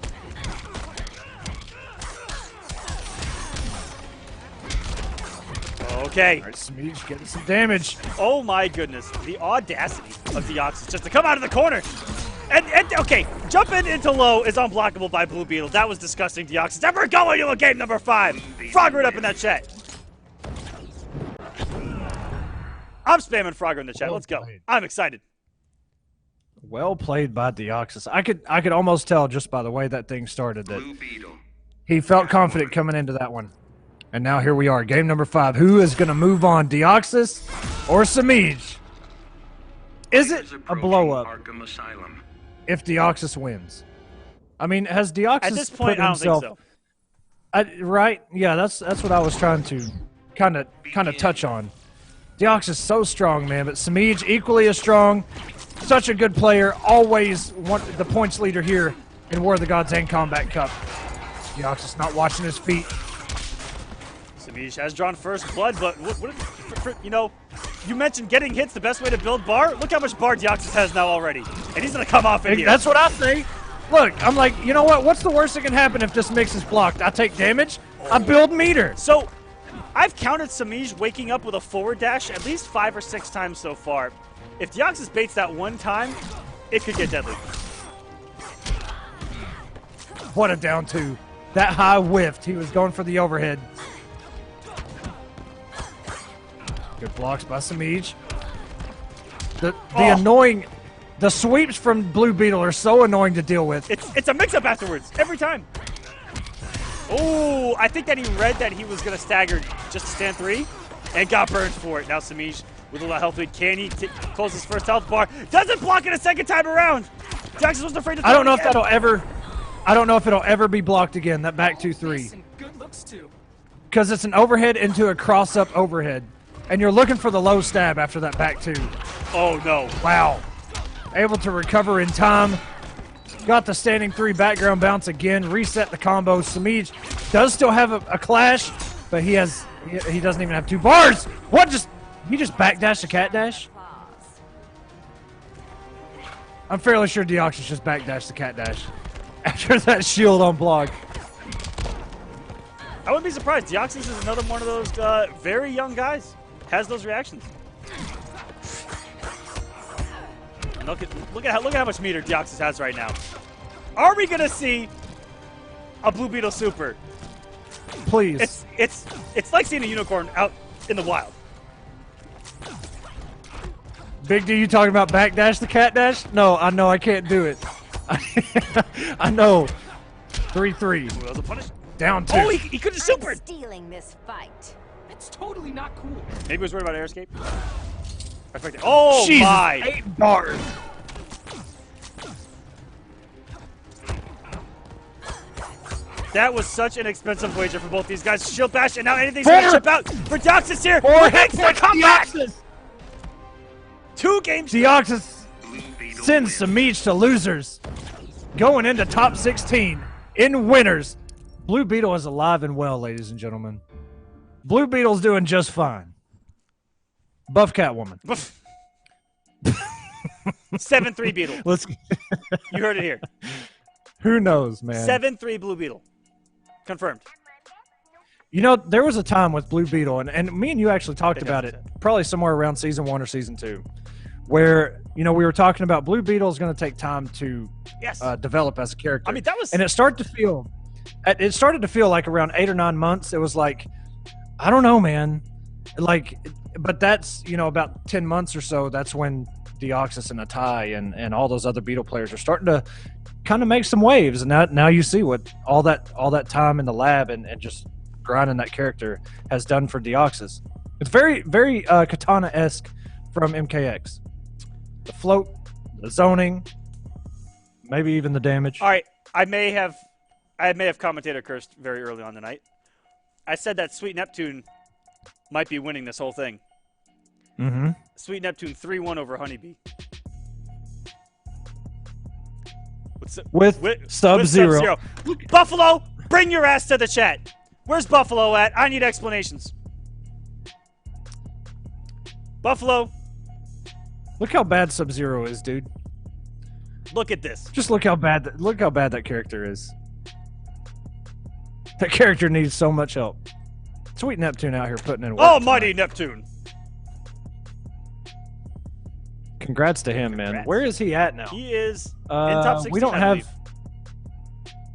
Okay. All right, Semiij getting some damage. Oh my goodness. The audacity of Deoxys just to come out of the corner. And okay, jumping into low is unblockable by Blue Beetle. That was disgusting, Deoxys. And we're going to a game number 5. Frogger it up in that chat. I'm spamming Frogger in the chat. Let's go. played. I'm excited. Well played by Deoxys. I could almost tell just by the way that thing started that Blue Beetle. he felt confident coming into that one. And now here we are, game number 5. Who is going to move on, Deoxys or Semiij? Is it a blow-up Arkham Asylum. if Deoxys wins? I mean, has Deoxys At this point, put I don't himself... think so. Right? Yeah, that's what I was trying to kind of touch on. Deoxys so strong, man, but Semiij equally as strong. Such a good player. Always the points leader here in War of the Gods and Combat Cup. Deoxys not watching his feet. Semiij has drawn first blood, but you know, you mentioned getting hits the best way to build bar. Look how much bar Deoxys has now already, and he's gonna come off in here. That's what I say. Look, I'm like, you know what? What's the worst that can happen if this mix is blocked? I take damage. I build meter. So, I've counted Semiij waking up with a forward dash at least 5 or 6 times so far. If Deoxys baits that one time, it could get deadly. What a down 2. That high whiffed. He was going for the overhead. Good blocks by Semiij. The annoying The sweeps from Blue Beetle are so annoying to deal with. It's a mix-up afterwards, every time. Oh, I think that he read that he was going to stagger just to stand 3 and got burned for it. Now Semiij with a lot of health lead. Can he close his first health bar? Doesn't block it a second time around. Deoxys wasn't afraid to I don't know if that'll ever... I don't know if it'll ever be blocked again, that back 2-3. Good looks too. Because it's an overhead into a cross-up overhead. And you're looking for the low stab after that back 2. Oh, no. Wow. Able to recover in time. Got the standing 3 background bounce again. Reset the combo. Semiij does still have a clash, but he doesn't even have 2 bars. What just... He just backdashed a cat dash? I'm fairly sure Deoxys just backdashed the cat dash. After that shield on block. I wouldn't be surprised. Deoxys is another one of those very young guys. Has those reactions. And look at how much meter Deoxys has right now. Are we gonna see a Blue Beetle super? Please. It's like seeing a unicorn out in the wild. Big D, you talking about backdash the cat dash? No, I know I can't do it. I know. 3-3. That was a punish. Down 2. Oh, he could have supered. Stealing this fight. It's totally not cool. Maybe he was worried about air escape. Oh Jesus, my! 8 bars. That was such an expensive wager for both these guys. Shield bash, and now anything's gonna chip out for Deoxys here. Four Makes the comeback. 2 games. Deoxys sends Semiij to losers. Going into top 16 in winners. Blue Beetle is alive and well, ladies and gentlemen. Blue Beetle's doing just fine. Buff Catwoman. 7-3 Beetle. Let's. You heard it here. Who knows, man? 7-3 Blue Beetle. Confirmed. You know, there was a time with Blue Beetle, and me and you actually talked about it, probably somewhere around season 1 or season 2, where, you know, we were talking about Blue Beetle is going to take time to develop as a character. I mean, that was... And it started to feel like around 8 or 9 months, it was like, I don't know, man. Like, but that's, you know, about 10 months or so, that's when Deoxys and Hayatei and all those other Beetle players are starting to kind of make some waves. And now you see what all that time in the lab and just grinding that character has done for Deoxys. It's very, very Katana-esque from MKX. The float, the zoning, maybe even the damage. All right, I may have commentator cursed very early on tonight. I said that Sweet Neptune might be winning this whole thing. Mm-hmm. Sweet Neptune 3-1 over HoneyBee. With Sub-Zero. Buffalo, bring your ass to the chat. Where's Buffalo at? I need explanations. Buffalo. Look how bad Sub-Zero is, dude. Look at this. Just look how bad that character is. That character needs so much help. Sweet Neptune out here putting in work. Oh, mighty Neptune. Congrats to him, man. Congrats. Where is he at now? He is in top 16, we don't I have... believe.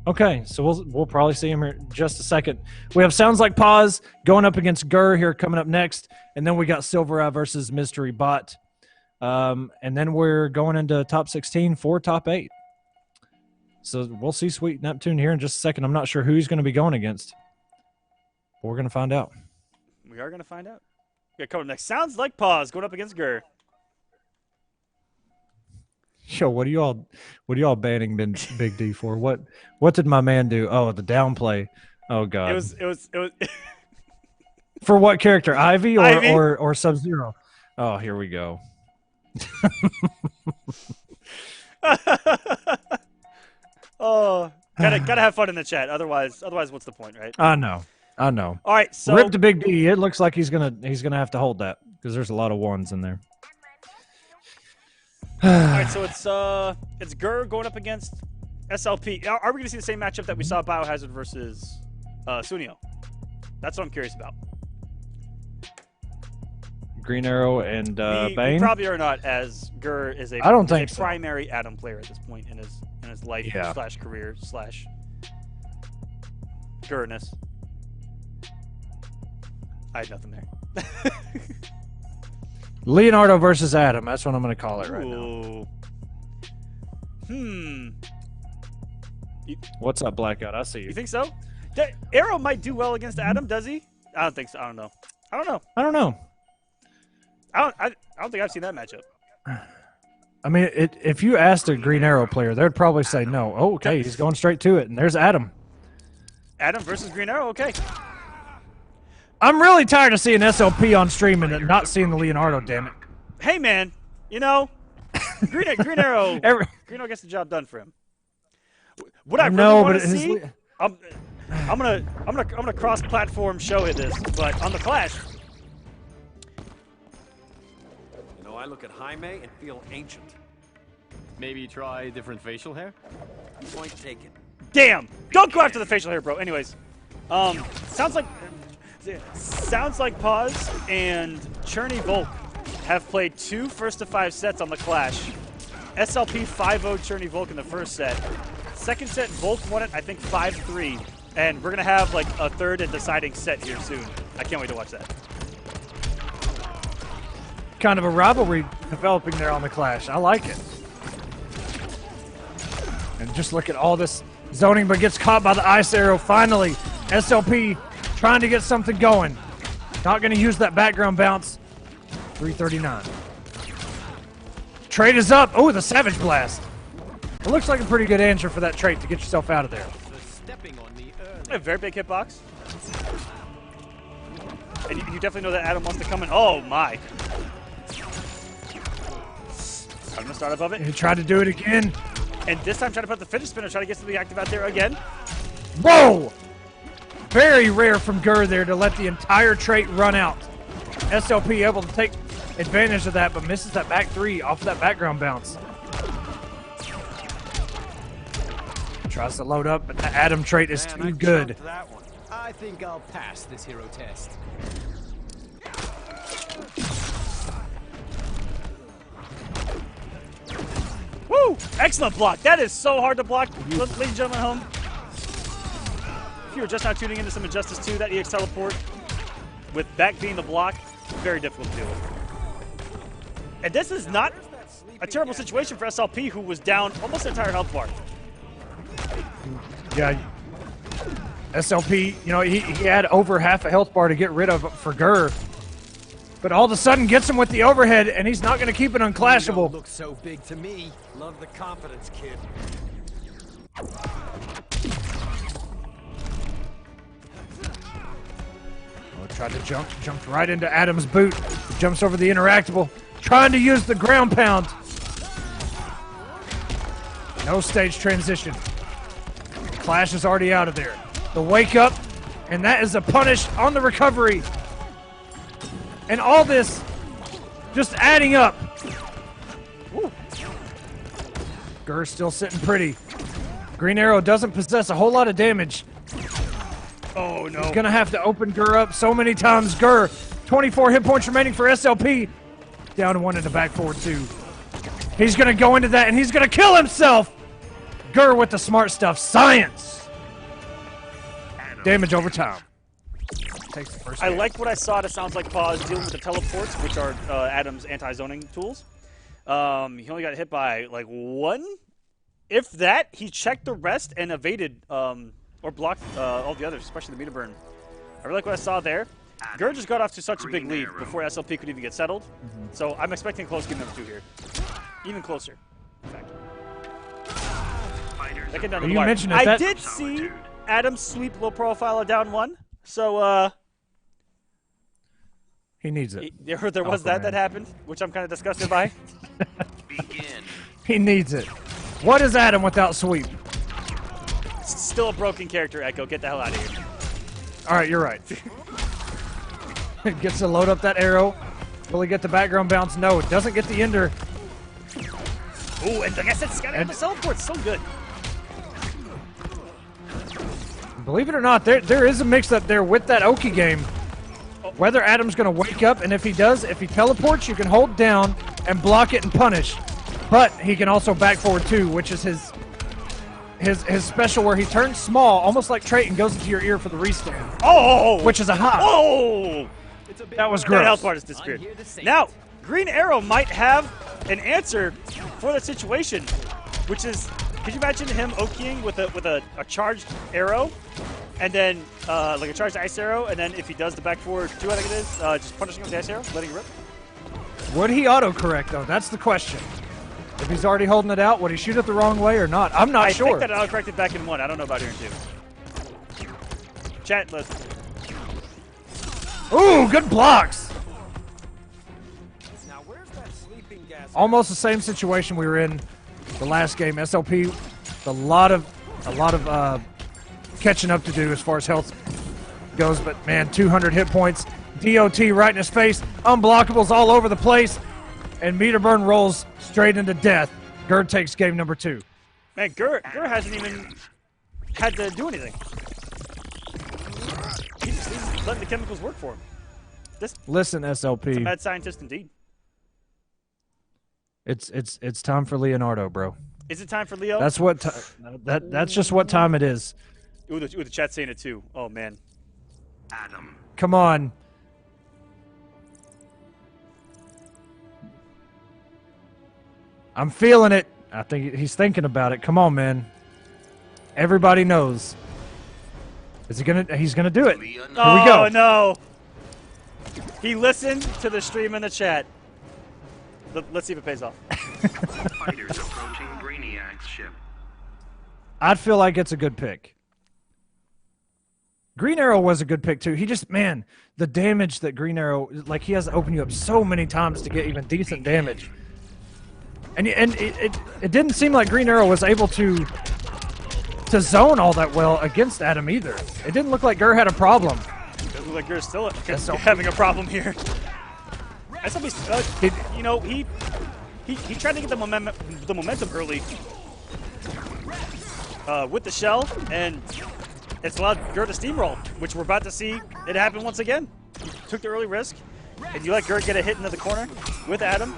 Okay, so we'll probably see him here in just a second. We have Sounds Like Pause going up against Gur here coming up next. And then we got SylverRye versus Mystery Bot. And then we're going into top 16 for top 8. So we'll see Sweet Neptune here in just a second. I'm not sure who he's going to be going against. But we're going to find out. We are going to find out. Yeah, coming next. Sounds Like Pause going up against Gur. Yo, what are y'all banning Big D for? What did my man do? Oh, the downplay. Oh god. It was For what character? Ivy or Ivy? or Sub-Zero? Oh, here we go. Oh, gotta have fun in the chat. Otherwise, what's the point, right? I know. All right, so Rip to Big D. It looks like he's gonna have to hold that because there's a lot of ones in there. all right, so it's Gur going up against SLP. Are we gonna see the same matchup that we saw Biohazard versus Sunio? That's what I'm curious about. Green Arrow and We Bane. probably are not, as Gur is a I don't think so. primary Atom player at this point in his life slash career slash Gurness. I had nothing there. Leonardo versus Adam. That's what I'm going to call it right now. Ooh. What's up, Blackout? I see you. You think so? Arrow might do well against Adam, does he? I don't think so. I don't know. I don't know. I don't think I've seen that matchup. I mean, if you asked a Green Arrow player, they'd probably say no. Oh, okay, he's going straight to it, and there's Adam. Adam versus Green Arrow, okay. I'm really tired of seeing SLP on stream and not seeing the Leonardo, damn it. Hey, man, you know, Green Arrow Green Arrow gets the job done for him. What I really want to see, I'm gonna cross-platform show it this, but on the Clash. You know, I look at Jaime and feel ancient. Maybe try different facial hair? Point taken. Damn! Don't go after the facial hair, bro. Anyways, sounds like Pause and Churney Volk have played 2 first-to-5 sets on the Clash. SLP 5-0 Churney Volk in the first set. Second set, Volk won it, I think 5-3. And we're gonna have like a third and deciding set here soon. I can't wait to watch that. Kind of a rivalry developing there on the Clash. I like it. And just look at all this zoning, but gets caught by the ice arrow. Finally, SLP trying to get something going. Not going to use that background bounce. 339. Trait is up. Oh, the Savage Blast. It looks like a pretty good answer for that trait to get yourself out of there. A very big hitbox. And you definitely know that Adam wants to come in. Oh, my. I'm going to start above it. He tried to do it again. And this time trying to put the fidget spinner, try to get something active out there again. Whoa! Very rare from Gur there to let the entire trait run out. SLP able to take advantage of that, but misses that back 3 off of that background bounce. Tries to load up, but the Adam trait is too good. I think I'll pass this hero test. Woo! Excellent block. That is so hard to block, ladies and gentlemen at home. If you were just now tuning into some Injustice 2, that EX teleport, with back being the block, very difficult to deal with. And this is not a terrible situation for SLP, who was down almost the entire health bar. Yeah, SLP, you know, he had over half a health bar to get rid of for Gur. But all of a sudden gets him with the overhead, and he's not going to keep it unclashable. Looks so big to me. Love the confidence, kid. Oh, tried to jumped right into Adam's boot. Jumps over the interactable, trying to use the ground pound. No stage transition. Clash is already out of there. The wake up, and that is a punish on the recovery. And all this just adding up. Gur's still sitting pretty. Green Arrow doesn't possess a whole lot of damage. Oh, no. He's going to have to open Gur up so many times. Gur, 24 hit points remaining for SLP. Down to 1 in the back forward 2. He's going to go into that, and he's going to kill himself. Gur with the smart stuff. Science. Damage over time. Takes the first I hit. like what I saw. It sounds like Pause dealing with the teleports, which are Adam's anti-zoning tools. He only got hit by like 1. If that, he checked the rest and evaded or blocked all the others, especially the meter burn. I really like what I saw there. Gur just got off to such a big lead before SLP could even get settled. So I'm expecting a close game number 2 here. Even closer, in fact. That came down to the wire. I did see Adam sweep low profile down 1. So, he needs it. There was that happened, which I'm kind of disgusted by. Begin. He needs it. What is Adam without sweep? Still a broken character, Echo. Get the hell out of here. All right, you're right. Gets to load up that arrow. Will he get the background bounce? No, it doesn't get the ender. Ooh, and like I said, Scotty, the teleport's so good. Believe it or not, there is a mix-up there with that Oki game. Whether Adam's going to wake up, and if he does, if he teleports, you can hold down and block it and punish. But he can also back forward too, which is his special, where he turns small, almost like Trait, and goes into your ear for the restand. Oh! Which is a hot. Oh! That was gross. That health bar just disappeared. Now, Green Arrow might have an answer for the situation. which is, could you imagine him Okeying with a charged arrow, and then like a charged ice arrow, and then if he does the back forward 2, I think it is, just punishing with the ice arrow, letting it rip? Would he autocorrect, though? That's the question. If he's already holding it out, would he shoot it the wrong way or not? I'm not sure. I think that autocorrected back in 1. I don't know about here in 2. Chat, let's... Ooh, good blocks. Now, where's that sleeping gas? Almost the same situation we were in the last game. SLP, a lot of catching up to do as far as health goes, but man, 200 hit points. DOT right in his face. Unblockables all over the place. And meter burn rolls straight into death. Gerd takes game number 2. Man, Gur hasn't even had to do anything. He's letting the chemicals work for him. Listen, SLP. It's a mad scientist indeed. It's time for Leonardo, bro. Is it time for Leo? That's what that's just what time it is. Ooh, the chat's saying it too. Oh man. Adam. Come on. I'm feeling it. I think he's thinking about it. Come on, man. Everybody knows. He's gonna do it. Here we go. Oh no. He listened to the stream in the chat. Let's see if it pays off. Fighters approaching Brainiac's ship. I'd feel like it's a good pick. Green Arrow was a good pick too. He just, man, the damage that Green Arrow, like he has to open you up so many times to get even decent damage. And it didn't seem like Green Arrow was able to zone all that well against Adam either. It didn't look like Gur had a problem. It looked like Gur's still having a problem here. You know, he tried to get the momentum early with the shell, and it's allowed Gur to steamroll, which we're about to see it happen once again. He took the early risk, and you let Gur get a hit into the corner with Adam,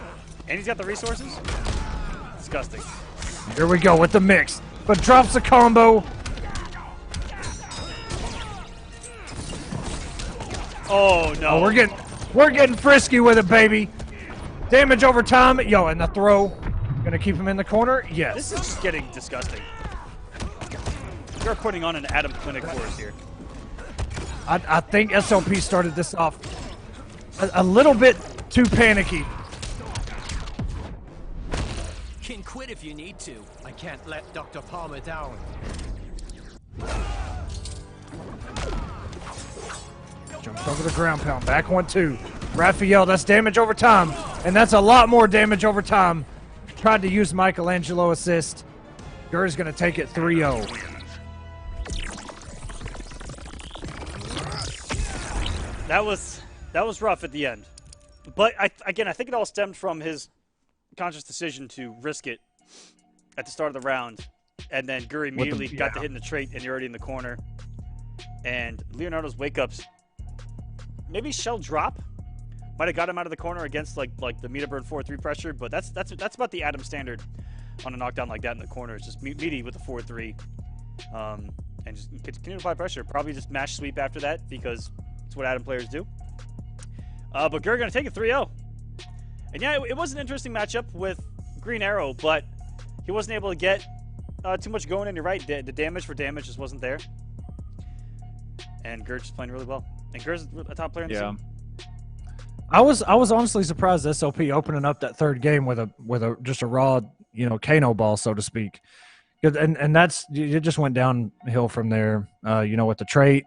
and he's got the resources. Disgusting. Here we go with the mix, but drops the combo. Oh no! Oh, we're getting frisky with it, baby. Damage over time. Yo, and the throw. Gonna keep him in the corner? Yes. This is just getting disgusting. You're putting on an Adam Clinic for us here. I think SLP started this off a little bit too panicky. Can quit if you need to. I can't let Dr. Palmer down. Jumps over the ground pound. Back 1-2. Raphael, that's damage over time. And that's a lot more damage over time. Tried to use Michelangelo assist. Gur's going to take it 3-0. That was rough at the end. But I think it all stemmed from his conscious decision to risk it at the start of the round. And then Gur immediately got the hit in the trait, and you're already in the corner. And Leonardo's wake-ups, maybe shell drop might have got him out of the corner against like the meter burn 4-3 pressure, but that's about the Adam standard on a knockdown like that in the corner. It's just meaty with the 4-3, and just continue to apply pressure. Probably just mash sweep after that because it's what Adam players do. But Gur gonna take it 3-0, and yeah, it was an interesting matchup with Green Arrow, but he wasn't able to get too much going. And you're right, the damage for damage just wasn't there, and Gur's just playing really well. And Gur's a top player in the scene. I was honestly surprised SLP opening up that third game with a just a raw, Kano ball, so to speak. And that's, it just went downhill from there, with the trait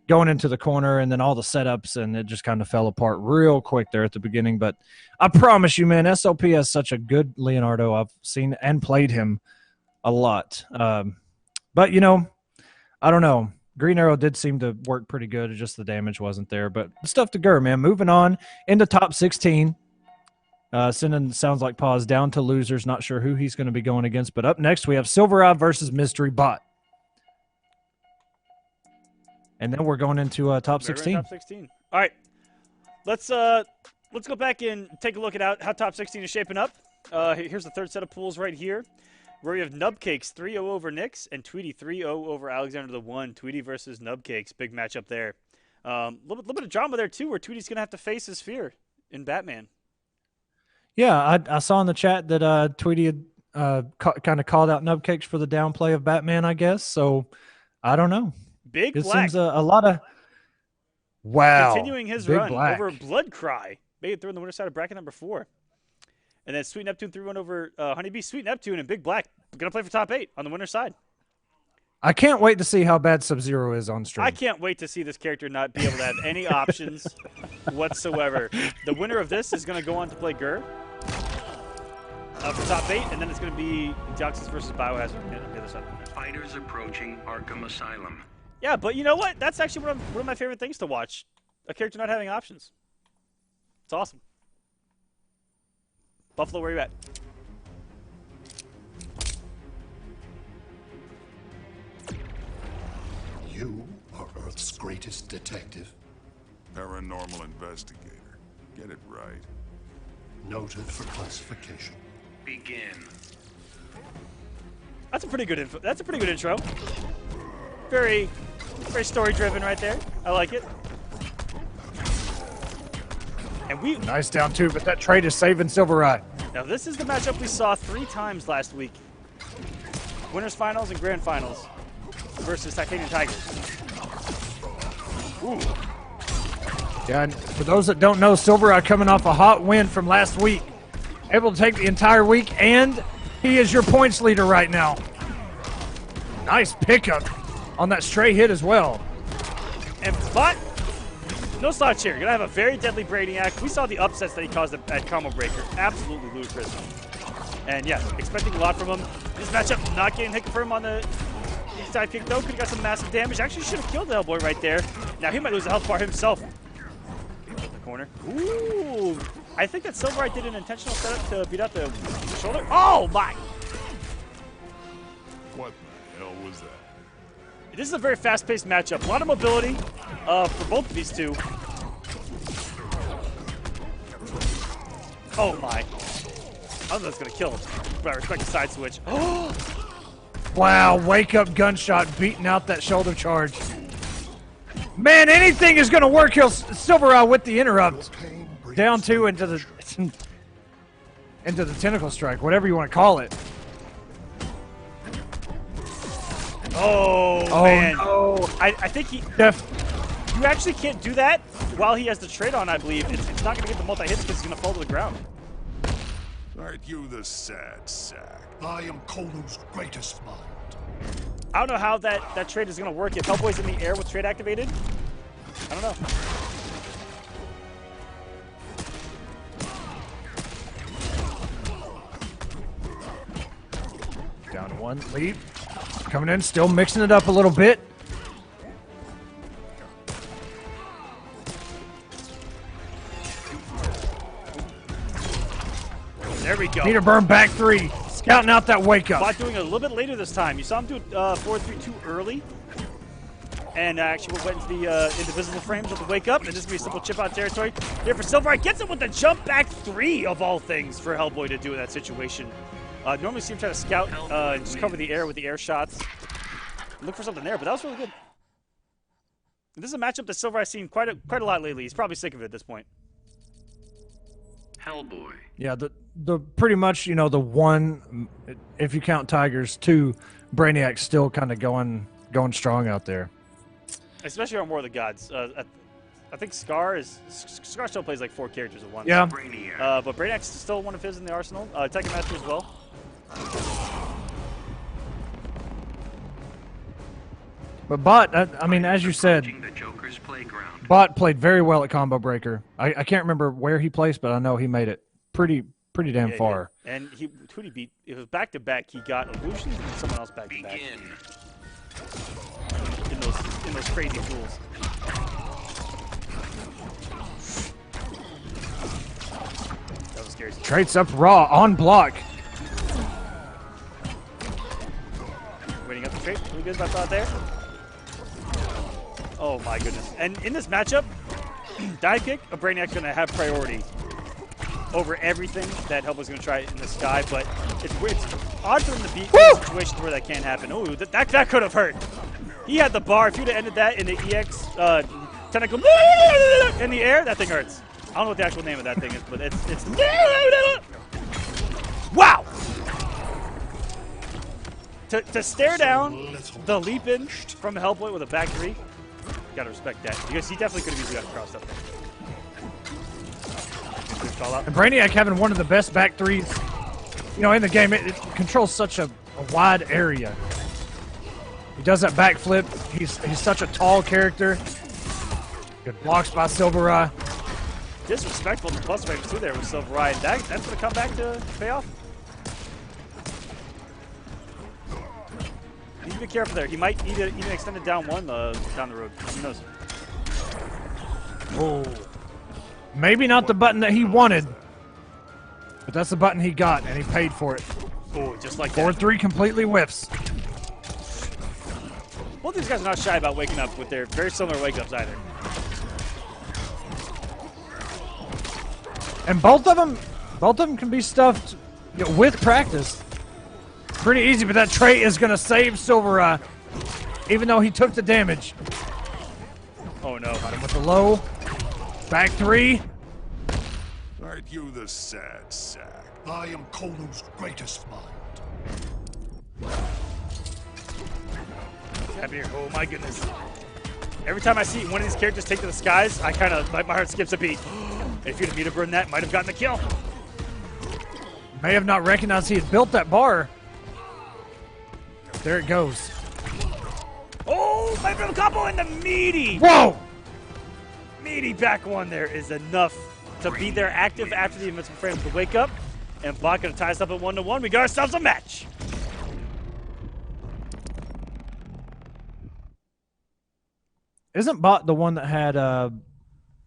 going into the corner and then all the setups, and it just kind of fell apart real quick there at the beginning. But I promise you, man, SLP has such a good Leonardo. I've seen and played him a lot. But I don't know. Green Arrow did seem to work pretty good. Just the damage wasn't there. But stuff to Gur, man. Moving on into top 16. Sending sounds like pause down to losers. Not sure who he's going to be going against. But up next, we have SylverRye versus Mystery Bot. And then we're going into top 16. Top 16. All right. Let's go back and take a look at how top 16 is shaping up. Here's the third set of pools right here, where we have Nubcakes 3-0 over Nyx and Tweedy 3-0 over Alexander the One. Tweedy versus Nubcakes, big matchup there. Little bit of drama there too, where Tweedy's gonna have to face his fear in Batman. Yeah, I saw in the chat that Tweedy had kind of called out Nubcakes for the downplay of Batman, I guess. So I don't know. Big It Black seems a lot of wow. continuing his Big run Black. over Blood Cry. Made it through on the winner side of bracket number 4. And then Sweet Neptune 3-1 over HoneyBee. Sweet Neptune and Big Black going to play for top 8 on the winner's side. I can't wait to see how bad Sub-Zero is on stream. I can't wait to see this character not be able to have any options whatsoever. The winner of this is going to go on to play Gur for top 8, and then it's going to be Deoxys versus Biohazard on the other side. Fighters approaching Arkham Asylum. Yeah, but you know what? That's actually one of my favorite things to watch. A character not having options. It's awesome. Buffalo, where you at? You are Earth's greatest detective. Paranormal investigator. Get it right. Noted for classification. Begin. That's a pretty good info. That's a pretty good intro. Very story driven right there. I like it. And we Nice down 2, but that trade is saving SylverRye. now this is the matchup we saw 3 times last week. Winners finals and grand finals versus TitaniumTigerzz. Ooh. Yeah, and for those that don't know, SylverRye coming off a hot win from last week. Able to take the entire week, and he is your points leader right now. Nice pickup on that stray hit as well. And but no slouch here. Gonna have a very deadly Brainiac. We saw the upsets that he caused at Combo Breaker. Absolutely ludicrous. And yeah, expecting a lot from him. This matchup not getting hit confirmed on the side kick though. Could have got some massive damage. Actually should have killed the Hellboy right there. Now he might lose a health bar himself. The corner. Ooh. I think that SylverRye did an intentional setup to beat out the shoulder. Oh my! What the hell was that? This is a very fast-paced matchup. A lot of mobility for both of these two. Oh my! I don't know if that's gonna kill him, but I respect the side switch. Oh! Wow, wake up gunshot beating out that shoulder charge. Man, anything is going to work. SylverRye with the interrupt. Down 2 into the tentacle strike, whatever you want to call it. Oh man! No. I think you actually can't do that while he has the trade on. I believe it's not gonna get the multi hits because he's gonna fall to the ground. Aren't you the sad sack? I am Kolu's greatest mind. I don't know how that trade is gonna work if Hellboy's in the air with trade activated. I don't know. Down to 1, leap. Coming in, still mixing it up a little bit. There we go. Need to burn back 3. Scouting out that wake up. Bot doing it a little bit later this time. You saw him do 4-3-2 early. And actually went into the indivisible frames with the wake up. And this is going to be simple chip out territory. Here for SylverRye. Gets it with the jump back 3 of all things for Hellboy to do in that situation. Normally see him try to scout and just cover the air with the air shots. Look for something there, but that was really good. And this is a matchup that SylverRye's seen quite a lot lately. He's probably sick of it at this point. Hellboy. Yeah, the pretty much, you know, the 1, if you count Tigers, 2, Brainiac still kind of going strong out there. Especially on War of the Gods. I think Scar still plays like 4 characters at once. Yeah. But Brainiac's still one of his in the arsenal. Tekken Master as well. But Bot, I mean, as you said, The Joker's playground. Bot played very well at Combo Breaker. I can't remember where he placed, but I know he made it pretty damn far. Yeah. And who he beat? It was back to back. He got Illusions and someone else back to back. In those crazy pools. That was scary. Traits up raw on block. Waiting up the trait. Really good about that there. Oh my goodness. And in this matchup, dive kick, a Brainiac's going to have priority over everything that Hellboy's going to try in the sky, but it's odd for him to be in situations where that can't happen. Oh, that could have hurt. He had the bar. If you'd have ended that in the EX tentacle in the air, that thing hurts. I don't know what the actual name of that thing is, but it's wow! To stare down the leap in from Hellboy with a back three, gotta respect that, because he definitely could have easily got across up there. And Brainiac having one of the best back threes, you know, in the game. It controls such a wide area. He does that backflip. He's such a tall character. Good blocks by SylverRye. Disrespectful to plus range too there with SylverRye. And that's going to come back to pay off. Need to be careful there. He might even extend it down one down the road. Who knows? Oh. Maybe not the button that he wanted, but that's the button he got, and he paid for it. Oh, just like that. 4-3 completely whiffs. Both these guys are not shy about waking up with their very similar wake-ups either. And both of them can be stuffed, you know, with practice. Pretty easy, but that trait is going to save SylverRye, even though he took the damage. Oh no! Got him with the low. Back three. Aren't you the sad sack? I am Kolo's greatest mind. Happy here. Oh my goodness. Every time I see one of these characters take to the skies, I kind of, my heart skips a beat. If you'd have meter burned that, might have gotten the kill. May have not recognized he had built that bar. There it goes. Oh, my little combo and the meaty. Whoa! Meaty back one there is enough to be there active after the invincible frame to wake up. And Bot gonna tie us up at 1-1. We got ourselves a match. Isn't Bot the one that had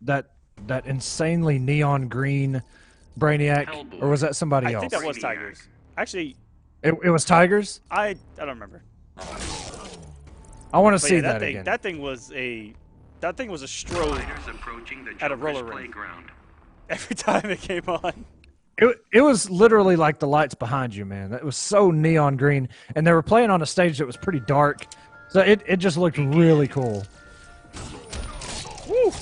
that insanely neon green Brainiac, or was that somebody else? I think that was Tigers. Actually, it was Tigers. I don't remember. I want to But see yeah, that again. That thing was a strobe at a roller rink. Every time it came on. It was literally like the lights behind you, man. It was so neon green, and they were playing on a stage that was pretty dark, so it just looked really cool. Woo!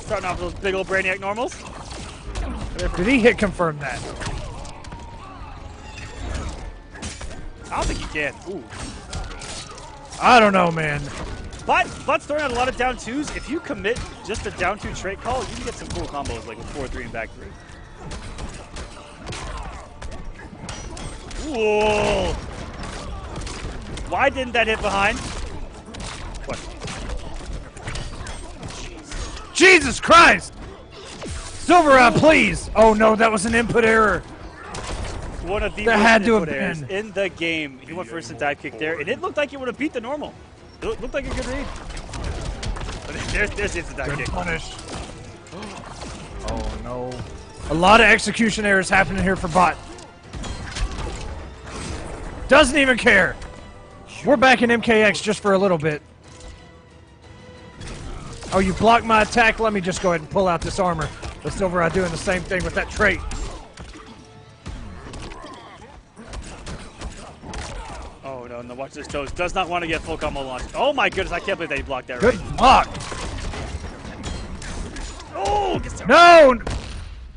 Starting off with those big old Brainiac normals. Did he hit confirm that? I don't think he can. Ooh. I don't know, man. Bot's throwing out a lot of down twos. If you commit just a down two trait call, you can get some cool combos like with 4-3 and back 3. Whoa! Why didn't that hit behind? What? Jesus Christ! SylverRye, please! Oh no, that was an input error. One of the that most had to have errors been in the game. He went for instant dive kick there, and it looked like it would have beat the normal. It looked like a good read. But there's instant dive kick. Punish. Oh no. A lot of execution errors happening here for Bot. Doesn't even care. We're back in MKX just for a little bit. Oh, you blocked my attack. Let me just go ahead and pull out this armor. But SylverRye doing the same thing with that trait. Oh no, no, watch this toes. Does not want to get full combo launch. Oh my goodness, I can't believe that he blocked that Good right. block. Oh, gets the No!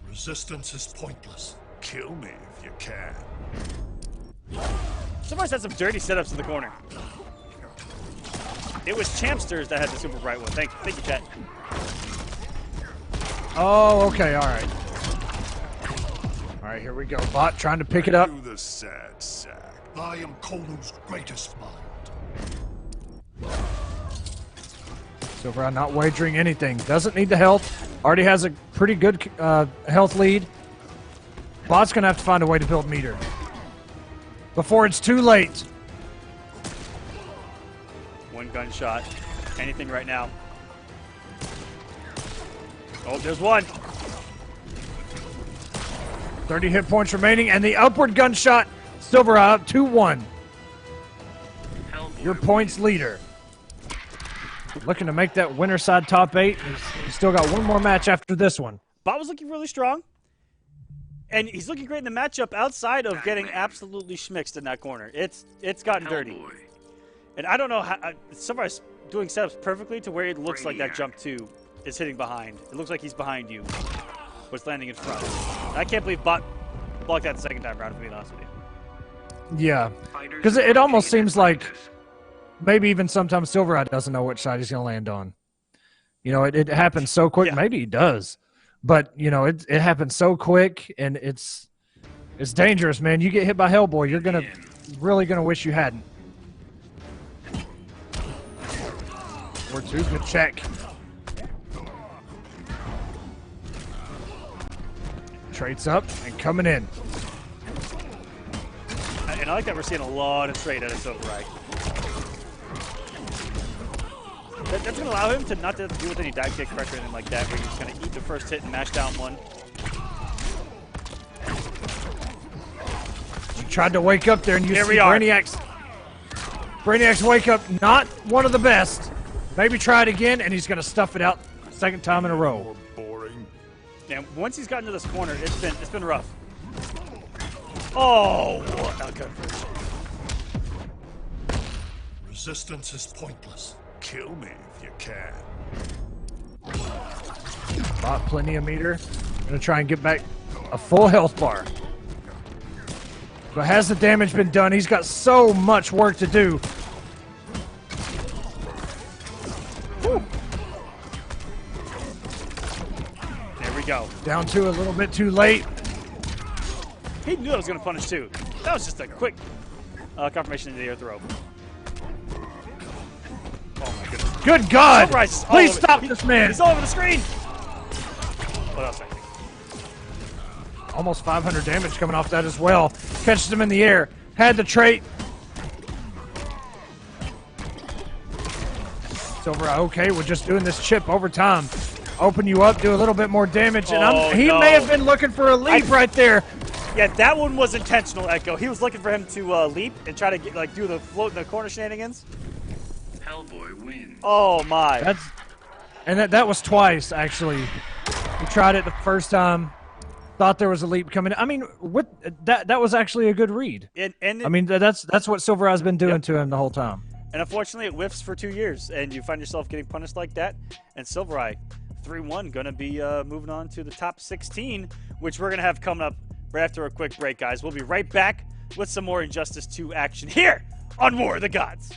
Resistance is pointless. Kill me if you can. Somebody's had some dirty setups in the corner. It was Champsters that had the super bright one. Thank you, chat. Oh, okay, all right. All right, here we go. Bot trying to pick it up. You the sad sack. I am Kolo's greatest mind. SylverRye not wagering anything. Doesn't need the health. Already has a pretty good health lead. Bot's going to have to find a way to build meter before it's too late. One gunshot. Anything right now. Oh, there's one. 30 hit points remaining, and the upward gunshot. SylverRye up 2-1. Your points leader. Looking to make that winner side top 8. He's still got one more match after this one. Bot was looking really strong. And he's looking great in the matchup outside of getting absolutely schmixed in that corner. It's gotten dirty. And I don't know how somebody's doing setups perfectly to where it looks like that jump 2 is hitting behind. It looks like he's behind you, but it's landing in front. I can't believe Bot blocked that the second time around, to be honest with you. Yeah, Fighters because it almost approaching in seems like practice. maybe even sometimes SylverRye doesn't know which side he's going to land on. You know, it happens so quick. Yeah. Maybe he does, but you know, it happens so quick, and it's dangerous, man. You get hit by Hellboy, you're really gonna wish you hadn't. Or two, good check. Traits up and coming in. And I like that we're seeing a lot of trade out of SylverRye. That's going to allow him to not to deal with any dive kick pressure or anything like that, where he's going to eat the first hit and mash down one. You tried to wake up there, and you Here see we are. Brainiac's wake up, not one of the best. Maybe try it again, and he's going to stuff it out second time in a row. Boring. And once he's gotten to this corner, it's been rough. Oh, what a good. Resistance is pointless. Kill me if you can. Bought plenty of meter. Gonna try and get back a full health bar. But has the damage been done? He's got so much work to do. Woo. There we go. Down two a little bit too late. He knew I was going to punish too. That was just a quick confirmation into the air throw. Oh my goodness. Good God! SylverRye's all Please over- stop this man! He's all over the screen. What else? I think? Almost 500 damage coming off that as well. Catches him in the air. Had the trait. SylverRye, okay, we're just doing this chip over time. Open you up, do a little bit more damage, and Oh, he no. may have been looking for a leap right there. Yeah, that one was intentional, Echo. He was looking for him to leap and try to get, do the float in the corner shenanigans. Hellboy wins. Oh my! That was twice actually. He tried it the first time, thought there was a leap coming. I mean, that was actually a good read. And I mean, that's what SylverRye's been doing to him the whole time. And unfortunately, it whiffs for 2 years, and you find yourself getting punished like that. And SylverRye, 3-1, going to be moving on to the top 16, which we're going to have coming up right after a quick break, guys. We'll be right back with some more Injustice 2 action here on War of the Gods.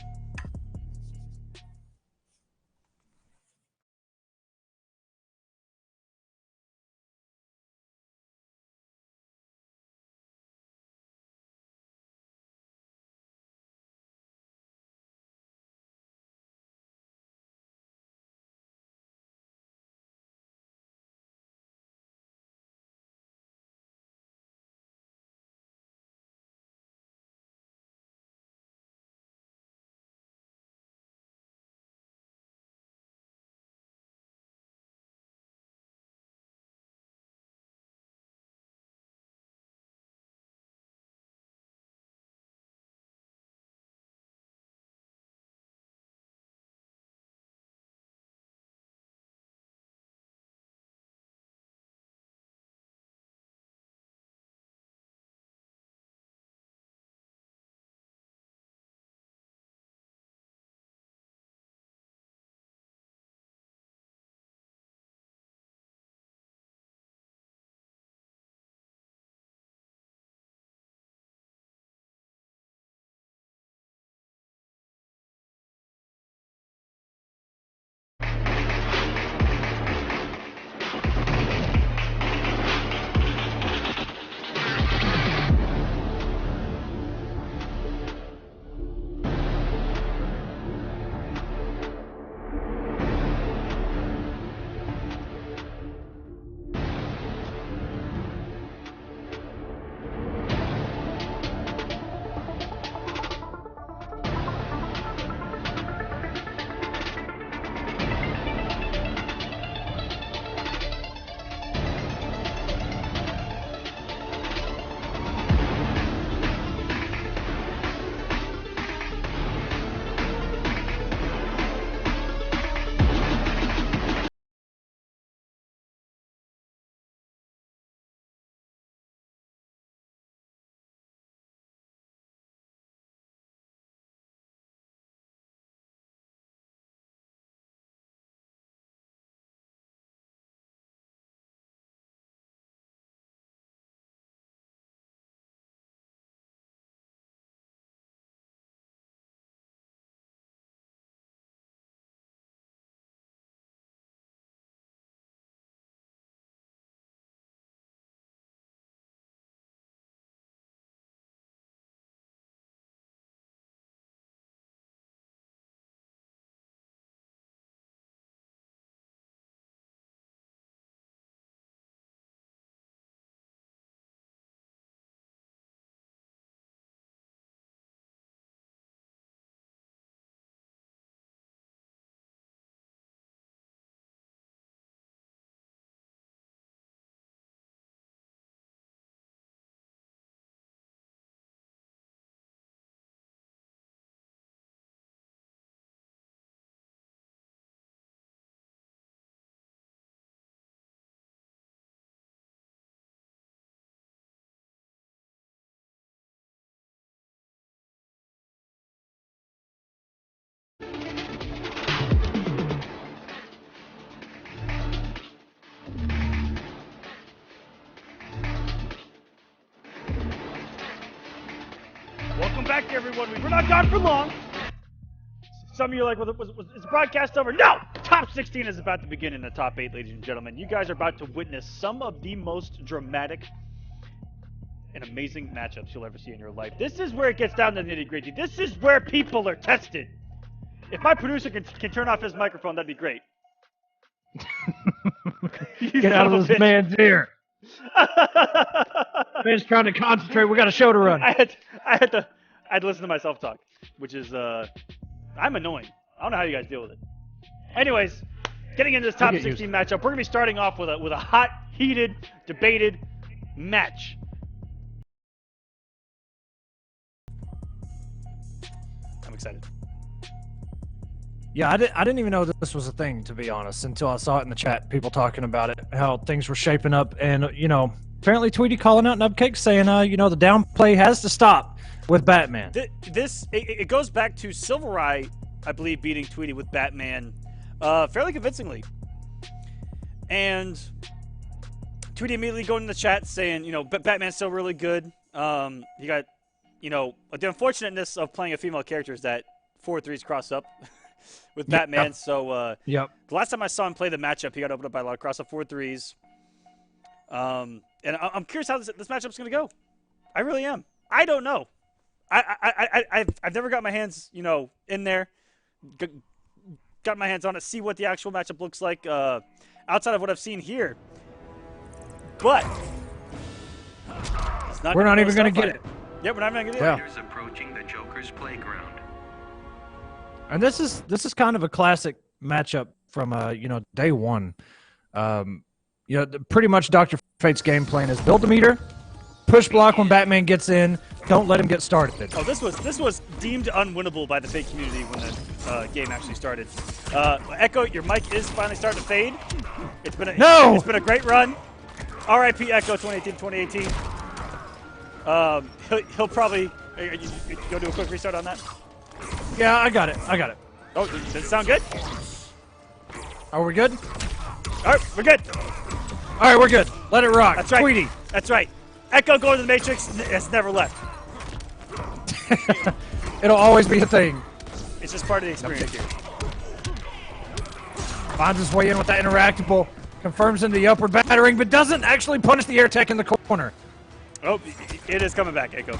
back, everyone. We're not gone for long. Some of you are like, well, is the broadcast over? No! Top 16 is about to begin in the top 8, ladies and gentlemen. You guys are about to witness some of the most dramatic and amazing matchups you'll ever see in your life. This is where it gets down to the nitty-gritty. This is where people are tested. If my producer can turn off his microphone, that'd be great. Get out of this man's ear. Man's trying to concentrate. We got a show to run. I had to listen to myself talk, which is I'm annoying. I don't know how you guys deal with it. Anyways, getting into this top 16 matchup, we're gonna be starting off with a hot, heated, debated match. I'm excited. Yeah, I didn't even know this was a thing, to be honest, until I saw it in the chat, people talking about it, how things were shaping up. And, you know, apparently Tweedy calling out Nubcake saying, you know, the downplay has to stop with Batman. It goes back to SylverRye, I believe, beating Tweedy with Batman fairly convincingly. And Tweedy immediately going in the chat saying, you know, Batman's still really good. You got, you know, the unfortunateness of playing a female character is that 4 threes cross up. With Batman, yep. So the last time I saw him play the matchup, he got opened up by a lot of cross-up 4 threes. And I'm curious how this matchup's going to go. I really am. I don't know. I've never got my hands, you know, in there, got my hands on it, see what the actual matchup looks like outside of what I've seen here. But we're not even going to get it. Yeah, we're not even going to get it. Fighters approaching the Joker's playground. And this is kind of a classic matchup from you know, day one. You know, pretty much Dr. Fate's game plan is build the meter, push block when Batman gets in, don't let him get started. Oh, this was deemed unwinnable by the Fate community when the game actually started. Echo, your mic is finally starting to fade. It's been a great run. R.I.P. Echo 2018-2018. He'll probably go do a quick restart on that. Yeah, I got it. Oh, does it sound good? Are we good? All right, we're good. All right, we're good. Let it rock. That's right. Tweedy. That's right. Echo going to the Matrix has never left. It'll always be a thing. It's just part of the experience here. Finds his way in with that interactable. Confirms into the upward battering, but doesn't actually punish the air tech in the corner. Oh, it is coming back, Echo.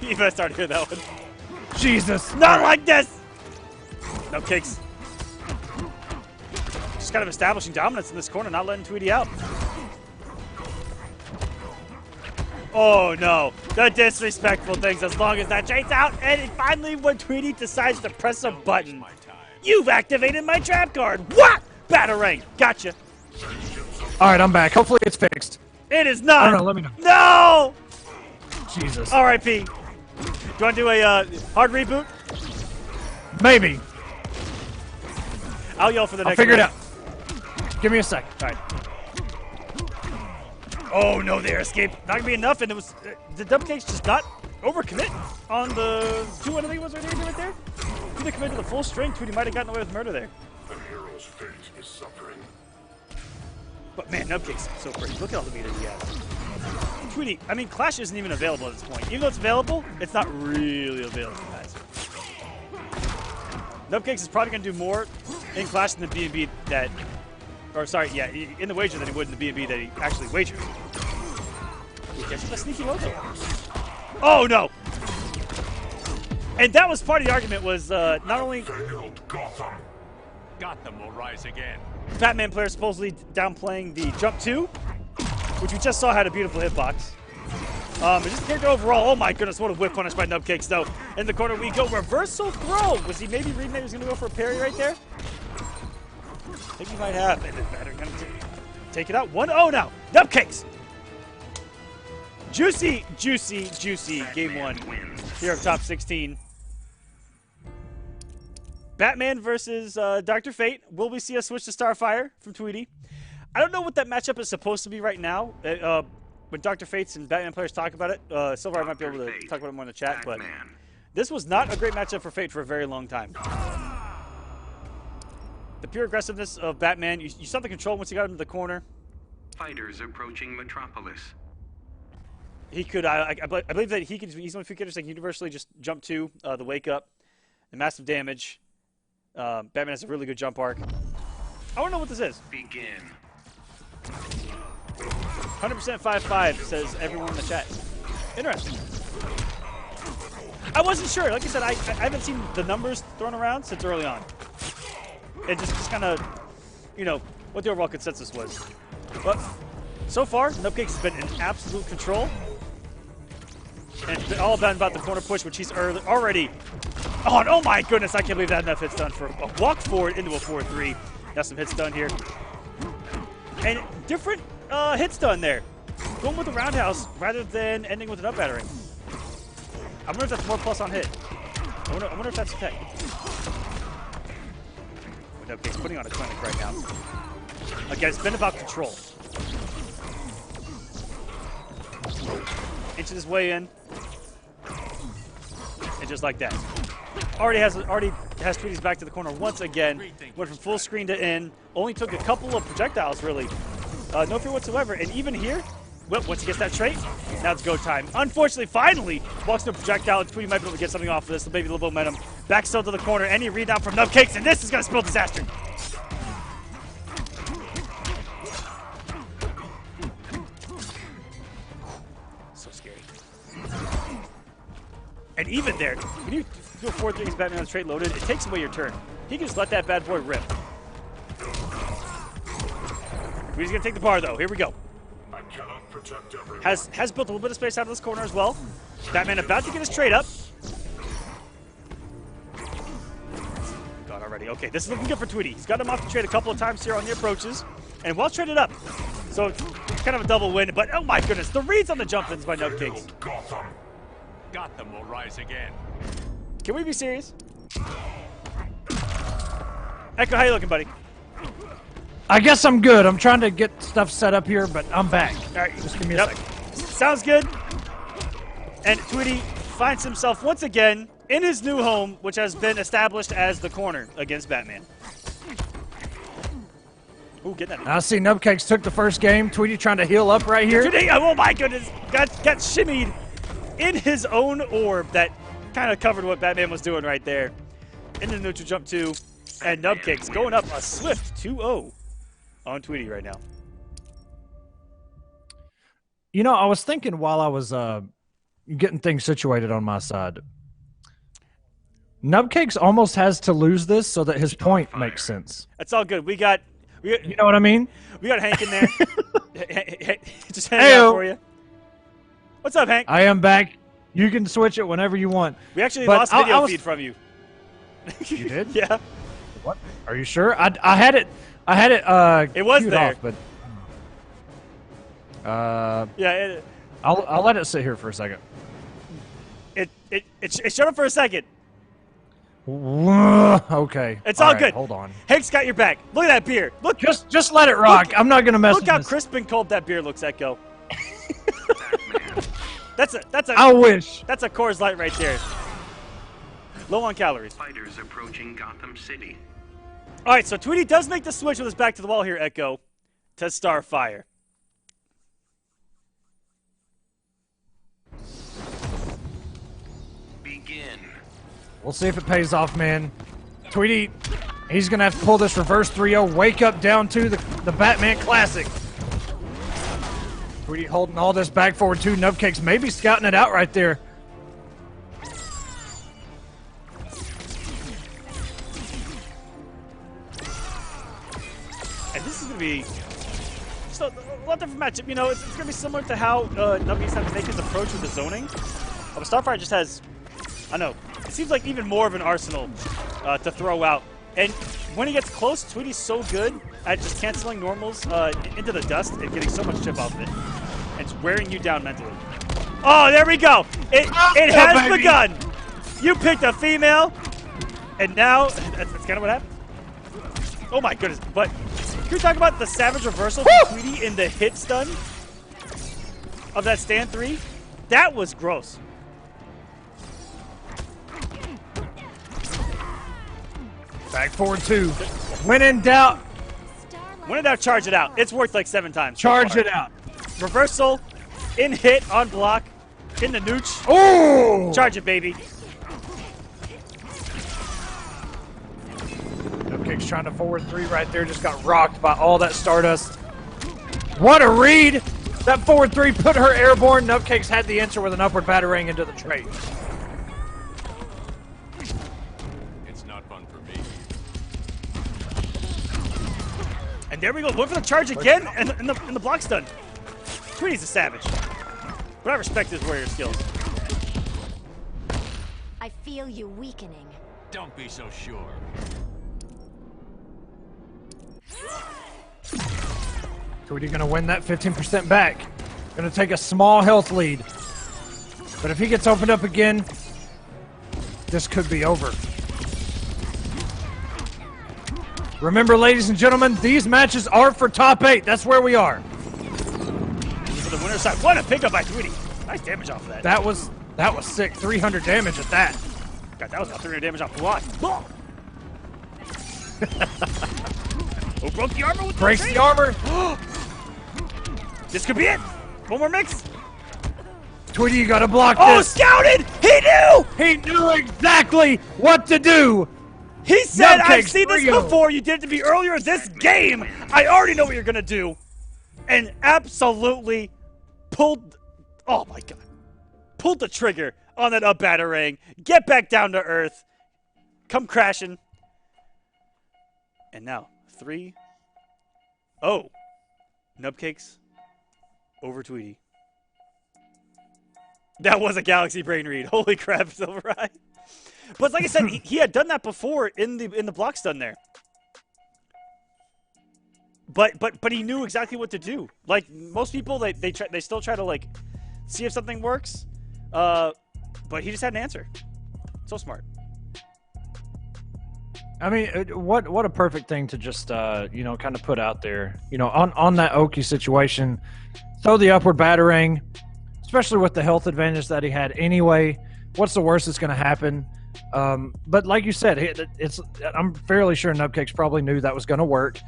You better start to hear that one. Jesus. Not like this! No kicks. Just kind of establishing dominance in this corner, not letting Tweedy out. Oh, no. The disrespectful things as long as that chain's out. And finally, when Tweedy decides to press a button, you've activated my trap card. What? Batarang. Gotcha. All right, I'm back. Hopefully it's fixed. It is not. I don't know. Let me know. No! Jesus. R.I.P. Do you want to do a hard reboot? Maybe. I'll yell for the next I'll figure it round. out. Give me a second. All right. Oh, no, the air escape. Not going to be enough, and it was... the Nubcake's just not overcommit on the 2, I think it was right there. If he'd have committed to the full string, Tweedy might have gotten away with murder there. The hero's fate is suffering. But, man, Nubcake's so pretty. Look at all the meters he has. Tweedy, I mean, Clash isn't even available at this point. Even though it's available, it's not really available, guys. Nubcakes is probably going to do more in Clash than the B&B that... Or, sorry, yeah, in the wager than he would in the B&B that he actually wagered. He gets a sneaky logo. Oh, no! And that was part of the argument was not only... Gotham will rise again. Batman players supposedly downplaying the jump 2, which we just saw had a beautiful hitbox. Just the character overall, oh my goodness, what a whip punish by Nubcakes, though. In the corner we go, reversal throw. Was he maybe reading that he was going to go for a parry right there? I think he might have. And the batter going to take it out. 1-0 now. Nubcakes. Juicy, juicy, juicy. Game 1 here of top 16. Batman versus Dr. Fate. Will we see a switch to Starfire from Tweedy? I don't know what that matchup is supposed to be right now. When Dr. Fates and Batman players talk about it, SylverRye might be able to talk about it more in the chat, but this was not a great matchup for Fate for a very long time. The pure aggressiveness of Batman, you saw the control once he got into the corner. Fighters approaching Metropolis. he could. I believe that he could. He's one of the few characters that can universally just jump to the wake up, the massive damage. Batman has a really good jump arc. I don't know what this is. Begin. 100% 5-5 says everyone in the chat. Interesting. I wasn't sure. Like I said, I haven't seen the numbers thrown around since early on. It just kind of, you know, what the overall consensus was. But so far, Nupcake's been in absolute control. And it's all been about the corner push, which he's already on. Oh my goodness, I can't believe that enough hits done for a walk forward into a 4-3. Got some hits done here. And different hits done there. Going with the roundhouse rather than ending with an up battering. I wonder if that's more plus on hit. I wonder if that's okay. Nupcake's putting on a clinic right now. Again, it's been about control. Inching his way in. And just like that. Already has Tweedy's back to the corner once again. Went from full screen to in. Only took a couple of projectiles, really. No fear whatsoever. And even here, well, once he gets that trait, now it's go time. Unfortunately, finally, walks to a projectile, and Tweedy might be able to get something off of this. Maybe a little momentum. Back still to the corner. Any rebound from Nupcakes, and this is going to spell disaster. So scary. And even there, when you do a 4-3 against Batman on the trait loaded, it takes away your turn. He can just let that bad boy rip. Tweedy's going to take the bar, though. Here we go. Has built a little bit of space out of this corner as well. Batman about to get his trade up. God already. Okay, this is looking good for Tweedy. He's got him off the trade a couple of times here on the approaches. And well traded up. So it's kind of a double win. But oh my goodness, the reads on the jump-ins by Nupcakes. Gotham will rise again. Can we be serious? Echo, how you looking, buddy? I guess I'm good. I'm trying to get stuff set up here, but I'm back. All right, just give me a second. Sounds good. And Tweedy finds himself once again in his new home, which has been established as the corner against Batman. Ooh, get that. I see Nupcakes took the first game. Tweedy trying to heal up right here. Tweedy, oh my goodness, got shimmied in his own orb that kind of covered what Batman was doing right there. Into the neutral jump 2, and Nupcakes going up a swift 2-0 on Tweedy right now. You know, I was thinking while I was getting things situated on my side, Nupcakes almost has to lose this so that his point makes sense. That's all good. We got you know what I mean? We got Hank in there. Just hanging out for you. What's up, Hank? I am back. You can switch it whenever you want. We actually lost video feed from you. You did? Yeah. What? Are you sure? I had it. It was there. Off, but yeah. I'll let it sit here for a second. It shut up for a second. Okay. It's all good. Hold on. Hank's got your back. Look at that beer. Look. Just let it rock. I'm not gonna mess with this. Look how this. crisp and cold that beer looks, Echo. That's a. I wish. That's a Coors Light right there. Low on calories. Fighters approaching Gotham City. All right, so Tweedy does make the switch with his back to the wall here, Echo, to Starfire. Begin. We'll see if it pays off, man. Tweedy, he's going to have to pull this reverse 3-0, wake up down to the Batman Classic. Tweedy holding all this back forward too. Nupcakes maybe scouting it out right there. And this is going to be just a lot different matchup. You know, it's going to be similar to how Nupcakes had to make his approach with the zoning. But Starfire just has, I don't know, it seems like even more of an arsenal to throw out. And when he gets close, Tweedy's so good at just canceling normals into the dust and getting so much chip off of it. And it's wearing you down mentally. Oh, there we go. It has begun. You picked a female, and now that's kind of what happened. Oh my goodness. But can we talk about the savage reversal from Tweedy in the hit stun of that stand 3? That was gross. Back forward 2. When in doubt. When in doubt, charge it out. It's worked like 7 times. Charge it out. Reversal In hit, on block, in the nooch. Oh! Charge it, baby. Nubcake's trying to forward 3 right there. Just got rocked by all that Stardust. What a read! That forward 3 put her airborne. Nubcake's had the answer with an upward batarang into the trade. It's not fun for me. And there we go. Look for the charge again, and the block's done. Tweedy's a savage. But I respect his warrior skills. I feel you weakening. Don't be so sure. Tweedy gonna win that 15% back. Gonna take a small health lead. But if he gets opened up again, this could be over. Remember, ladies and gentlemen, these matches are for top 8. That's where we are. For the winner's side. What a pickup by Tweedy. Nice damage off of that. That was sick. 300 damage at that. God, that was about 300 damage off block. Oh, broke the armor with Breaks the armor. This could be it. One more mix. Tweedy, you gotta block Oh, this. scouted! He knew! He knew exactly what to do. He said, I've Nubcake's seen this 3-0. before. You did it to me earlier this game. I already know what you're going to do. And absolutely pulled, oh my God, pulled the trigger on that up batarang. Get back down to earth. Come crashing. And now, 3-0. Nubcakes over Tweedy. That was a Galaxy brain read. Holy crap, SylverRye. But like I said, he had done that before in the block stun there. But he knew exactly what to do. Like most people, they still try to like see if something works. But he just had an answer. So smart. I mean, what a perfect thing to just you know, kind of put out there. You know, on that Oki situation, throw the upward batarang, especially with the health advantage that he had anyway. What's the worst that's going to happen? But like you said, I'm fairly sure Nubcakes probably knew that was going to work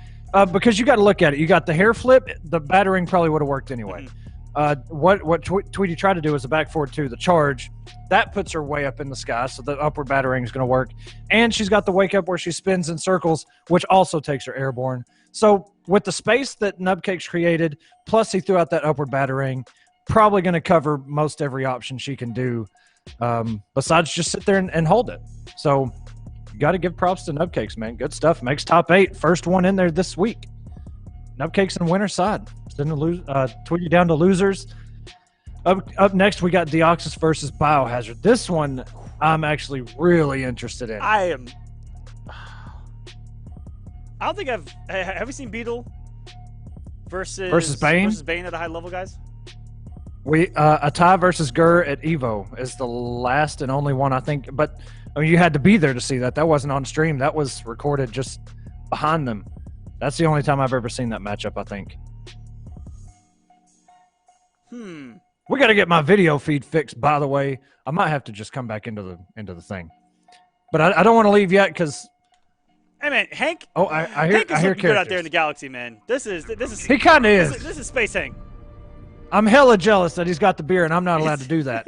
because you got to look at it. You got the hair flip, the batarang probably would have worked anyway. What Tweedy tried to do was a back forward 2, the charge. That puts her way up in the sky, so the upward batarang is going to work. And she's got the wake up where she spins in circles, which also takes her airborne. So with the space that Nubcakes created, plus he threw out that upward batarang, probably going to cover most every option she can do. Besides just sit there and hold it. So you got to give props to Nubcakes, man. Good stuff. Makes top 8. First one in there this week. Nubcakes in winner's side. Tweety down to losers. Up next, we got Deoxys versus Biohazard. This one I'm actually really interested in. I don't think have you seen Beetle versus Bane? Versus Bane at a high level, guys? Atai versus Gur at Evo is the last and only one, I think. But I mean, you had to be there to see that. That wasn't on stream. That was recorded just behind them. That's the only time I've ever seen that matchup, I think. We got to get my video feed fixed, by the way. I might have to just come back into the thing. But I don't want to leave yet because... Hey, man, Hank... Oh, I hear Hank is looking good out there in the galaxy, man. This is he kind of is. This is Space Hank. I'm hella jealous that he's got the beer and I'm not allowed to do that.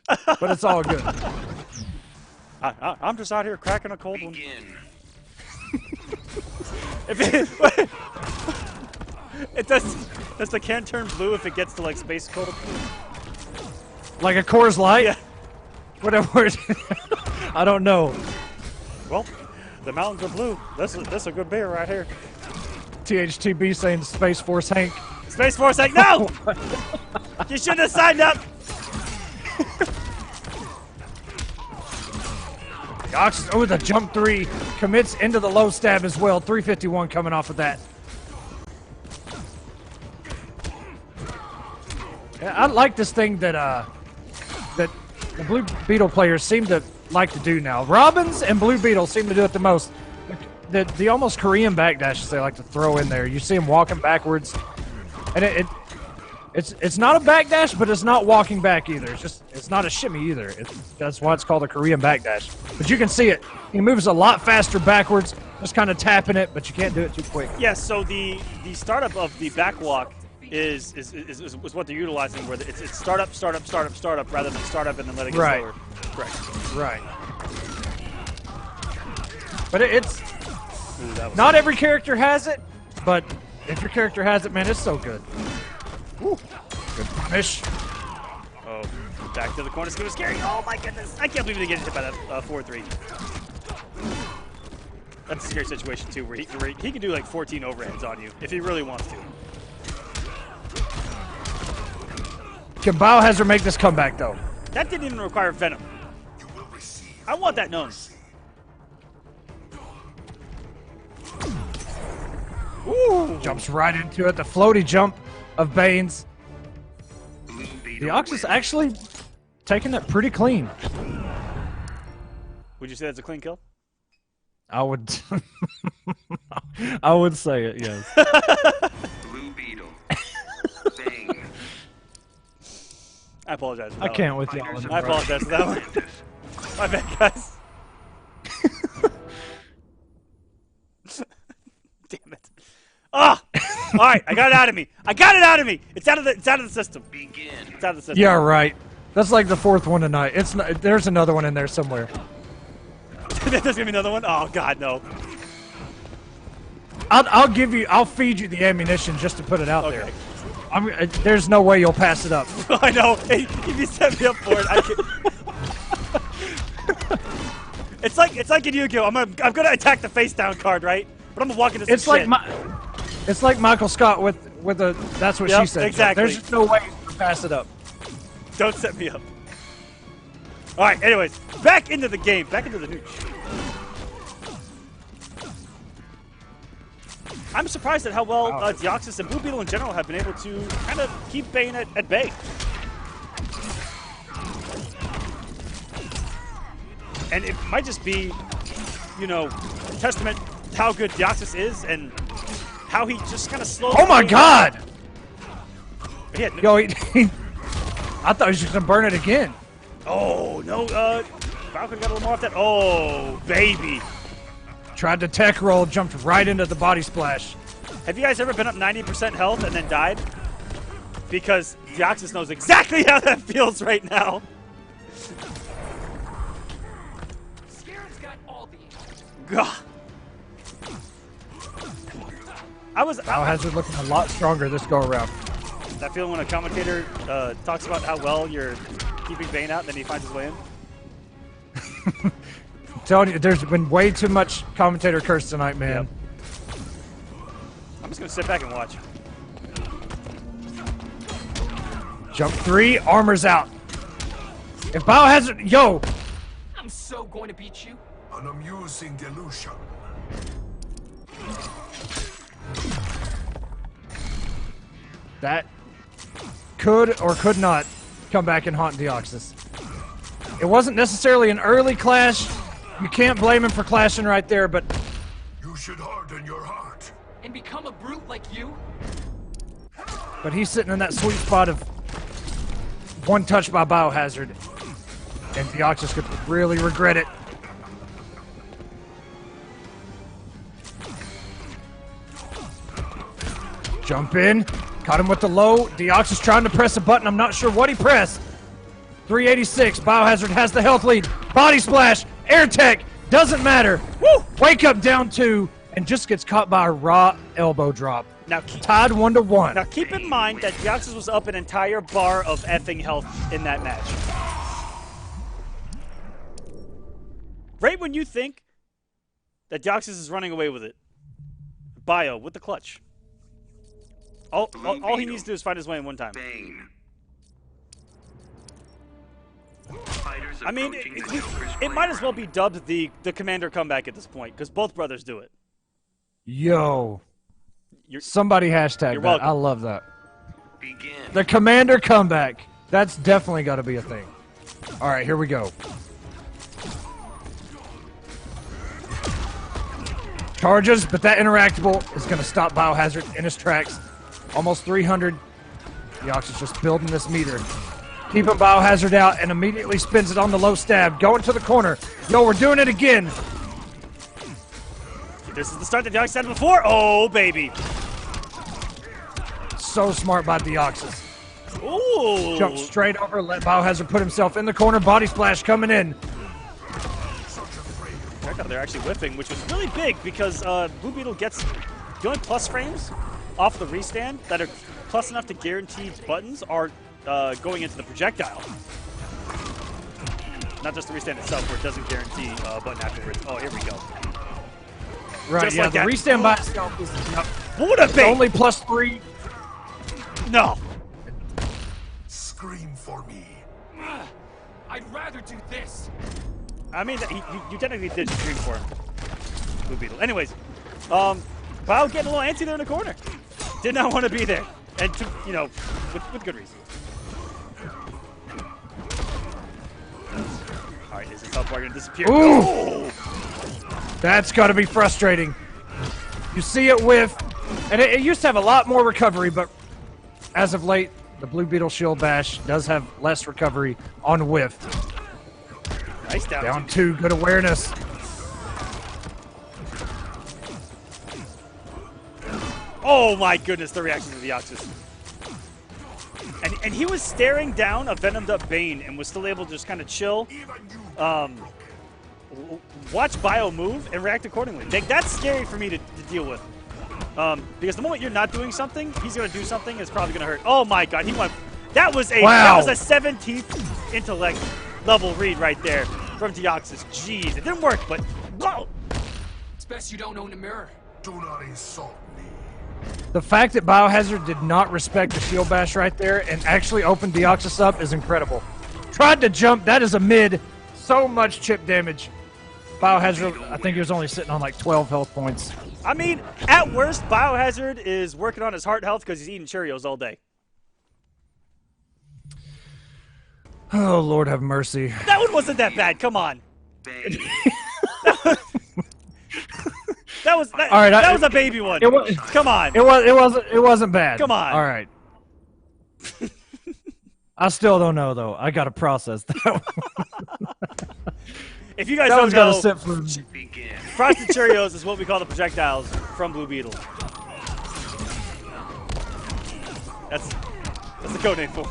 But it's all good. I'm just out here cracking a cold one. Does the can turn blue if it gets to like space cold? Like a Coors Light? Yeah. Whatever. I don't know. Well, the mountains are blue. This is a good beer right here. THTB saying Space Force Hank. Space Force Hank, no! You shouldn't have signed up. Deoxys, oh, the jump 3 commits into the low stab as well. 351 coming off of that. Yeah, I like this thing that that the Blue Beetle players seem to like to do now. Robins and Blue Beetle seem to do it the most. The almost Korean backdashes they like to throw in there. You see them walking backwards, and it's not a backdash, but it's not walking back either. It's not a shimmy either. That's why it's called a Korean backdash. But you can see it. He moves a lot faster backwards, Just kind of tapping it, but you can't do it too quick. Yeah, so the startup of the backwalk is what they're utilizing, where it's startup, rather than startup and then let it get slower. Correct. Right. But it's not every character has it, but if your character has it, man, it's so good. Woo. Good punish. Oh, back to the corner. It's scary. Oh my goodness! I can't believe they get hit by that 4-3. That's a scary situation too, where he can do like 14 overheads on you if he really wants to. Can Biohazard make this comeback though? That didn't even require Venom. I want that known. Ooh. Jumps right into it. The floaty jump of Bane's. Deoxys actually taking it pretty clean. Would you say that's a clean kill? I would. I would say it, yes. Blue Beetle. Bang. I apologize. For I that can't one. with y'all. I apologize for that one. My bad, guys. Damn it. Ah! All right, I got it out of me. I got it out of me. It's out of the system. Begin. It's out of the system. Yeah, right. That's like the fourth one tonight. It's not, there's another one in there somewhere. There's gonna be another one. Oh God, no. I'll feed you the ammunition just to put it out there. There's no way you'll pass it up. I know. Hey, if you set me up for it, I can. It's like in Yu-Gi-Oh! I'm gonna attack the face down card, right? But I'm gonna walk into some shit. It's like Michael Scott with a. That's what she said. Exactly. There's just no way to pass it up. Don't set me up. All right. Anyways, back into the game. Back into the nooch. I'm surprised at how well Deoxys and Blue Beetle in general have been able to kind of keep Bane at bay. And it might just be, you know, a testament to how good Deoxys is and how he just kind of slowly... Oh my God! Yeah, Yo, I thought he was just gonna burn it again. Oh, no, Falcon got a little more off that. Oh, baby. Tried to tech roll, jumped right into the body splash. Have you guys ever been up 90% health and then died? Because Deoxys knows exactly how that feels right now. God. Biohazard looking a lot stronger this go around. That feeling when a commentator talks about how well you're keeping Bane out and then he finds his way in? I'm telling you, there's been way too much commentator curse tonight, man. Yep. I'm just gonna sit back and watch. Jump 3, armor's out. If Biohazard, yo! I'm so going to beat you. An amusing delusion. That could or could not come back and haunt Deoxys. It wasn't necessarily an early clash. You can't blame him for clashing right there, but... You should harden your heart. And become a brute like you? But he's sitting in that sweet spot of one touch by Biohazard. And Deoxys could really regret it. Jump in. Caught him with the low. Deoxys trying to press a button. I'm not sure what he pressed. 386. Biohazard has the health lead. Body splash. Air tech. Doesn't matter. Woo! Wake up down 2 and just gets caught by a raw elbow drop. Now tied 1-1. Now keep in mind that Deoxys was up an entire bar of effing health in that match. Right when you think that Deoxys is running away with it, Bio with the clutch. All he needs to do is find his way in one time. Bane. I mean, it might as well be dubbed the Commander comeback at this point, because both brothers do it. Yo. Somebody hashtag You're that. welcome. I love that. Begin. The Commander comeback. That's definitely got to be a thing. All right, here we go. Charges, but that interactable is going to stop Biohazard in his tracks. Almost 300. Deoxys just building this meter. Keeping Biohazard out and immediately spins it on the low stab. Going to the corner. Yo, we're doing it again. this is the start that Deoxys had before. Oh, baby. So smart by Deoxys. Ooh. Jump straight over, let Biohazard put himself in the corner. Body splash coming in. They're actually whiffing, which was really big because Blue Beetle gets the only plus frames off the restand that are plus enough to guarantee buttons are going into the projectile. Not just the restand itself, where it doesn't guarantee a button afterwards. Oh, here we go. Right, just yeah, like the that. restand by itself is What a bait! only +3. No. Scream for me. I'd rather do this. I mean, you technically did scream for him, Blue Beetle. Anyways, Bio getting a little antsy there in the corner. Did not want to be there, and you know, with good reason. All right, is this health bar going to disappear? Ooh. Oh! That's got to be frustrating. You see it whiff, and it used to have a lot more recovery, but as of late, the Blue Beetle Shield Bash does have less recovery on whiff. Nice down 2, good awareness. Oh my goodness, the reaction to the Deoxys. And he was staring down a venomed up Bane and was still able to just kind of chill. Watch Bio move and react accordingly. Like, that's scary for me to deal with. Because the moment you're not doing something, he's going to do something. It's probably going to hurt. Oh my god, he went. That was a 17th intellect level read right there from Deoxys. Jeez, it didn't work, but whoa! It's best you don't own a mirror. Do not insult me. The fact that Biohazard did not respect the shield bash right there and actually opened Deoxys up is incredible. Tried to jump, that is a mid. So much chip damage. Biohazard, I think he was only sitting on like 12 health points. I mean, at worst, Biohazard is working on his heart health because he's eating Cheerios all day. Oh, Lord have mercy. That one wasn't that bad. Come on. That was a baby one. Come on. It wasn't bad. Come on. All right. I still don't know though. I gotta process that one. If you guys don't know, sit for Frosted Cheerios is what we call the projectiles from Blue Beetle. That's the code name for it.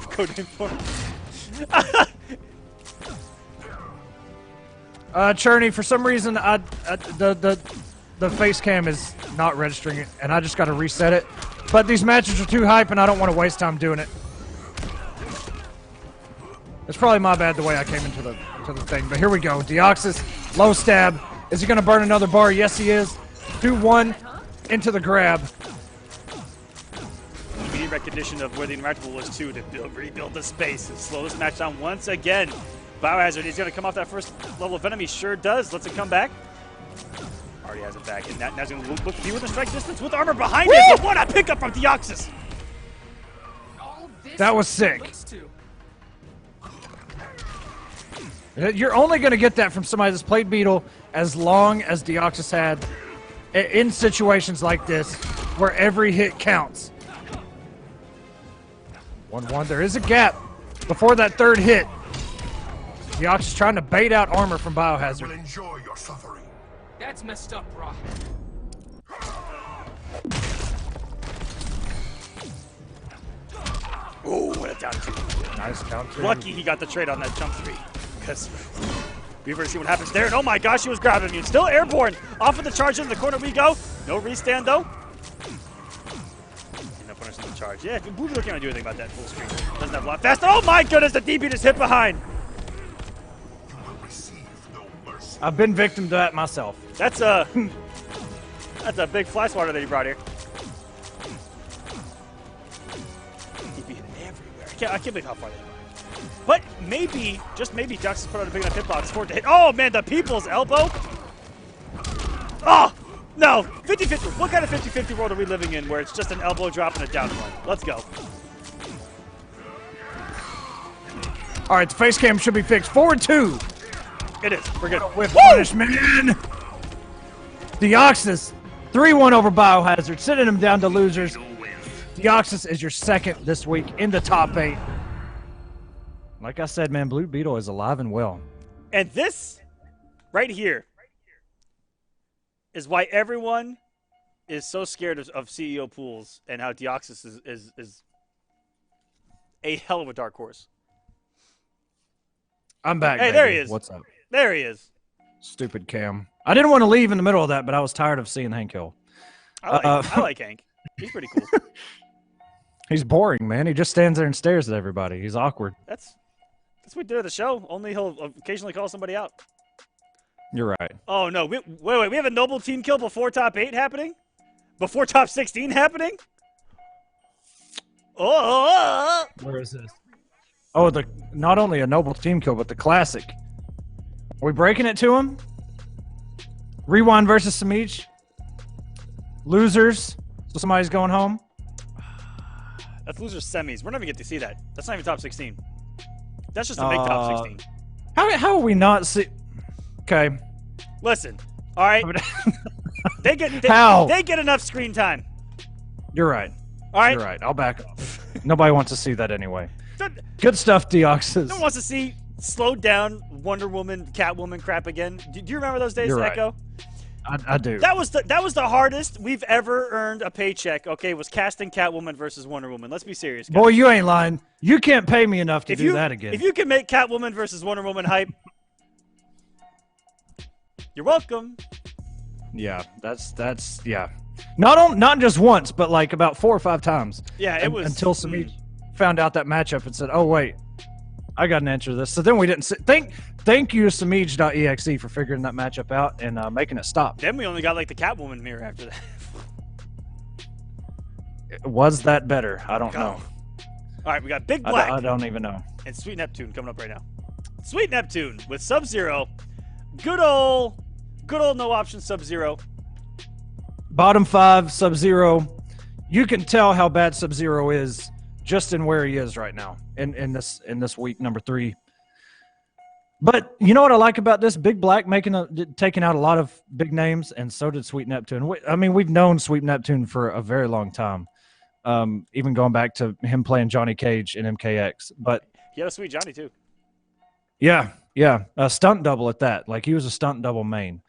Cherney, for some reason, the face cam is not registering it, and I just got to reset it. But these matches are too hype, and I don't want to waste time doing it. It's probably my bad the way I came into the thing. But here we go. Deoxys, low stab. Is he going to burn another bar? Yes, he is. 2-1 into the grab. Immediate recognition of where the interactable was too to rebuild the space and slow this match down once again. Biohazard, he's going to come off that first level of Venom. He sure does. Lets it come back. Already has it back. And now he's going to look to be within strike distance with armor behind it. But what a pickup from Deoxys. That was sick. You're only going to get that from somebody that's played Beetle as long as Deoxys had in situations like this where every hit counts. 1-1. There is a gap before that third hit. Deoxys trying to bait out armor from Biohazard. Enjoy your suffering. That's messed up, bro. Oh, what a down two. Nice down two. Lucky he got the trade on that jump three. Because we've already seen what happens there. And oh my gosh, he was grabbing me. Still airborne. Off of the charge in the corner we go. No restand though. End up punishing the charge. Yeah, Blue Beetle can't do anything about that full screen. Doesn't have a lot fast. Oh my goodness, the DB just hit behind. I've been victim to that myself. That's a big fly swatter that he brought here. DB hit everywhere. I can't believe how far they are. But maybe, just maybe, Deoxys put out a big enough hitbox for it to hit. Oh man, the people's elbow. Oh no, 50-50. What kind of 50-50 world are we living in where it's just an elbow drop and a down one? Let's go. All right, the face cam should be fixed. Forward 2. It is. We're good. With punishment. Deoxys, 3-1 over Biohazard, sending him down to losers. Deoxys is your second this week in the top 8. Like I said, man, Blue Beetle is alive and well. And this right here is why everyone is so scared of CEO pools and how Deoxys is a hell of a dark horse. I'm back. Hey, baby. there he is. What's up? There he is. Stupid Cam. I didn't want to leave in the middle of that, but I was tired of seeing Hank Hill. I like Hank. He's pretty cool. He's boring, man. He just stands there and stares at everybody. He's awkward. That's what we do at the show. Only he'll occasionally call somebody out. You're right. Oh, no. Wait. We have a noble team kill before top 8 happening? Before top 16 happening? Oh! Where is this? Oh, not only a noble team kill, but the classic. Are we breaking it to him? Rewind versus Semiij. Losers. So somebody's going home. That's losers semis. We're not even get to see that. That's not even top 16. That's just a big top 16. How are we not see? Okay. Listen. All right. They get enough screen time. You're right. All right. You're right. I'll back off. Nobody wants to see that anyway. Good stuff, Deoxys. No one wants to see slowed down Wonder Woman, Catwoman crap again. Do you remember those days, You're right. Echo? I do. That was the hardest we've ever earned a paycheck. Okay, was casting Catwoman versus Wonder Woman. Let's be serious, guys. Boy, you ain't lying. You can't pay me enough to do that again. If you can make Catwoman versus Wonder Woman hype, you're welcome. Yeah, that's yeah. Not just once, but like about 4 or 5 times. Yeah, it was until Semiij found out that matchup and said, "Oh wait, I got an answer to this." So then we didn't thank you Semiij.exe for figuring that matchup out and making it stop. Then we only got like the Catwoman mirror after that. Was that better? I don't know. All right, we got Big Black. I don't even know. And Sweet Neptune coming up right now. Sweet Neptune with Sub-Zero. Good old no option Sub-Zero. Bottom 5 Sub-Zero. You can tell how bad Sub-Zero is just in where he is right now in this week number 3. But you know what I like about this? Big Black taking out a lot of big names, and so did Sweet Neptune. I mean, we've known Sweet Neptune for a very long time, even going back to him playing Johnny Cage in MKX. But he had a Sweet Johnny too. Yeah, a stunt double at that. Like he was a stunt double main.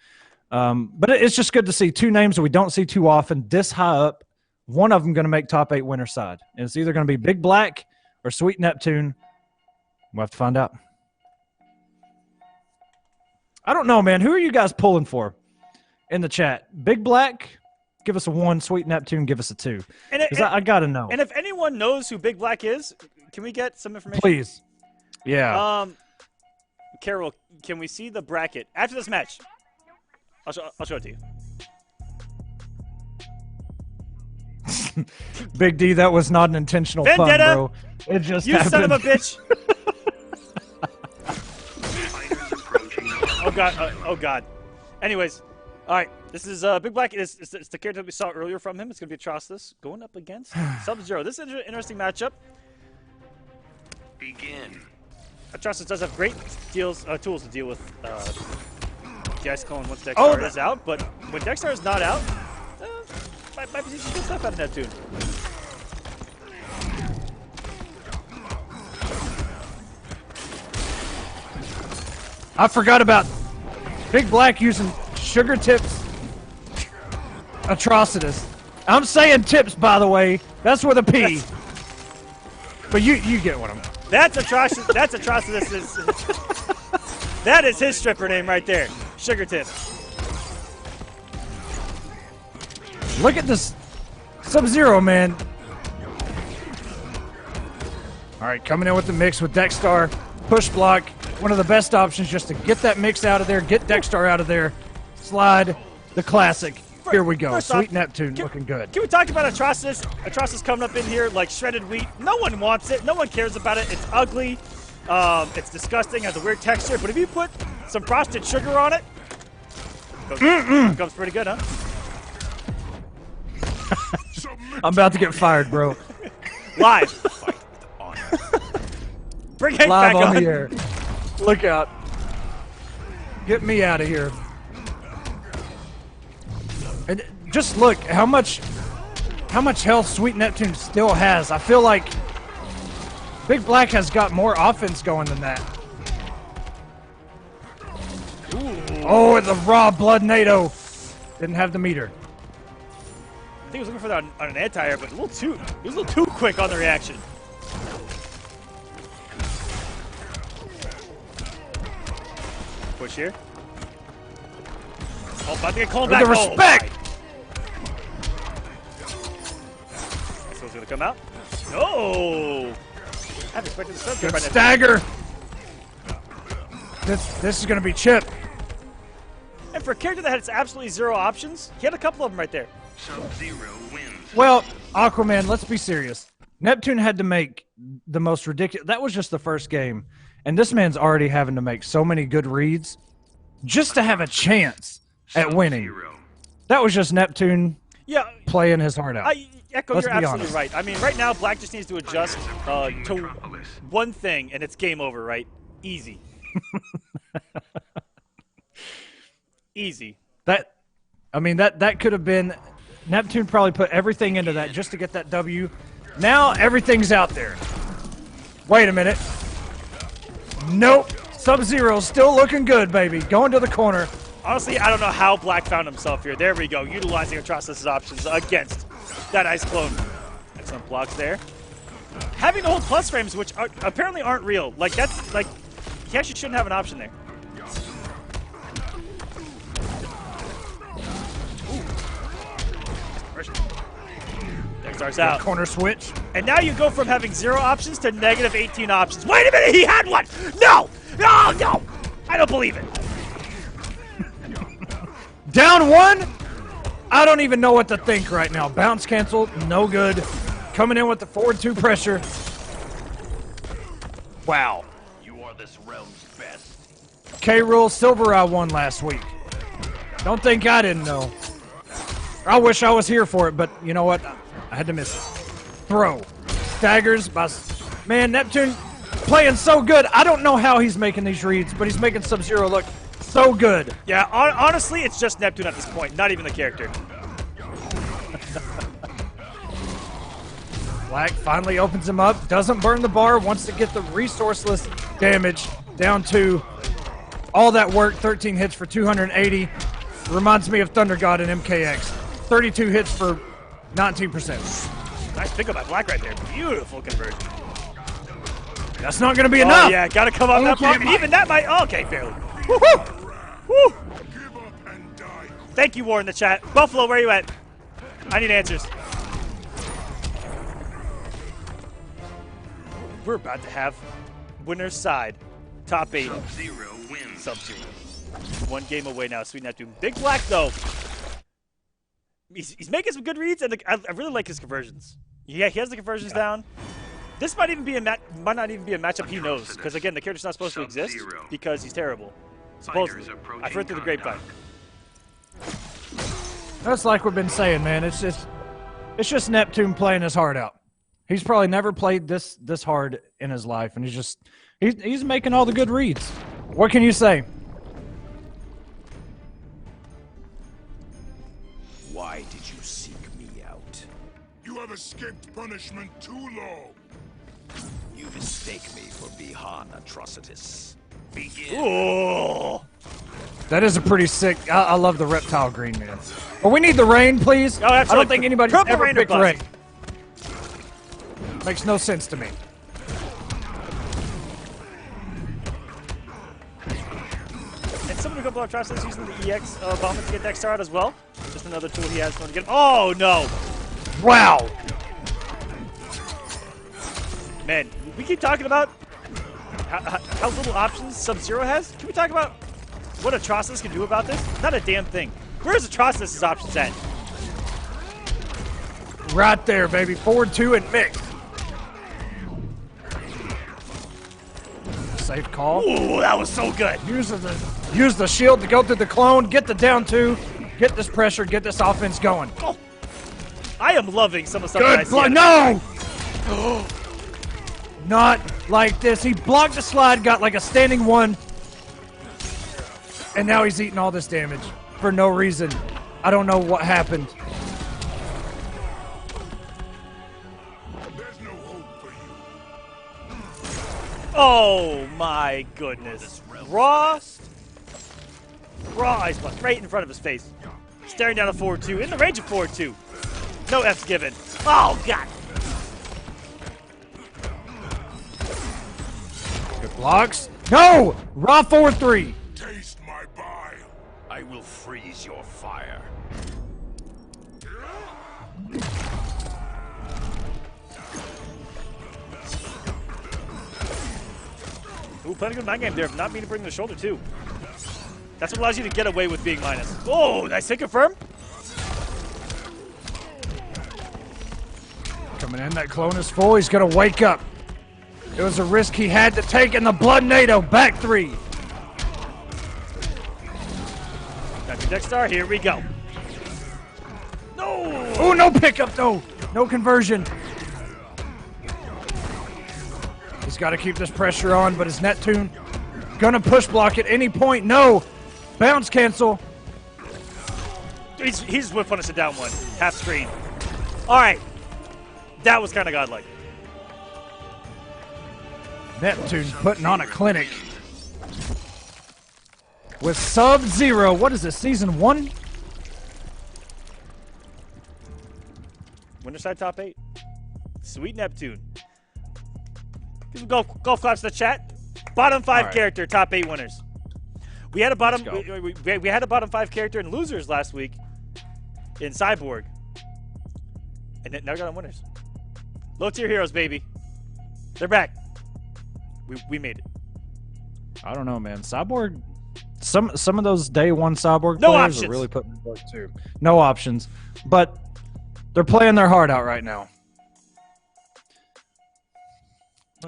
But it's just good to see 2 names that we don't see too often this high up. One of them going to make top 8 winner side, and it's either going to be Big Black or Sweet Neptune. We'll have to find out. I don't know, man. Who are you guys pulling for in the chat? Big Black, give us a 1. Sweet Neptune, give us a 2. Because I got to know. And if anyone knows who Big Black is, can we get some information? Please. Yeah. Carol, can we see the bracket after this match? I'll show it to you. Big D, that was not an intentional Vendetta! pun, bro. It just happened. Son of a bitch. Oh god. Anyways, all right. This is Big Black. It's the character that we saw earlier from him. It's gonna be Atrocitus going up against Sub-Zero. This is an interesting matchup. Begin. Atrocitus does have great tools to deal with the Ice Clone once Dexter is out, but when Dexter is not out, might be some good stuff out of Neptune. I forgot about Big Black using sugar tips Atrocitus. I'm saying tips, by the way. That's with a P. But you get what I'm. That's Atrocitus. That's Atrocitus. That is his stripper name right there. Sugar tips. Look at this Sub-Zero, man. All right, coming in with the mix with Dexter. Push block. One of the best options just to get that mix out of there, get Dexter out of there, slide the classic. Here we go. Sweet Neptune looking good. Can we talk about Atrocitus? Atrocitus coming up in here like shredded wheat. No one wants it. No one cares about it. It's ugly. It's disgusting. Has a weird texture. But if you put some frosted sugar on it, it comes pretty good, huh? I'm about to get fired, bro. Live. Bring Hank Live back on the air. Look out. Get me out of here. And just look how much health Sweet Neptune still has. I feel like Big Black has got more offense going than that. Ooh. Oh, and the raw blood NATO. Didn't have the meter. I think he was looking for that on an anti-air, but he was a little too quick on the reaction. Push here. Oh, about to get called back. The respect! This one's gonna come out. No! I haven't expected the stroke Good right now. stagger. This is gonna be Chip. And for a character that has absolutely zero options, he had a couple of them right there. Sub-Zero wins. Well, Aquaman, let's be serious. Neptune had to make the most ridiculous. That was just the first game. And this man's already having to make so many good reads just to have a chance at winning. That was just Neptune playing his heart out. Echo, Let's you're be absolutely honest. right. I mean, right now, Black just needs to adjust to one thing, and it's game over, right? Easy. Easy. That could have been. Neptune probably put everything into that just to get that W. Now everything's out there. Wait a minute. Nope. Sub-Zero's still looking good, baby. Going to the corner. Honestly, I don't know how Black found himself here. There we go, utilizing Atrocitus' options against that Ice Clone. Excellent blocks there. Having to hold plus frames, which apparently aren't real. Like, that's, like, he actually shouldn't have an option there. Starts out. Corner switch. And now you go from having 0 options to negative 18 options. Wait a minute, he had one! No! No, no! I don't believe it. Down 1? I don't even know what to think right now. Bounce canceled, no good. Coming in with the forward 2 pressure. Wow. You are this realm's best. K-Rule SylverRye won last week. Don't think I didn't know. I wish I was here for it, but you know what? I had to miss it. Throw. Staggers. Man, Neptune playing so good. I don't know how he's making these reads, but he's making Sub-Zero look so good. Yeah, honestly, it's just Neptune at this point, not even the character. Black finally opens him up. Doesn't burn the bar. Wants to get the resourceless damage down to all that work. 13 hits for 280. Reminds me of Thunder God and MKX. 32 hits for 19%. Nice pickup by Black right there. Beautiful conversion. That's not going to be enough. Oh, yeah, got to come up that block. And even that might... Okay, fairly. Woo-hoo! Woo! Thank you, War, in the chat. Buffalo, where you at? I need answers. We're about to have winner's side. Top 8. Sub-Zero wins. Sub-Zero. 1 game away now. Sweet Neptune. Big Black, though. He's making some good reads, and I really like his conversions. Yeah, he has the conversions down. This might even be might not even be a matchup he knows, because again, the character's not supposed to exist because he's terrible. Supposedly, I've heard through the grapevine. That's like we've been saying, man. It's just Neptune playing his heart out. He's probably never played this hard in his life, and he's making all the good reads. What can you say? Why did you seek me out? You have escaped punishment too long. You mistake me for Bihan Atrocitus. Begin. Ooh. That is a pretty sick. I love the reptile green, man. But we need the rain, please. Oh, absolutely. I don't think anybody's Purple ever rain picked or rain. bust. Makes no sense to me. And someone who got Atrocitus using the EX bomb to get that star out as well. Just another tool he has to get. Oh no! Wow. Man, we keep talking about how little options Sub-Zero has. Can we talk about what Atrocitus can do about this? Not a damn thing. Where's Atrocitus' options at? Right there, baby. Forward 2 and mix. Safe call. Ooh, that was so good. Use the shield to go through the clone, get the down 2, get this pressure, get this offense going. Oh. I am loving some of the stuff that I Good see. block. No! Not like this. He blocked the slide, got like a standing 1, and now he's eating all this damage for no reason. I don't know what happened. There's no hope for you. Oh my goodness. Raw ice blast right in front of his face. Staring down a forward 2. In the range of forward 2. No F's given. Oh, God. Good blocks. No! Raw forward 3. Taste my bile. I will freeze your fire. Ooh, playing a good mind game there. Not meaning to bring the shoulder, too. That's what allows you to get away with being minus. Oh, nice hit confirm. Coming in, that clone is full. He's going to wake up. It was a risk he had to take in the Blood NATO. Back 3. Got your Dexstar. Here we go. No! Oh, no pickup, though. No conversion. He's got to keep this pressure on, but his Neptune gonna push block at any point. No! Bounce cancel. He's whip punish it down 1. Half screen. All right. That was kind of godlike. Neptune putting on a clinic. With Sub-Zero. What is this, Season 1? Winter side top 8. Sweet Neptune. Give some golf claps to the chat. Bottom 5 character, top 8 winners. We had a bottom. We had a bottom 5 character in losers last week in Cyborg, and now we got on winners. Low tier heroes, baby. They're back. We made it. I don't know, man. Cyborg. Some of those day 1 Cyborg No players options. are really putting in work too. No options, but they're playing their heart out right now.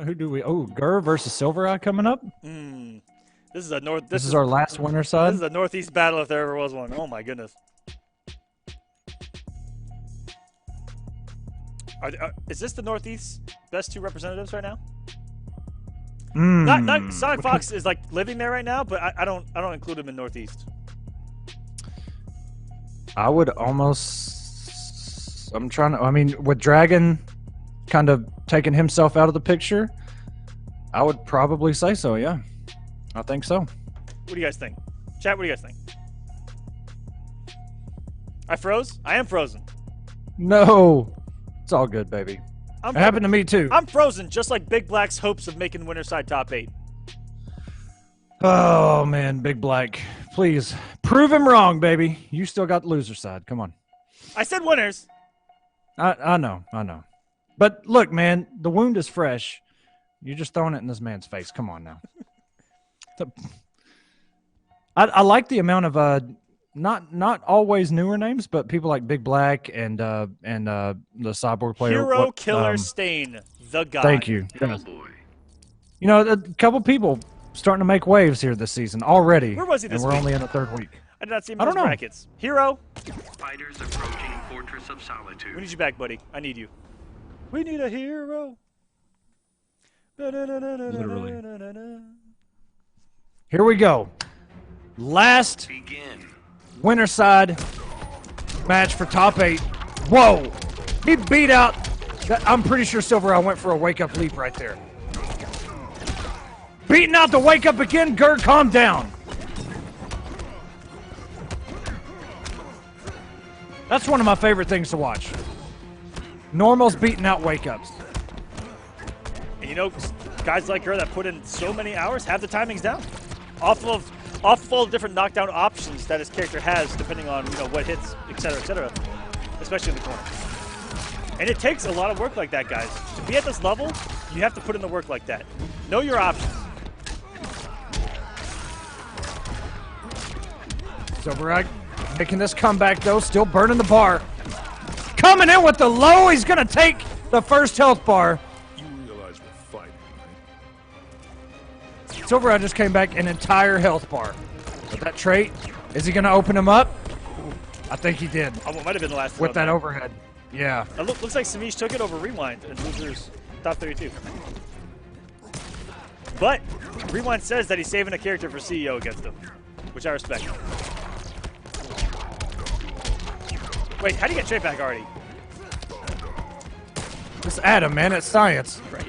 Who do we? Oh, Gur versus SylverRye coming up. This is a north. This is our last winner side. This is a northeast battle if there ever was one. Oh my goodness. Is this the northeast best 2 representatives right now? Not sonicfox is like living there right now, but I don't include him in northeast. I would almost. I'm trying to. I mean, with Dragon kind of taking himself out of the picture, I would probably say so. Yeah, I think so. What do you guys think? Chat, what do you guys think? I froze? I am frozen. No, it's all good, baby. It happened to me too. I'm frozen, just like Big Black's hopes of making winner side top 8. Oh man, Big Black, please prove him wrong, baby. You still got the loser side. Come on. I said winners. I know. But look, man, the wound is fresh. You're just throwing it in this man's face. Come on now. I like the amount of not always newer names, but people like Big Black and the Cyborg player. Hero Killer Stain, the guy. Thank you. You know, a couple people starting to make waves here this season already. Where was he this and we're week? only in the 3rd week. I did not see him in those brackets. Hero. Fighters approaching Fortress of Solitude. We need you back, buddy. I need you. We need a hero. Literally. Here we go. Last winner side match for top 8. Whoa! He beat out. I'm pretty sure SylverRye went for a wake-up leap right there. Beating out the wake-up again. Gerd, calm down. That's one of my favorite things to watch. Normals beating out wake-ups. And you know, guys like her that put in so many hours have the timings down. Off of all the different knockdown options that his character has, depending on what hits, etc., especially in the corner. And it takes a lot of work like that, guys. To be at this level, you have to put in the work like that. Know your options. SylverRye making this comeback, though, still burning the bar. Coming in with the low, he's going to take the first health bar. You realize we're fighting, right? SylverRye just came back an entire health bar. With that trait, is he going to open him up? I think he did. Oh, it might have been the last with that overhead. Yeah. It looks like Semiij took it over Rewind and losers top 32. But Rewind says that he's saving a character for CEO against him, which I respect. Wait, how do you get straight back already? Just Adam, man. It's science. Right.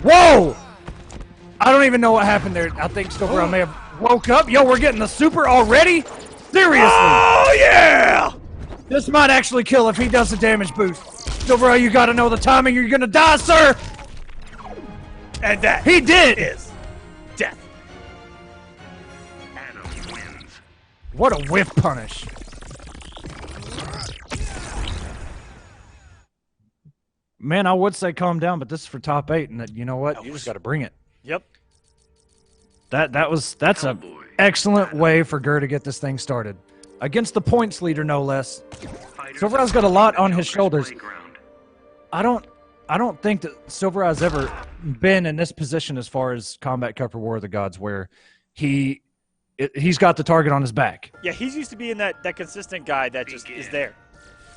Whoa! I don't even know what happened there. I think SylverRye may have woke up. Yo, we're getting the super already. Seriously. Oh, yeah! This might actually kill if he does the damage boost. SylverRye, you gotta know the timing. You're gonna die, sir. And that he did. Is death. Adam wins. What a whiff punish. Man, I would say calm down, but this is for top 8, and that, you know what? You just got to bring it. Yep. That's a excellent way for Gur to get this thing started against the points leader, no less. SylverRye's got a lot on his shoulders. I don't think that SylverRye's ever been in this position as far as Combat Cup or War of the Gods, where he's got the target on his back. Yeah, he's used to being that consistent guy that just is there,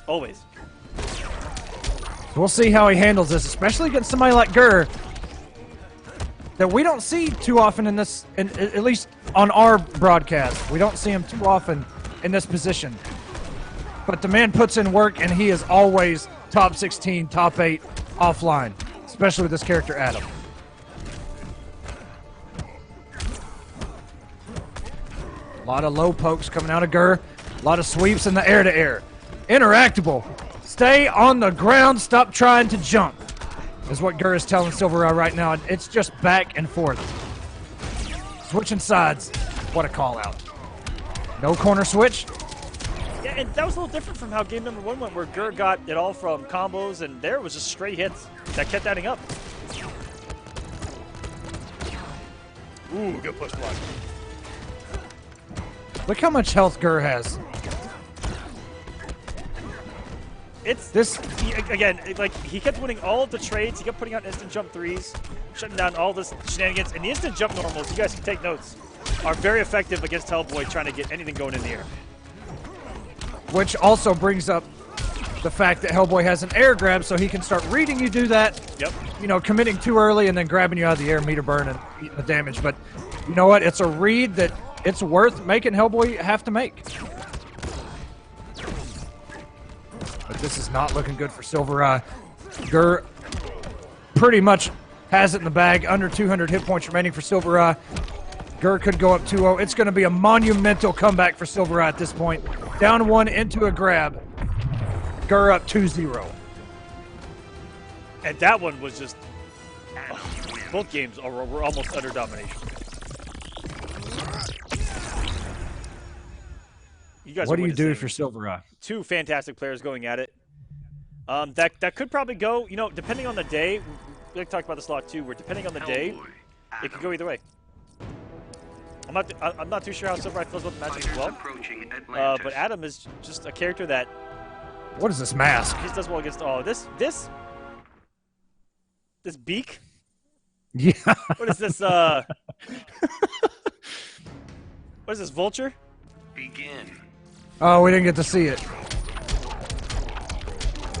always. We'll see how he handles this, especially against somebody like Gur that we don't see too often in this, at least on our broadcast. We don't see him too often in this position. But the man puts in work, and he is always top 16, top 8 offline, especially with this character, Adam. A lot of low pokes coming out of Gur. A lot of sweeps in the air-to-air. Interactable. Stay on the ground. Stop trying to jump, is what Gur is telling SylverRye right now. It's just back and forth. Switching sides. What a call out. No corner switch. Yeah, and that was a little different from how game number 1 went, where Gur got it all from combos, and there was just straight hits that kept adding up. Ooh, good push block. Look how much health Gur has. It's this again. Like, he kept winning all of the trades. He kept putting out instant jump 3s, shutting down all this shenanigans. And the instant jump normals, you guys can take notes, are very effective against Hellboy trying to get anything going in the air. Which also brings up the fact that Hellboy has an air grab, so he can start reading you do that. Yep. You know, committing too early and then grabbing you out of the air, meter burn, and eating the damage. But you know what? It's a read that it's worth making Hellboy have to make. But this is not looking good for SylverRye. Gur pretty much has it in the bag. Under 200 hit points remaining for SylverRye. Gur could go up 2-0. It's going to be a monumental comeback for SylverRye at this point. Down 1 into a grab. Gur up 2-0. And that one was just... both games were almost utter domination. You guys what do you do for SylverRye? 2 fantastic players going at it. That could probably go, you know, depending on the day. We like to talk about this a lot too, where depending on the day, it could go either way. I'm not too sure how SylverRye feels about the matchup as well. But Adam is just a character that... What is this mask? He does well against all this beak. Yeah. What is this? What is this, vulture? Begin. Oh, we didn't get to see it.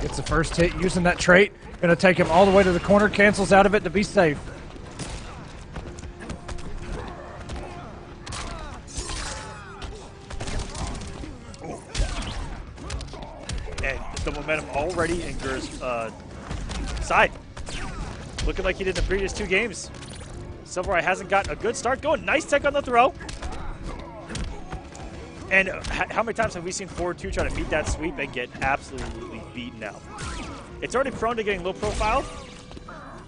Gets the first hit using that trait. Gonna take him all the way to the corner. Cancels out of it to be safe. And the momentum already in Gur's side. Looking like he did in the previous 2 games. SylverRye hasn't got a good start going. Nice tech on the throw. And how many times have we seen forward 2 try to meet that sweep and get absolutely beaten out? It's already prone to getting low profile,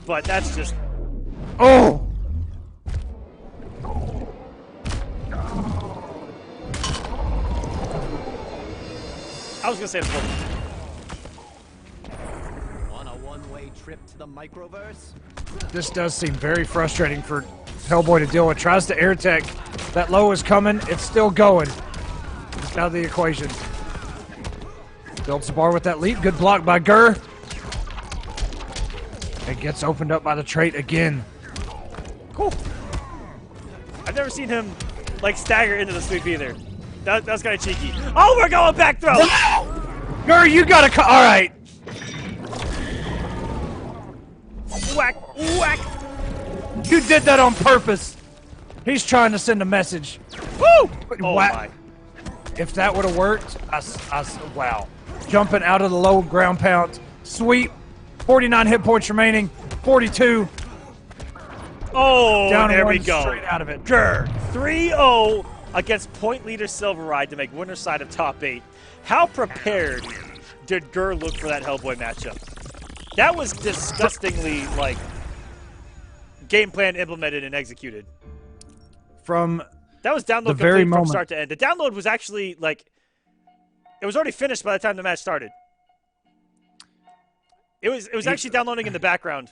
but that's just... Oh! I was going to say it's full. On a one-way trip to the microverse? This does seem very frustrating for Hellboy to deal with. Tries to air tech. That low is coming. It's still going. It's out of the equation. Builds the bar with that leap. Good block by Gur. It gets opened up by the trait again. Cool. I've never seen him, like, stagger into the sweep either. That's kind of cheeky. Oh, we're going back throw! Gur, you gotta all right. Whack, whack. You did that on purpose. He's trying to send a message. Woo! Oh, whack. my. If that would have worked, wow. Jumping out of the low ground pound. Sweep. 49 hit points remaining. 42. Oh, Down there one, we go. Straight out of it. Grr. 3-0 against point leader SylverRye to make winner side of top 8. How prepared did Gur look for that Hellboy matchup? That was disgustingly, like, game plan implemented and executed. That was download the very complete from moment. start to end. The download was actually, like, it was already finished by the time the match started. It was actually downloading in the background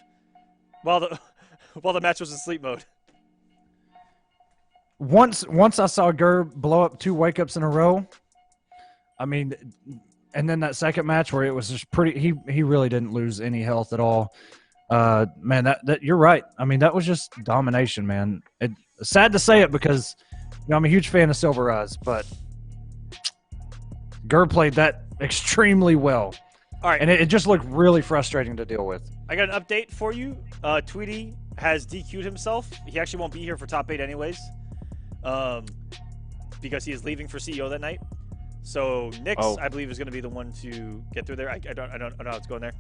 while the match was in sleep mode. Once I saw Gur blow up 2 wake-ups in a row, I mean, and then that second match where it was just pretty, he really didn't lose any health at all. Man, that you're right. I mean, that was just domination, man. Sad to say it because, you know, I'm a huge fan of SylverRye, but Gur played that extremely well. All right. And it just looked really frustrating to deal with. I got an update for you. Tweedy has DQ'd himself. He actually won't be here for top 8 anyways. Because he is leaving for CEO that night. So Nyx, I believe, is going to be the one to get through there. I don't know how it's going there.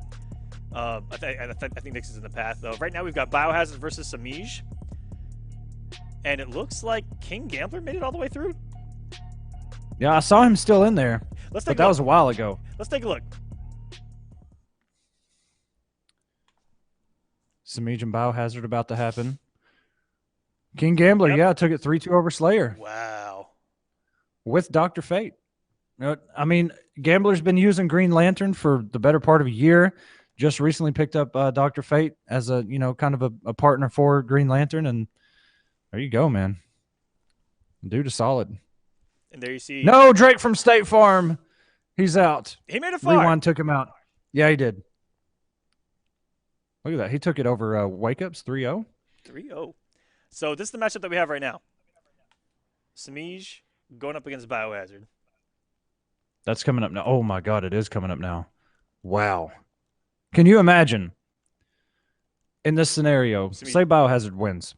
I think Nyx is in the path. Right now we've got Biohazard versus Semiij. And it looks like King Gambler made it all the way through. Yeah, I saw him still in there. But that was a while ago. Let's take a look. Semiij and Biohazard about to happen. King Gambler, yeah, took it 3-2 over Slayer. Wow. With Dr. Fate. I mean, Gambler's been using Green Lantern for the better part of a year. Just recently picked up Dr. Fate as a, you know, kind of a partner for Green Lantern, and there you go, man. Dude is solid. And there you see. No, Drake from State Farm. He's out. He made it far. Rewind took him out. Yeah, he did. Look at that. He took it over Wake Ups 3-0. 3-0. So this is the matchup that we have right now. Semiij going up against Biohazard. That's coming up now. Oh, my God, it is coming up now. Wow. Can you imagine in this scenario, say Biohazard wins,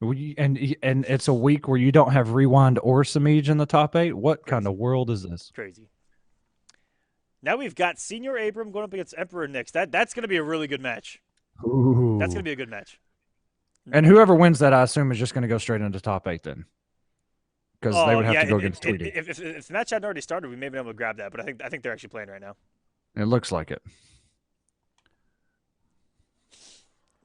and it's a week where you don't have Rewind or Semiij in the top 8? What kind of world is this? Crazy. Now we've got Senior Abram going up against Emperor Nyx. That's going to be a really good match. Ooh. That's going to be a good match. And whoever wins that, I assume, is just going to go straight into top 8 then. Because they would have to go against Tweedy. If the match hadn't already started, we may have been able to grab that. But I think they're actually playing right now. It looks like it.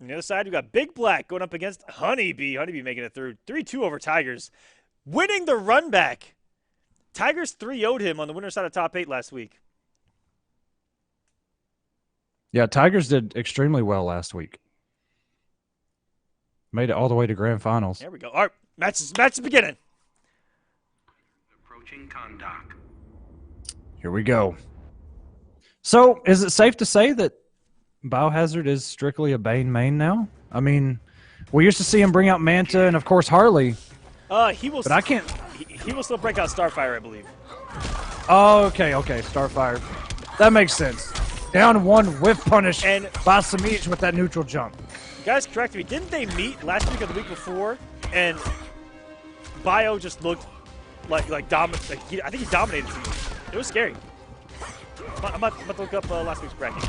On the other side, we got Big Black going up against HoneyBee. HoneyBee making it through 3-2 over Tigers, winning the run back. Tigers 3-0'd him on the winner's side of top 8 last week. Yeah, Tigers did extremely well last week. Made it all the way to grand finals. There we go. All right, match is beginning. Approaching contact. Here we go. So, is it safe to say that Biohazard is strictly a Bane main now? I mean, we used to see him bring out Manta and, of course, Harley. He will. But I can't. He will still break out Starfire, I believe. Oh, okay, Starfire. That makes sense. Down 1 whiff punish and by Semiij with that neutral jump. Guys, correct me. Didn't they meet last week or the week before? And Bio just looked like dominant. I think he dominated Semiij. It was scary. I'm about to look up last week's bracket.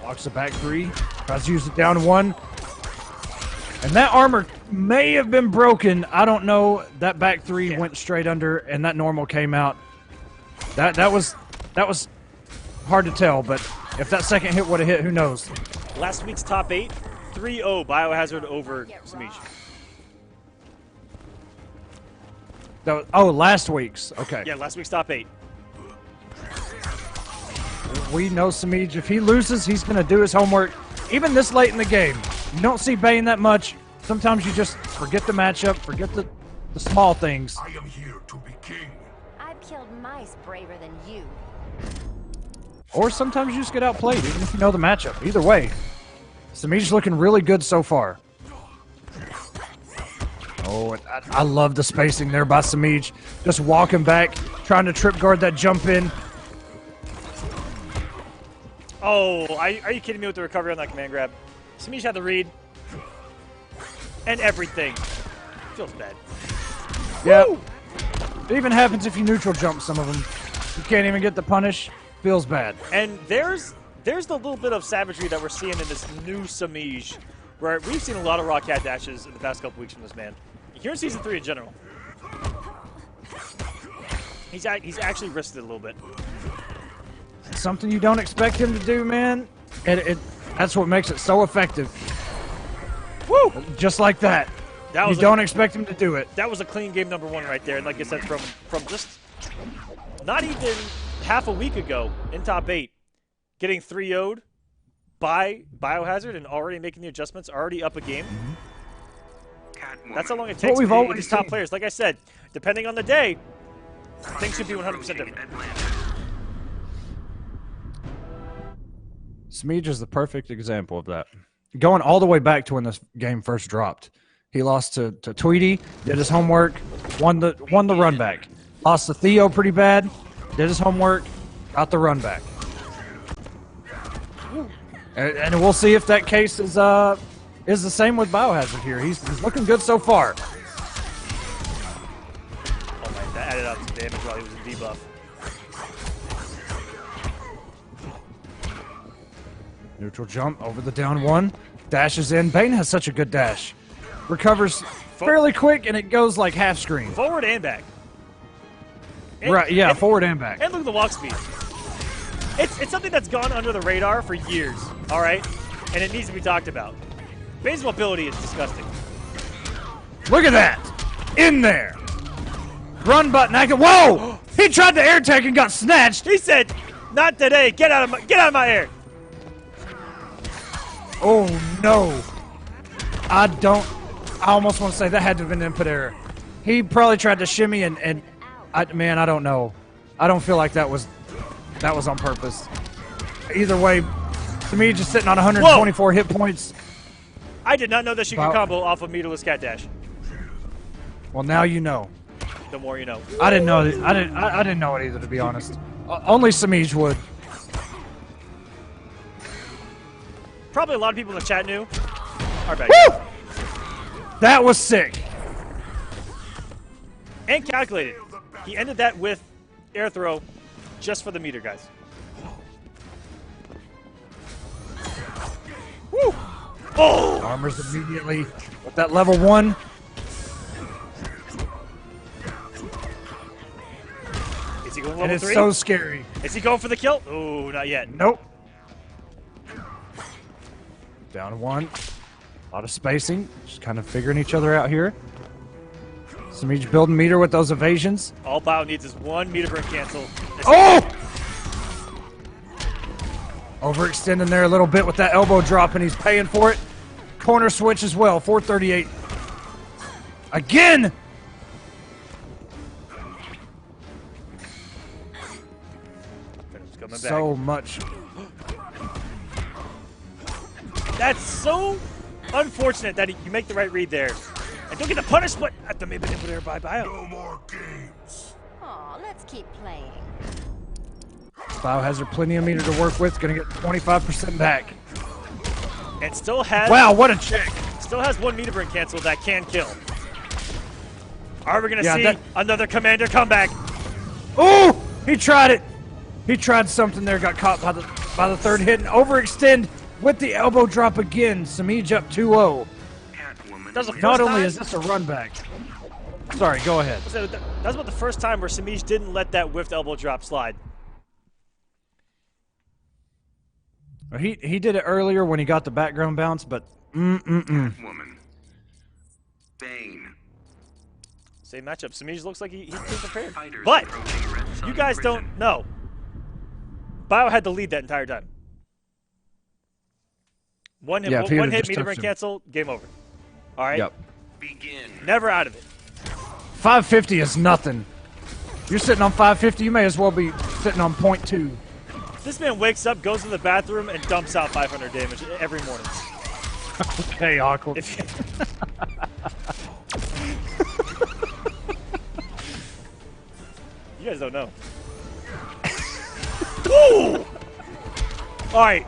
Blocks the back 3. Tries to use it down 1. And that armor may have been broken. I don't know. That back 3 went straight under, and that normal came out. That was hard to tell, but if that second hit would have hit, who knows? Last week's top 8, 3-0 Biohazard over Semiij. Last week's. Okay. Yeah, last week's top 8. We know Semiij, if he loses, he's going to do his homework. Even this late in the game, you don't see Bane that much. Sometimes you just forget the matchup, forget the small things. I am here to be king. I've killed mice braver than you. Or sometimes you just get outplayed, even if you know the matchup. Either way, Semiij's looking really good so far. Oh, I love the spacing there by Semiij. Just walking back, trying to trip guard that jump in. Oh, are you kidding me with the recovery on that command grab? Semiij had the read. And everything. Feels bad. Yeah. It even happens if you neutral jump some of them. You can't even get the punish. Feels bad. And there's the little bit of savagery that we're seeing in this new Semiij where we've seen a lot of raw cat dashes in the past couple weeks from this man. Here in Season 3 in general, he's actually risked it a little bit. Something you don't expect him to do, man. That's what makes it so effective. Woo! Just like that. You don't expect him to do it. That was a clean game number 1 right there. And like I said, from just not even half a week ago in top 8, getting 3-0'd by Biohazard and already making the adjustments, already up a game. That's how long it takes for these top players. Like I said, depending on the day, things should be 100% different. Smage is the perfect example of that. Going all the way back to when this game first dropped. He lost to Tweedy, did his homework, won the run back. Lost to Theo pretty bad, did his homework, got the run back. And we'll see if that case is the same with Biohazard here. He's looking good so far. Oh man, that added up some damage while he was in debuff. Neutral jump over the down 1. Dashes in. Bane has such a good dash. Recovers fairly quick, and it goes like half screen. Forward and back. Right, yeah, forward and back. And look at the walk speed. It's something that's gone under the radar for years, all right? And it needs to be talked about. Bane's mobility is disgusting. Look at that. In there. Run button. Whoa! He tried to air tag and got snatched. He said, not today. Get out of my air. Oh, no. I almost want to say that had to have been an input error. He probably tried to shimmy and I don't know. I don't feel like that was on purpose. Either way, to me, just sitting on 124 hit points. I did not know that she could combo off of meterless cat dash. Well, now you know. The more you know. I didn't know. I didn't know it either, to be honest. Only Semiij would. Probably a lot of people in the chat knew. Our bad. Woo! That was sick. And calculated. He ended that with air throw just for the meter, guys. Woo! Oh! Armors immediately with that level 1. Is he going level 3? And it's so scary. Is he going for the kill? Oh, not yet. Nope. Down 1. A lot of spacing. Just kind of figuring each other out here. Semiij building meter with those evasions. All Bio needs is 1 meter burn cancel. Oh! Overextending there a little bit with that elbow drop, and he's paying for it. Corner switch as well. 438. Again! So much. That's so unfortunate that you make the right read there. And don't get the punish, but at the maybe there by Bio. No more games. Aw, let's keep playing. Biohazard plenty of meter to work with. Gonna get 25% back. And still has. Wow, what a check. Still has 1 meter burn cancel that can kill. Are we gonna see another commander comeback? Oh! He tried it. He tried something there, got caught by the third hit, and overextend with the elbow drop again. Semiij up 2-0. Not only is this a run back. Sorry, go ahead. That's about the first time where Semiij didn't let that whiffed elbow drop slide. He did it earlier when he got the background bounce, but Woman. Bane. Same matchup. Semiij looks like he's prepared. But you guys don't know. Bio had the lead that entire time. One hit meter burn cancel, game over. All right? Yep. Begin. Never out of it. 550 is nothing. You're sitting on 550, you may as well be sitting on 0.2. This man wakes up, goes to the bathroom, and dumps out 500 damage every morning. Okay, awkward. You guys don't know. Ooh! All right.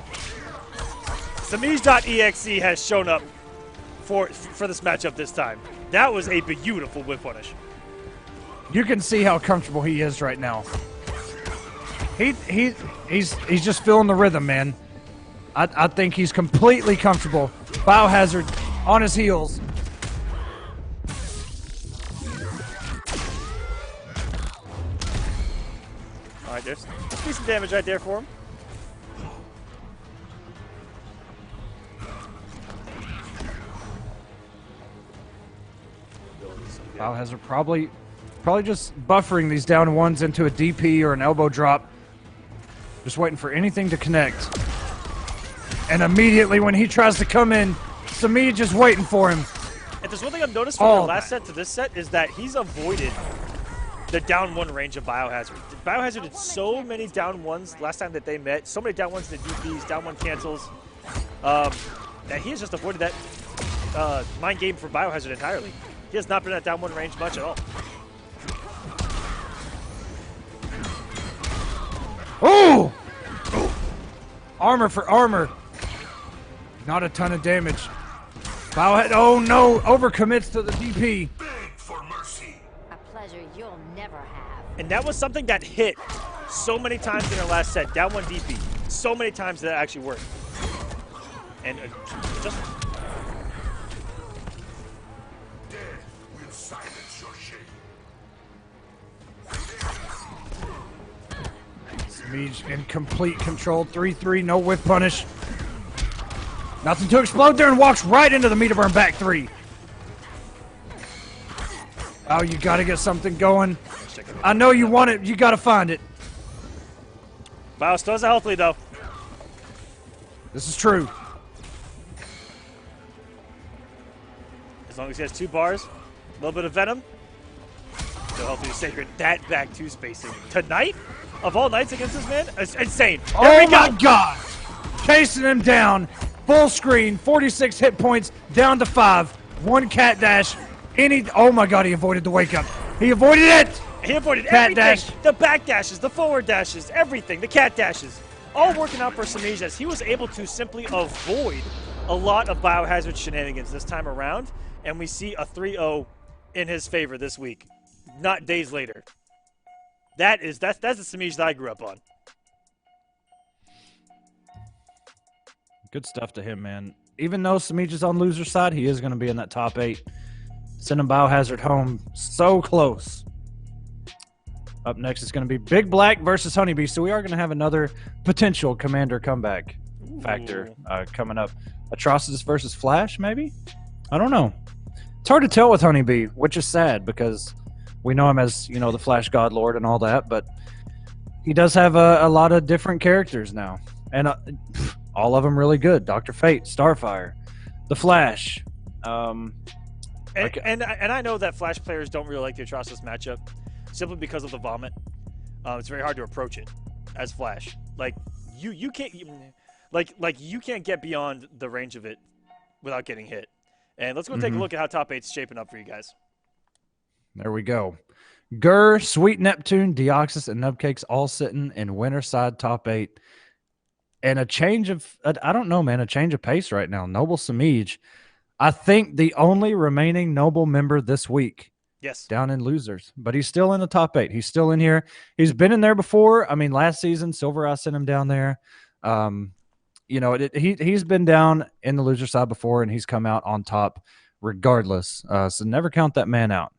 Semiij.exe has shown up for this matchup this time. That was a beautiful whip punish. You can see how comfortable he is right now. He's just feeling the rhythm, man. I think he's completely comfortable Biohazard on his heels. All right, there's decent damage right there for him. Biohazard probably just buffering these down ones into a DP or an elbow drop. Just waiting for anything to connect. And immediately when he tries to come in, Semiij just waiting for him. And there's one thing I've noticed from the last set to this set is that he's avoided the down one range of Biohazard. Biohazard did so many down ones last time that they met, so many down ones to DPs, down one cancels, that he has just avoided that mind game for Biohazard entirely. He has not been at down one range much at all. Ooh! Armor for armor. Not a ton of damage. Biohazard, oh no, overcommits to the DP. Beg for mercy. A pleasure you'll never have. And that was something that hit so many times in their last set. Down one DP. So many times that actually worked. And just... Dead will silence your shame. Smage in complete control. 3-3, no whiff punish. Nothing to explode there and walks right into the meter burn back three. Oh, you got to get something going. I know you want it. You got to find it. Bio still has a health lead, though. This is true. As long as he has 2 bars, a little bit of venom, still healthy sacred. That back 2 spacing. Tonight, of all nights against this man, it's insane. Oh my God. Chasing him down. Full screen, 46 hit points, down to 5. 1 cat dash. Oh my God, he avoided the wake up. He avoided it. He avoided cat everything. dash. The back dashes, the forward dashes, everything. The cat dashes. All working out for Semiij as he was able to simply avoid a lot of Biohazard shenanigans this time around. And we see a 3-0 in his favor this week, not days later. That's the Semiij that I grew up on. Good stuff to him, man. Even though Semiij is on loser side, he is going to be in that top 8. Sending Biohazard home so close. Up next is going to be Big Black versus HoneyBee. So we are going to have another potential Commander comeback factor coming up. Atrocitus versus Flash, maybe? I don't know. It's hard to tell with HoneyBee, which is sad because we know him as, you know, the Flash God Lord and all that, but he does have a lot of different characters now. And all of them really good. Dr. Fate, Starfire, the Flash. And I know that Flash players don't really like the Atrocitus matchup simply because of the vomit. It's very hard to approach it as Flash. Like you can't you can't get beyond the range of it without getting hit. And let's go take a look at how top 8's shaping up for you guys. There we go. Gur, Sweet Neptune, Deoxys, and Nubcakes all sitting in winner side top 8. And a change of, I don't know, man, a change of pace right now. Noble Semiij, I think the only remaining Noble member this week. Yes. Down in losers. But he's still in the top 8. He's still in here. He's been in there before. I mean, last season, SylverRye sent him down there. You know, he's been down in the loser side before, and he's come out on top regardless. So never count that man out.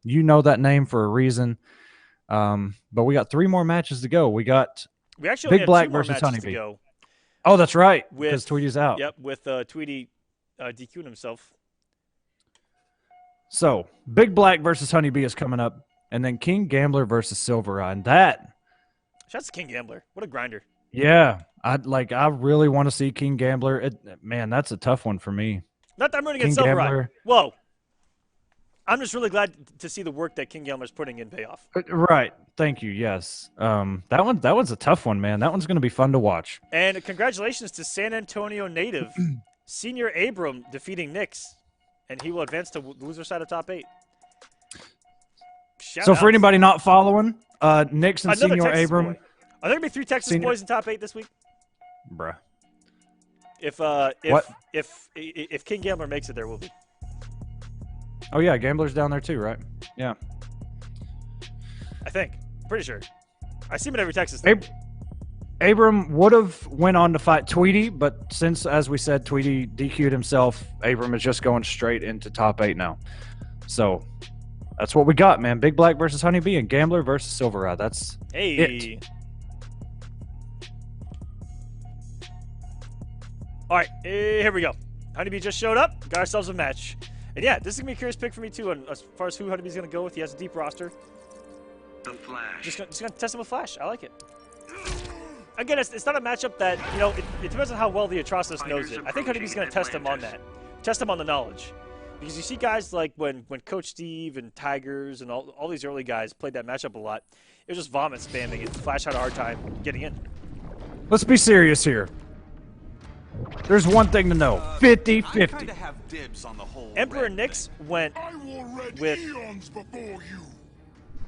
You know that name for a reason. But we got 3 more matches to go. We actually Big Black versus HoneyBee. Oh, that's right. Because Tweedy's out. Yep, with Tweedy DQ'ing himself. So, Big Black versus HoneyBee is coming up, and then King Gambler versus SylverRye. And that... Shouts to King Gambler. What a grinder. Yeah. I really want to see King Gambler. Man, that's a tough one for me. Not that I'm rooting against SylverRye. Whoa. I'm just really glad to see the work that King Gambler's putting in pay off. Right. Thank you. Yes. That one's a tough one, man. That one's going to be fun to watch. And congratulations to San Antonio native Senior Abram defeating Nyx, and he will advance to the loser side of top 8. So for anybody not following, Nyx and Senior Abram. Boy. Are there going to be 3 Texas boys in top 8 this week? Bruh. If King Gambler makes it, there will be. Oh, yeah, Gambler's down there too, right? Yeah. I think. Pretty sure. I see him at every Texas. Abram would have went on to fight Tweedy, but since, as we said, Tweedy DQ'd himself, Abram is just going straight into top 8 now. So that's what we got, man. Big Black versus HoneyBee and Gambler versus SylverRye. That's it. All right, here we go. HoneyBee just showed up. Got ourselves a match. And yeah, this is going to be a curious pick for me, too, as far as who HoneyBee's going to go with. He has a deep roster. The Flash. Just going to test him with Flash. I like it. Again, it's not a matchup that, you know, it depends on how well the Atrocitus knows it. I think HoneyBee's going to test him on that. Test him on the knowledge. Because you see guys like when Coach Steve and Tigers and all these early guys played that matchup a lot, it was just vomit spamming, and Flash had a hard time getting in. Let's be serious here. There's one thing to know. 50-50. Emperor Nyx went with...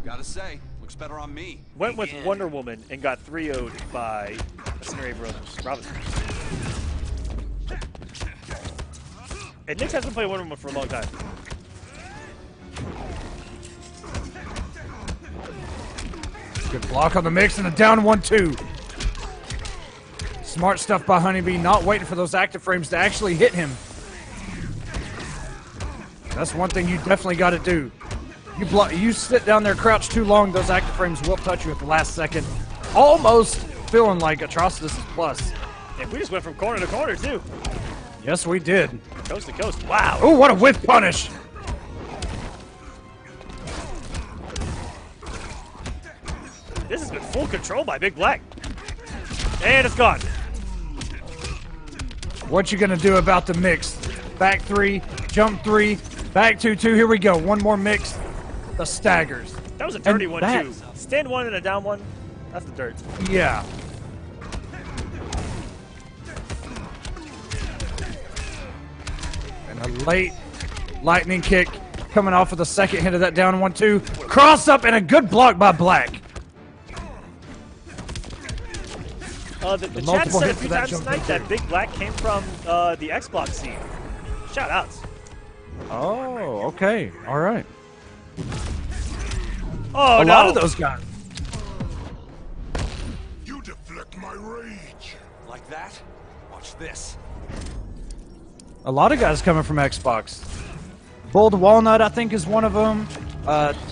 Gotta say, looks better on me. Went with Wonder Woman and got 3-0'd by Semiij Robinson. And Nyx hasn't played Wonder Woman for a long time. Good block on the mix and a down 1-2. Smart stuff by HoneyBee, not waiting for those active frames to actually hit him. That's one thing you definitely got to do. You sit down there, crouch too long, those active frames will touch you at the last second. Almost feeling like Atrocitus is plus. And we just went from corner to corner, too. Yes, we did. Coast to coast. Wow. Oh, what a whiff punish. This has been full control by Big Black. And it's gone. What you gonna do about the mix? Back 3, jump 3, back 2-2. Here we go. One more mix. The staggers. That was a dirty one, too. Stand 1 and a down 1. That's the dirt. Yeah. And a late lightning kick coming off of the second hit of that down 1-2. Cross up and a good block by Black. The chat said a few times tonight that Big Black came from the Xbox scene. Shout outs. Oh, okay. All right. Oh, a lot of those guys. You deflect my rage. Like that? Watch this. A lot of guys coming from Xbox. Bold Walnut, I think, is one of them.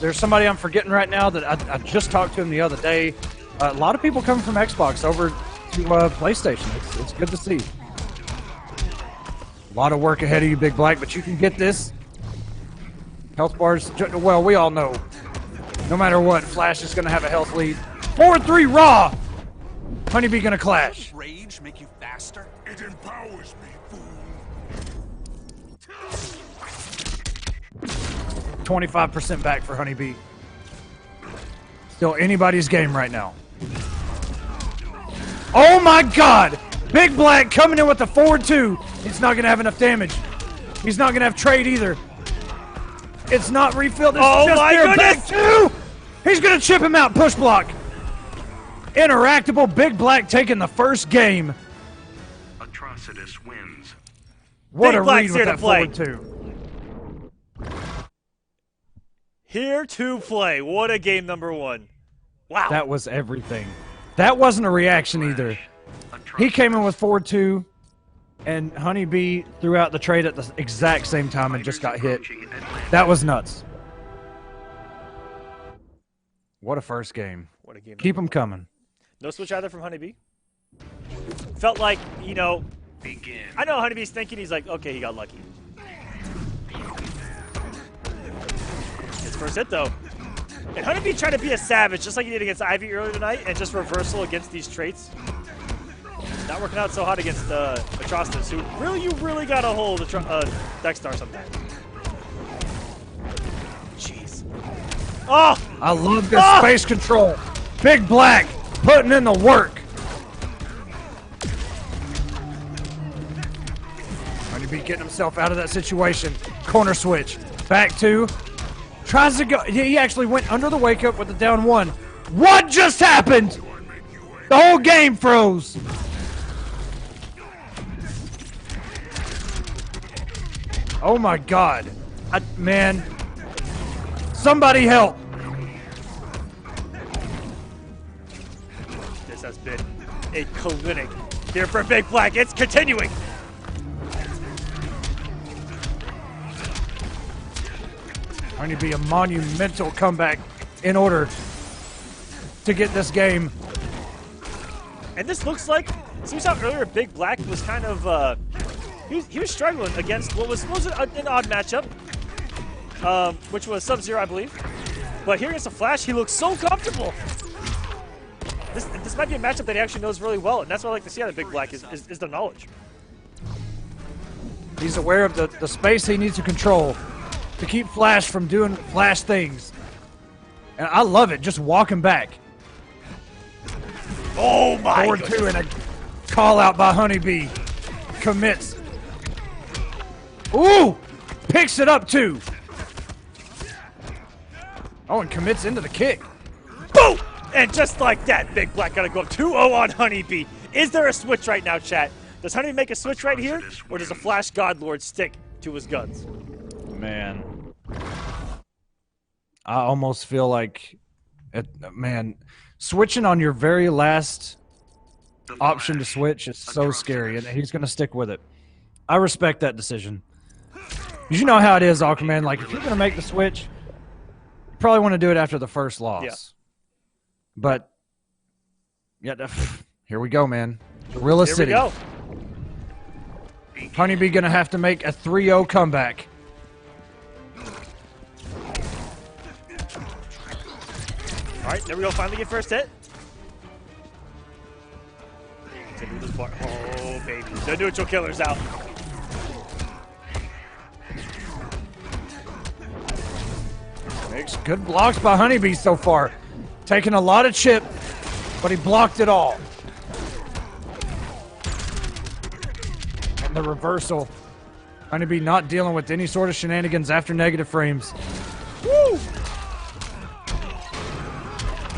There's somebody I'm forgetting right now that I just talked to him the other day. A lot of people coming from Xbox over to PlayStation. It's good to see. A lot of work ahead of you, Big Black, but you can get this. Health bars, well, we all know. No matter what, Flash is going to have a health lead. 4-3 Raw! HoneyBee going to clash. Rage make you faster? It empowers me, fool. 25% back for HoneyBee. Still anybody's game right now. Oh my God! Big Black coming in with the 4-2. He's not going to have enough damage. He's not going to have trade either. It's not refilled. It's oh just my there. goodness! Back 2! He's going to chip him out. Push block. Interactable. Big Black taking the first game. Atrocitus wins. What Big a Black's read with here that to play. 4-2. Here to play. What a game number 1. Wow. That was everything. That wasn't a reaction either. He came in with 4-2, and HoneyBee threw out the trade at the exact same time and just got hit. That was nuts. What a first game. What a game. Keep them coming. No switch either from HoneyBee. Felt like, you know, I know HoneyBee's thinking, he's like, okay, he got lucky. His first hit, though. And HoneyBee tried to be a savage, just like he did against Ivy earlier tonight, and just reversal against these traits. Not working out so hot against Atrocitus, who you really got to hold Dexstar sometimes. Jeez. Oh! I love this space control. Big Black putting in the work. HoneyBee getting himself out of that situation. Corner switch. Back 2. Tries to go. He actually went under the wake up with the down 1. What just happened? The whole game froze. Oh my God. Man. Somebody help. This has been a clinic here for Big Black. It's continuing. Going to be a monumental comeback in order to get this game. And this looks like, so we saw earlier Big Black was kind of, he was struggling against what was an odd matchup, which was Sub-Zero, I believe. But here against the Flash, he looks so comfortable. This might be a matchup that he actually knows really well, and that's what I like to see out of Big Black is the knowledge. He's aware of the space he needs to control to keep Flash from doing Flash things. And I love it, just walking back. Oh my Forward two and a call out by HoneyBee. Commits. Ooh! Picks it up too. Oh, and commits into the kick. Boom! And just like that, Big Black gotta go 2-0 on HoneyBee. Is there a switch right now, chat? Does HoneyBee make a switch right here? Or does the Flash Godlord stick to his guns? Man. I almost feel like, man, switching on your very last option to switch is so scary, and he's going to stick with it. I respect that decision. You know how it is, Aquaman. Like, if you're going to make the switch, you probably want to do it after the first loss. Yeah. But, yeah, here we go, man. Gorilla Here City. we go. HoneyBee going to have to make a 3-0 comeback. All right, there we go. Finally get first hit. Oh, baby. The neutral killer's out. Makes good blocks by HoneyBee so far. Taking a lot of chip, but he blocked it all. And the reversal. HoneyBee not dealing with any sort of shenanigans after negative frames. Woo!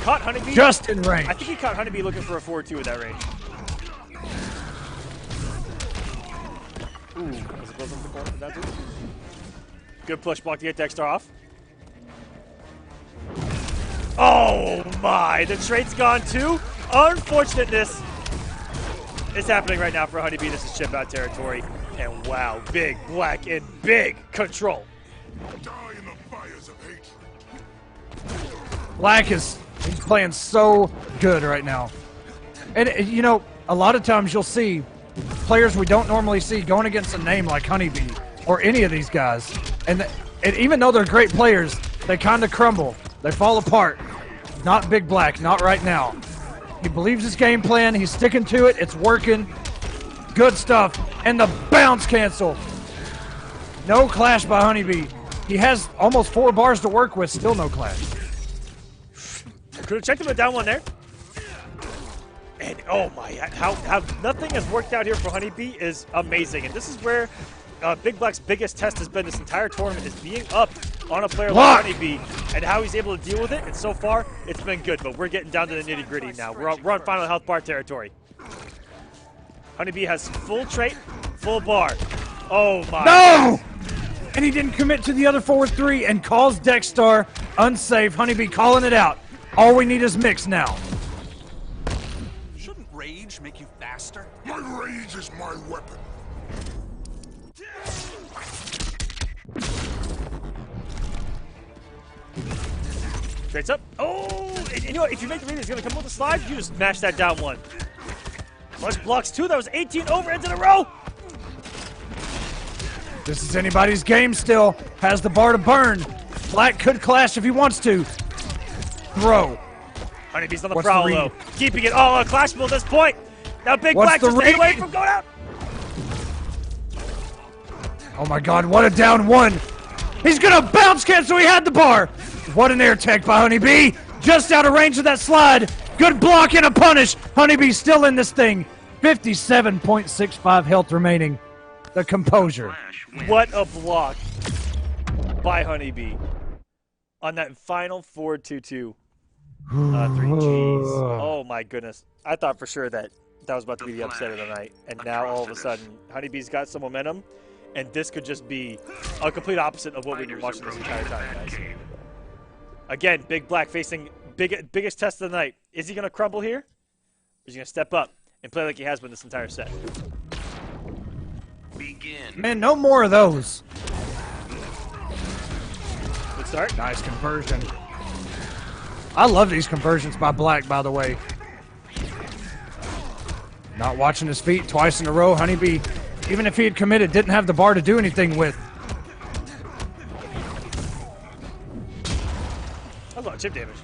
Caught HoneyBee. Just in range. I think he caught HoneyBee looking for a 4-2 at that range. Ooh, was it close up the corner for that dude? Good push block to get Dexter off. Oh my, the trade's gone too. Unfortunateness is happening right now for HoneyBee. This is chip out territory. And wow, Big Black in big control. Die in the fires of hatred. Black is he's playing so good right now. And, you know, a lot of times you'll see players we don't normally see going against a name like HoneyBee or any of these guys. And even though they're great players, they kind of crumble. They fall apart. Not Big Black, not right now. He believes his game plan. He's sticking to it. It's working. Good stuff. And the bounce cancel. No clash by HoneyBee. He has almost 4 bars to work with. Still no clash. Could have checked him with down one there. And oh my, how nothing has worked out here for HoneyBee is amazing. And this is where Big Black's biggest test has been this entire tournament, is being up on a player like HoneyBee and how he's able to deal with it. And so far, it's been good. But we're getting down to the nitty gritty now. We're on final health bar territory. HoneyBee has full trait, full bar. Oh my. No! And he didn't commit to the other forward 3 and calls Dexter unsafe. HoneyBee calling it out. All we need is mix now. Shouldn't rage make you faster? My rage is my weapon. Traits up. Oh! And you know what? If you make the read, it's going to come with a slide. You just mash that down one. Plus blocks 2. That was 18 overheads in a row. This is anybody's game still. Has the bar to burn. Black could clash if he wants to. Throw. HoneyBee's on the What's prowl, the though. Keeping it all on clashable at this point. Now Big What's Black the just staying away read? from going out. Oh my god, what a down one. He's gonna bounce cancel. He had the bar. What an air tech by HoneyBee. Just out of range of that slide. Good block and a punish. HoneyBee still in this thing. 57.65 health remaining. The composure. What a block by HoneyBee on that final 4-2-2. 3Gs. Oh my goodness. I thought for sure that was about to be the upset of the night. And now all of a sudden, HoneyBee's got some momentum. And this could just be a complete opposite of what we've been watching this entire time, guys. Again, Big Black facing biggest test of the night. Is he going to crumble here? Or is he going to step up and play like he has been this entire set. Begin. Man, no more of those. Good start. Nice conversion. I love these conversions by Black, by the way. Not watching his feet twice in a row. HoneyBee, even if he had committed, didn't have the bar to do anything with. That's a lot of chip damage.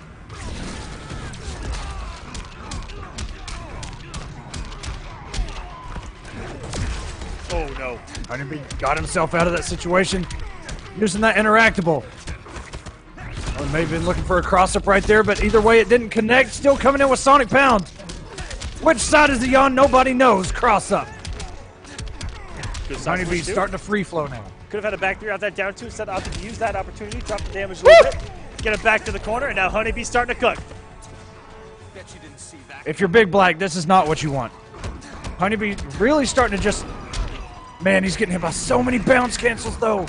Oh no. HoneyBee got himself out of that situation using that interactable. Well, may have been looking for a cross-up right there, but either way it didn't connect. Still coming in with Sonic Pound. Which side is he on? Nobody knows. Cross-up. HoneyBee's starting to free flow now. Could have had a back three out that down two, set out to use that opportunity, drop the damage a little bit, get it back to the corner, and now HoneyBee's starting to cook. Bet you didn't see that. If you're Big Black, this is not what you want. HoneyBee really starting to just... Man, he's getting hit by so many bounce cancels, though.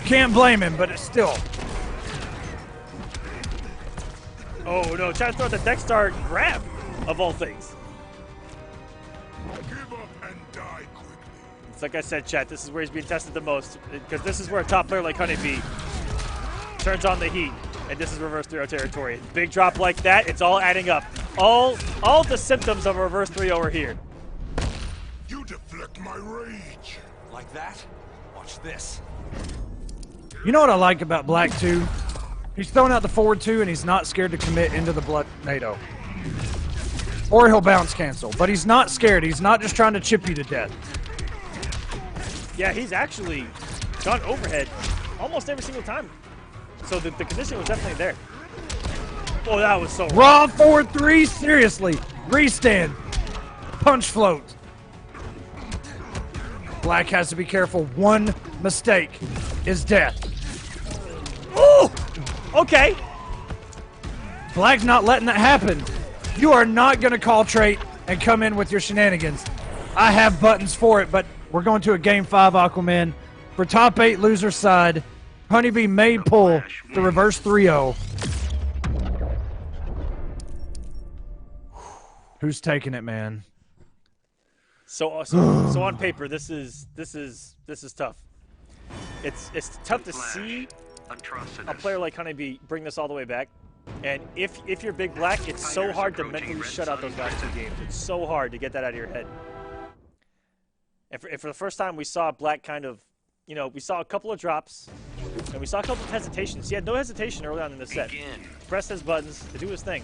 Can't blame him, but it's still... Oh no, trying to throw the Dexstar grab, of all things. Give up and die quickly. It's like I said, chat, this is where he's being tested the most, because this is where a top player like HoneyBee turns on the heat, and this is reverse 3-0 territory. Big drop like that, it's all adding up. All the symptoms of a reverse 3-0 are here. You deflect my rage. Like that? Watch this. You know what I like about Black, too? He's throwing out the forward two, and he's not scared to commit into the blood NATO. Or he'll bounce cancel, but he's not scared. He's not just trying to chip you to death. Yeah, he's actually gone overhead almost every single time. So the condition was definitely there. Oh, that was so raw. Forward three, seriously. Restand. Punch float. Black has to be careful. One mistake is death. Ooh! Okay. Black not letting that happen. You are not going to call trait and come in with your shenanigans. I have buttons for it, but we're going to a Game 5, Aquaman. For top 8 loser side, HoneyBee may pull the reverse 3-0. Who's taking it, man? So on paper, this is tough. It's tough to see a player like HoneyBee bring this all the way back. And if you're Big Black, it's so hard to mentally shut out those last 2 games. It's so hard to get that out of your head. And for the first time, we saw Black kind of, you know, we saw a couple of drops, and we saw a couple of hesitations. He had no hesitation early on in the set. He pressed his buttons to do his thing.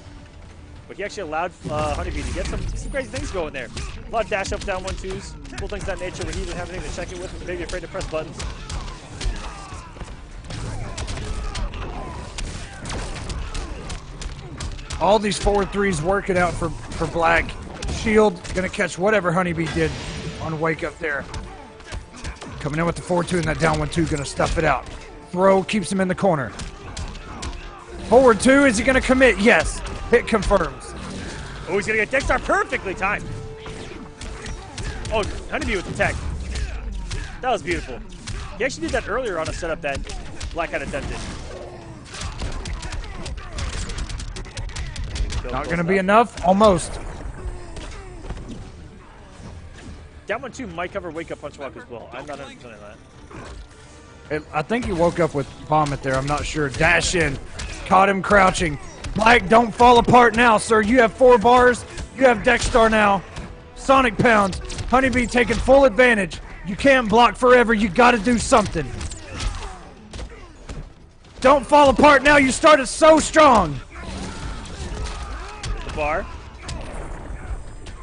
But he actually allowed HoneyBee to get some crazy things going there. A lot of dash up, down 1-2s, cool things of that nature where he didn't have anything to check it with, maybe afraid to press buttons. All these forward threes working out for Black. Shield gonna catch whatever HoneyBee did on wake up there. Coming in with the 4-2 and that down 1-2, gonna stuff it out. Throw keeps him in the corner. Forward 2, is he gonna commit? Yes. Hit confirms. Oh, he's gonna get Dexstar perfectly timed. Oh, HoneyBee with the tech. That was beautiful. He actually did that earlier on a setup that Black had attempted. Not going to be enough. Almost. Down 1-2 might cover wake up punch walk as well. I'm not understanding that. I think he woke up with vomit there. I'm not sure. Dash in. Caught him crouching. Black, don't fall apart now, sir. You have 4 bars. You have Dexstar now. Sonic Pound. HoneyBee taking full advantage. You can't block forever. You got to do something. Don't fall apart now. You started so strong. The bar.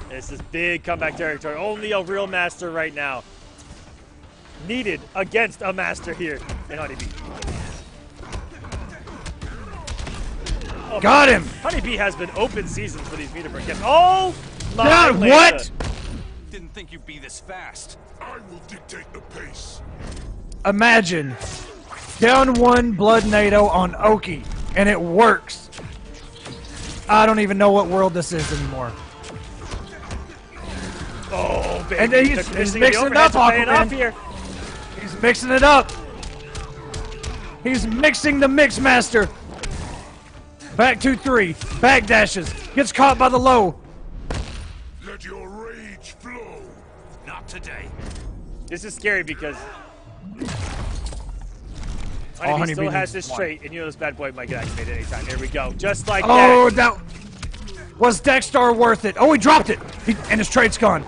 This is big comeback territory. Only a real master right now. Needed against a master here in HoneyBee. Oh, got him. HoneyBee has been open season for these meter break games. Oh my God, what? Didn't think you'd be this fast. I will dictate the pace. Imagine down 1 blood NATO on Oki, and it works. I don't even know what world this is anymore. Oh, baby. And he's mixing it up, Aquaman. He's mixing it up. He's mixing the Mixmaster. Back 2-3. Back dashes. Gets caught by the low. Let your rage flow. Not today. This is scary because Honeybee Honeybee still has needs this one. trait, and you know this bad boy might get activated anytime. There we go. Just like Oh, that. that was Dexstar worth it. Oh, he dropped it, and his trait's gone.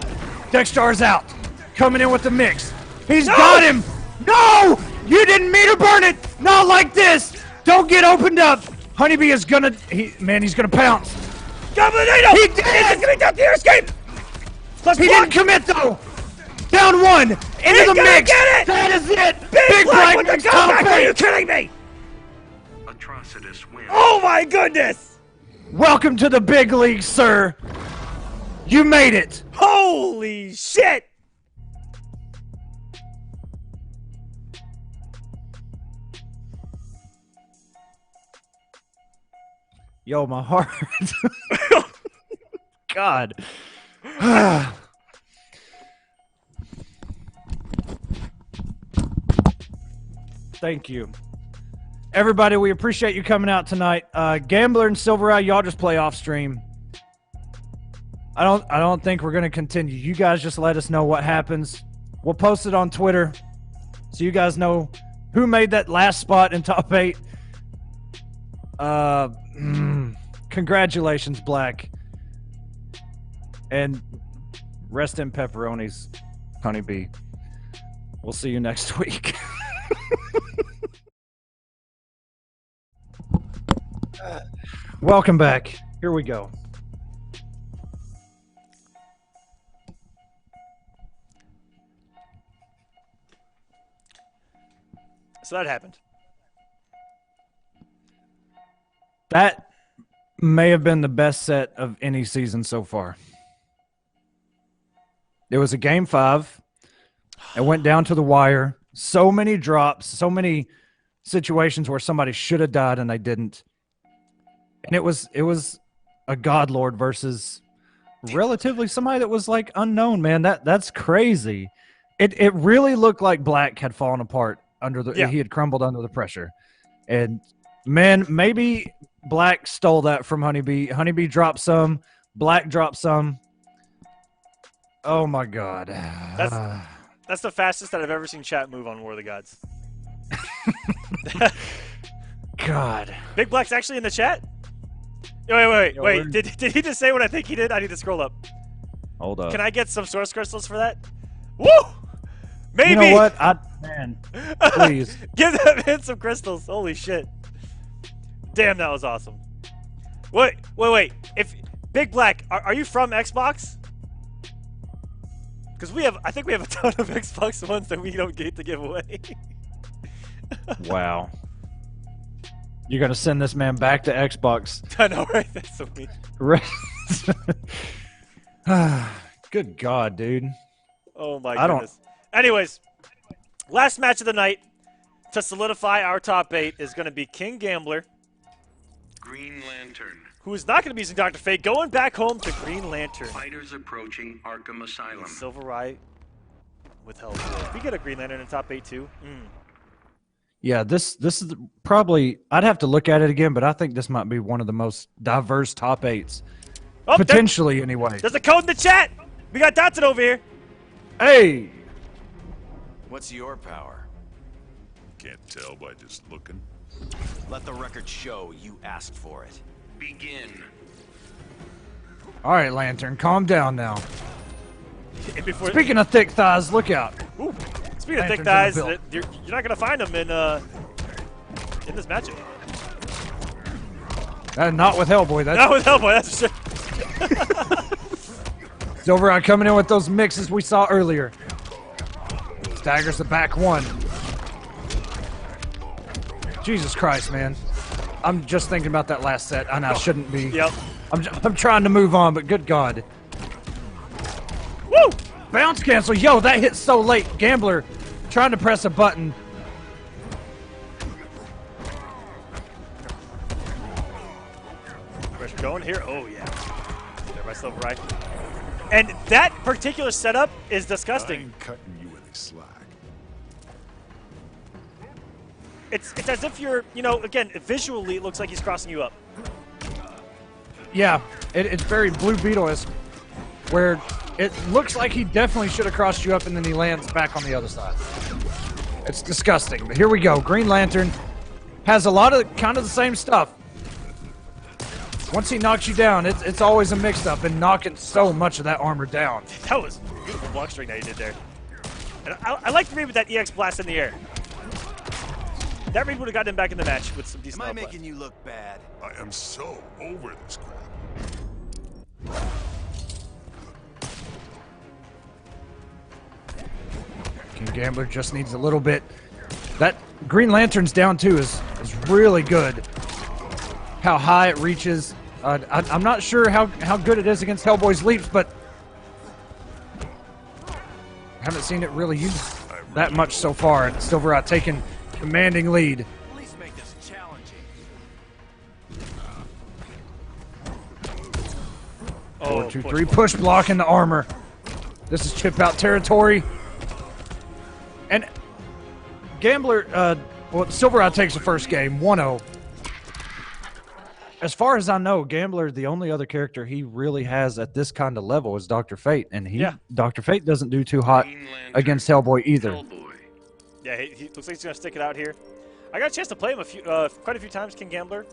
Dexstar's out. Coming in with the mix. He's got him. No! You didn't mean to burn it. Not like this. Don't get opened up. Honeybee is gonna. He's gonna pounce. Dominator! He did! It's gonna be down the escape! He didn't commit though. Down one. Into the gonna mix. get it! That is it. Big Black with the makes comeback! top Are you eight. kidding me? Atrocitus wins. Oh my goodness! Welcome to the big league, sir. You made it. Holy shit! Yo, my heart. God. Thank you. Everybody, we appreciate you coming out tonight. Gambler and SylverRye, y'all just play off stream. I don't think we're gonna continue. You guys just let us know what happens. We'll post it on Twitter so you guys know who made that last spot in top 8. Congratulations, Black. And rest in pepperonis, Honeybee. We'll see you next week. Welcome back. Here we go. So that happened. That may have been the best set of any season so far. It was a game 5. It went down to the wire. So many drops, so many situations where somebody should have died and they didn't. And it was a Godlord versus relatively somebody that was like unknown, man. That's crazy. It really looked like Black had fallen apart under the he had crumbled under the pressure. And man, maybe Black stole that from Honeybee. Honeybee dropped some, Black dropped some. Oh my God. That's the fastest that I've ever seen chat move on War of the Gods. God. Big Black's actually in the chat? Wait. Did he just say what I think he did? I need to scroll up. Hold up. Can I get some source crystals for that? Woo! Maybe. You know what? Man, please. Give that man some crystals. Holy shit. Damn, that was awesome. Wait. If Big Black, are you from Xbox? Because I think we have a ton of Xbox Ones that we don't get to give away. Wow. You're going to send this man back to Xbox. I know, right? That's so mean. Good God, dude. Oh, my goodness. Anyways, last match of the night to solidify our top 8 is going to be King Gambler. Green Lantern. Who is not going to be using Dr. Fate, going back home to Green Lantern. Fighters approaching Arkham Asylum. SylverRye with help. If we get a Green Lantern in top 8 too. Yeah, this is probably, I'd have to look at it again, but I think this might be one of the most diverse top 8s. Oh, potentially, anyway. There's a code in the chat. We got Dotson over here. Hey. What's your power? Can't tell by just looking. Let the record show you asked for it. Begin. All right, Lantern, calm down now. Before, Speaking of thick thighs, look out. Ooh, speaking of thick Lantern's in thighs, the you're not going to find them in this matchup. Not with Hellboy. Not with Hellboy, that's for sure. SylverRye coming in with those mixes we saw earlier. Staggers the back one. Jesus Christ, man. I'm just thinking about that last set, and I shouldn't be. Yep. I'm trying to move on, but good God. Woo! Bounce cancel. Yo, that hit so late. Gambler trying to press a button. Pressure going here. Oh, yeah. There by SylverRye. And that particular setup is disgusting. I ain't cutting you any slack. It's as if you're, again, visually it looks like he's crossing you up. Yeah, it's very Blue Beetle-esque. where it looks like he definitely should have crossed you up and then he lands back on the other side. It's disgusting. But here we go. Green Lantern has a lot of kind of the same stuff. Once he knocks you down, it's always a mix-up and knocking so much of that armor down. That was beautiful block string that he did there. And I like the read with that EX blast in the air. That read would have gotten him back in the match with some decent. Am I making you look bad? I am so over this crap. King Gambler just needs a little bit. That Green Lantern's down too is really good. How high it reaches. I'm not sure how good it is against Hellboy's leaps, but I haven't seen it really used that much so far. And SylverRye taking commanding lead. At least make this challenging. Oh, 4, 2, 3, push block in the armor. This is chip out territory. And Gambler, well, SylverRye takes the first game, 1-0. As far as I know, Gambler, the only other character he really has at this kind of level is Dr. Fate, and Dr. Fate doesn't do too hot against Hellboy either. Yeah, he looks like he's gonna stick it out here. I got a chance to play him quite a few times, King Gambler,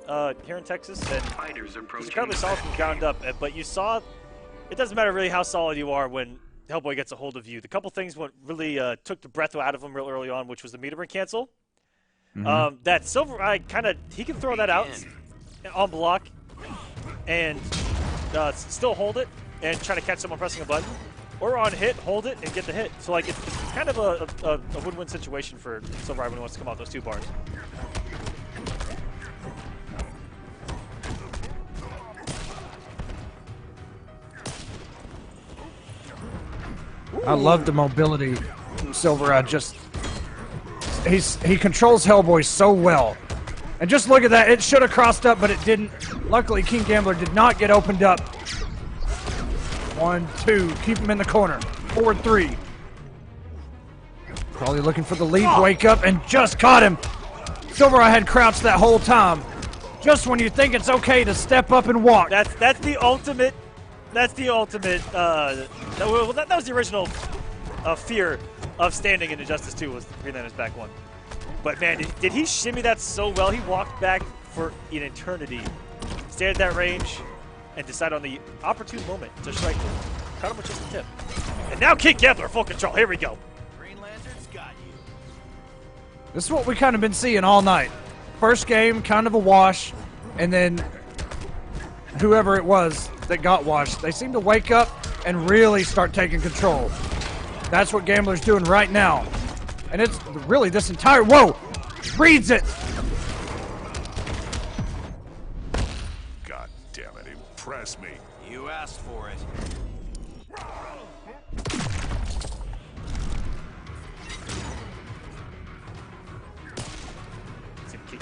here in Texas, and he's incredibly solid from the ground up. But you saw, it doesn't matter really how solid you are when Hellboy gets a hold of you. The couple things what really took the breath out of him real early on, which was the meter burn cancel. That SylverRye he can throw that out on block and still hold it and try to catch someone pressing a button, or on hit, hold it and get the hit. So like it's kind of a win-win situation for SylverRye when he wants to come out those two bars. I love the mobility. SylverRye just he controls Hellboy so well. And just look at that. It should have crossed up, but it didn't. Luckily, King Gambler did not get opened up. 1, 2. Keep him in the corner. 4, 3. Probably looking for the lead. Wake up and just caught him. SylverRye had crouched that whole time. Just when you think it's okay to step up and walk. That's the ultimate. That's the ultimate. That was the original fear of standing in Injustice 2 was Green Lantern's back one. But man, did he shimmy that so well? He walked back for an eternity, stayed at that range, and decided on the opportune moment to strike him. Caught him with just a tip. And now King Gambler, full control. Here we go. Green Lantern's got you. This is what we kind of been seeing all night. First game, kind of a wash, and then whoever it was that got washed, they seem to wake up and really start taking control. That's what Gambler's doing right now. And it's really this entire... Whoa! Reads it! God damn it, impress me. You asked for it.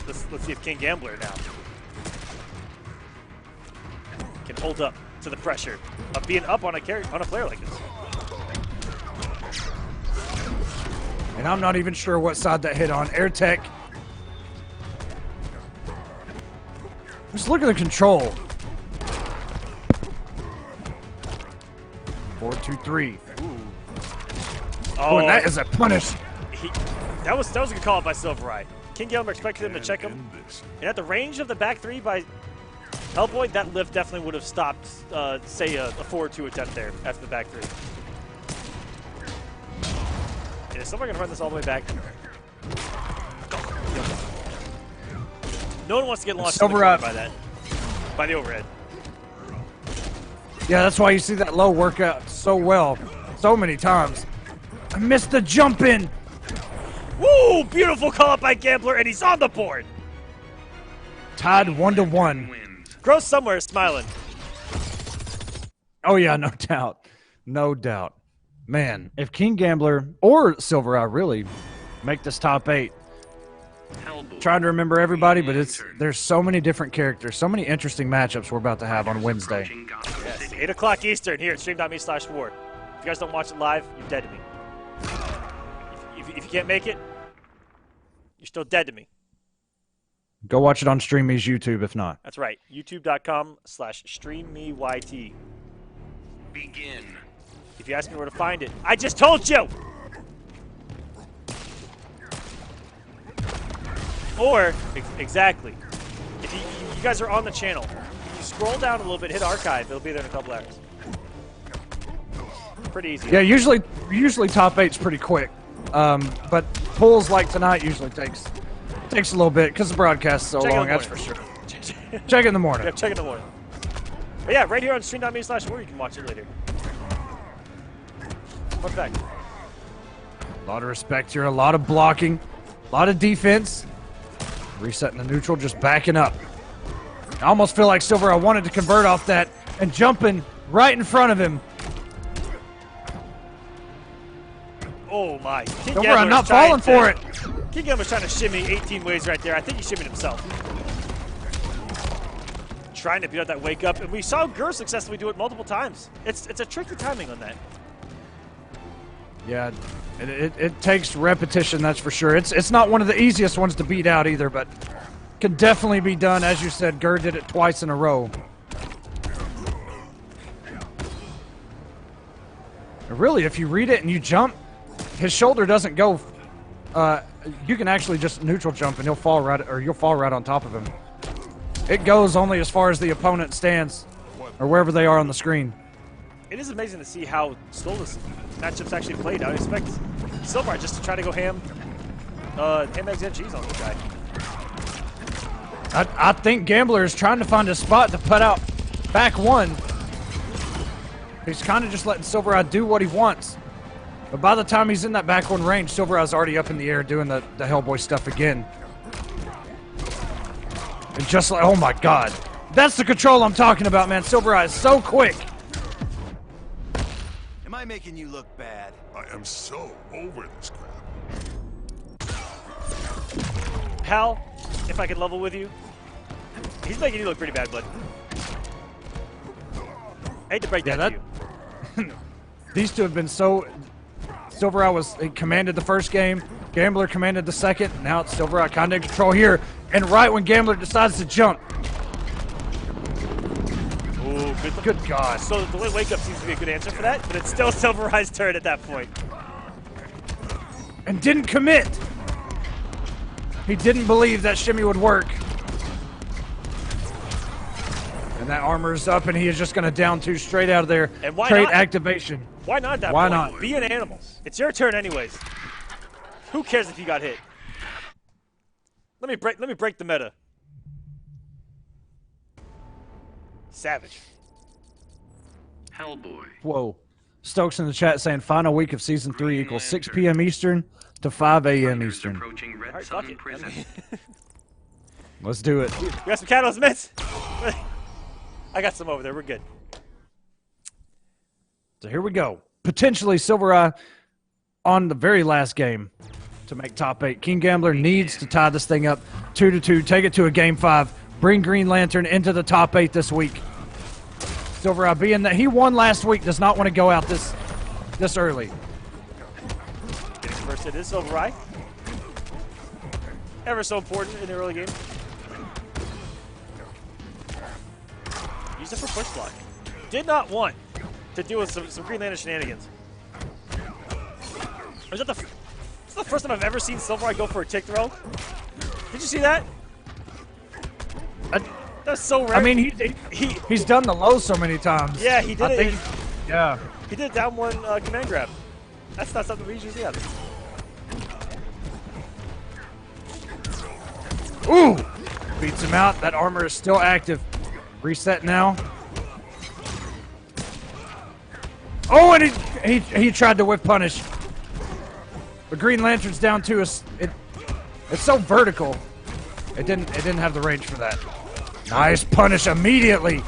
Let's see if King Gambler now can hold up to the pressure of being up on a player like this. And I'm not even sure what side that hit on. Air Tech. Just look at the control. 4, 2, 3. Oh, and that is a punish. That was a good call by SylverRye. King Gambler expected him to check him. And at the range of the back three by Hellboy, that lift definitely would have stopped, say, a 4-2 attempt there after the back three. Is someone going to run this all the way back? No one wants to get lost in the corner by that. By the overhead. Yeah, that's why you see that low work out so well. So many times. I missed the jump in. Woo! Beautiful call up by Gambler, and he's on the board. Tied 1-1. Gross somewhere is smiling. Oh, yeah, no doubt. No doubt. Man, if King Gambler or SylverRye really make this top 8, trying to remember everybody, but there's so many different characters, so many interesting matchups we're about to have on Wednesday. Yes, 8 o'clock Eastern here at stream.me/war. If you guys don't watch it live, you're dead to me. If you can't make it, you're still dead to me. Go watch it on StreamMe's YouTube if not. That's right, youtube.com/StreamMeYT. Begin. If you ask me where to find it, I just told you! Or, exactly. If you guys are on the channel, if you scroll down a little bit, hit archive, it'll be there in a couple hours. Pretty easy. Yeah, usually top 8's pretty quick. But pulls like tonight usually takes a little bit because the broadcast is so long, that's for sure. Check in the morning. Yeah, check in the morning. But yeah, right here on stream.me/war, you can watch it later. Fun fact. A lot of respect here, a lot of blocking, a lot of defense. Resetting the neutral, just backing up. I almost feel like SylverRye wanted to convert off that and jumping right in front of him. Oh my. SylverRye not falling for it. King Gambler's trying to shimmy 18 ways right there. I think he shimmied himself. Trying to beat out that wake up, and we saw Gur successfully do it multiple times. It's a tricky timing on that. Yeah, it takes repetition, that's for sure. It's not one of the easiest ones to beat out either, but can definitely be done. As you said, Gur did it twice in a row. Really, if you read it and you jump, his shoulder doesn't go. You can actually just neutral jump and you'll fall right on top of him. It goes only as far as the opponent stands, or wherever they are on the screen. It is amazing to see how slow this matchup's actually played. I would expect SylverRye just to try to go ham eggs and cheese on the guy. I think Gambler is trying to find a spot to put out back one. He's kind of just letting SylverRye do what he wants. But by the time he's in that back one range, SylverRye's already up in the air doing the Hellboy stuff again. And just like, oh my god. That's the control I'm talking about, man. SylverRye is so quick. Am I making you look bad? I am so over this crap. Hal, if I could level with you, he's making you look pretty bad, bud. I hate to break that to you. These two have been so... SylverRye commanded the first game, Gambler commanded the second, now it's SylverRye kind of in control here, and right when Gambler decides to jump. Ooh, good God. So the wake up seems to be a good answer for that, but it's still SylverRye's turn at that point. And didn't commit. He didn't believe that shimmy would work. And that armor is up, and he is just going to down two straight out of there. And why Trade not? activation. Why not that Why point? not? Be an animal. It's your turn anyways. Who cares if you got hit? Let me break the meta. Savage. Hellboy. Whoa. Stokes in the chat saying final week of season 3 equals 6 p.m. Eastern to 5 a.m. Eastern. Approaching Red Alright, Sun fuck it. Prison. Let's do it. We got some catalyst mitts. I got some over there. We're good. So here we go. Potentially SylverRye on the very last game to make top 8. King Gambler needs to tie this thing up 2-2, take it to a game 5, bring Green Lantern into the top 8 this week. SylverRye, being that he won last week, does not want to go out this early. Getting first it is SylverRye. Ever so important in the early game. Use it for push block. Did not want to deal with some Green Lantern shenanigans. Is that the first time I've ever seen SylverRye go for a tick throw? Did you see that? That's so rare. I mean, he's done the low so many times. Yeah, he did it. Yeah. He did down one command grab. That's not something we usually see happen. Ooh! Beats him out. That armor is still active. Reset now. Oh, and he tried to whip punish. The Green Lantern's down too. It's so vertical. It didn't have the range for that. Nice punish immediately.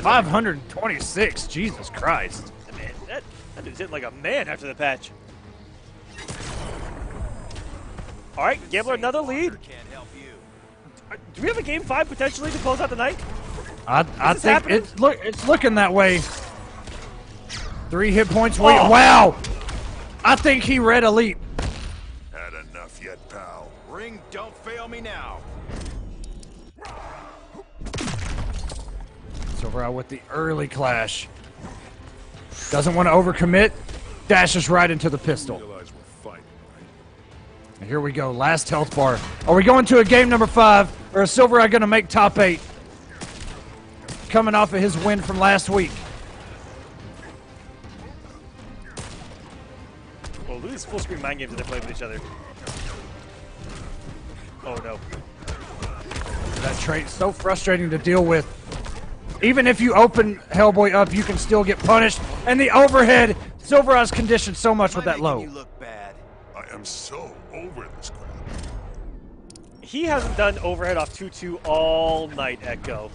$526. Jesus Christ. Man, that dude's hitting like a man after the patch. All right, Gambler, another lead. Do we have a game 5 potentially to close out the night? I think it's looking that way. 3 hit points. Oh. Wow. I think he read Elite. Had enough yet, pal? Ring, don't fail me now. SylverRye with the early clash. Doesn't want to overcommit. Dashes right into the pistol. And here we go. Last health bar. Are we going to a game number 5? Or is SylverRye going to make top 8? Coming off of his win from last week. Well, look at these full screen mind games that they play with each other. Oh no. That trait's so frustrating to deal with. Even if you open Hellboy up, you can still get punished. And the overhead, SylverRye's conditioned so much with that low. You look bad. I am so over this crap. He hasn't done overhead off 2-2 all night, Echo.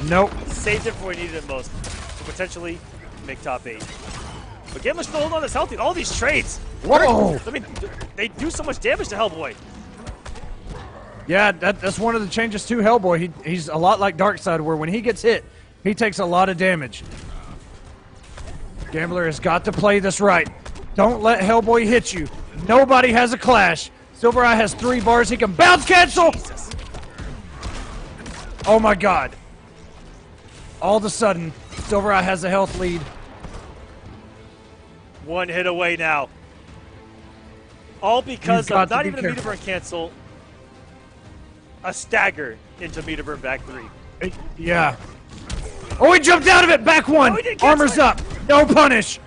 Nope. Saved it for when he needed it most. To potentially make top 8. But Gambler's still holding on this healthy. All these trades. Whoa! I mean, they do so much damage to Hellboy. Yeah, that's one of the changes to Hellboy. He's a lot like Darkseid, where when he gets hit, he takes a lot of damage. Gambler has got to play this right. Don't let Hellboy hit you. Nobody has a clash. SylverRye has 3 bars. He can bounce cancel. Jesus. Oh my God. All of a sudden, SylverRye has a health lead. 1 hit away now. All because of not even a meter burn cancel. A stagger into meter burn back 3. Yeah. Oh, he jumped out of it. Back 1. Armor's up. No punish.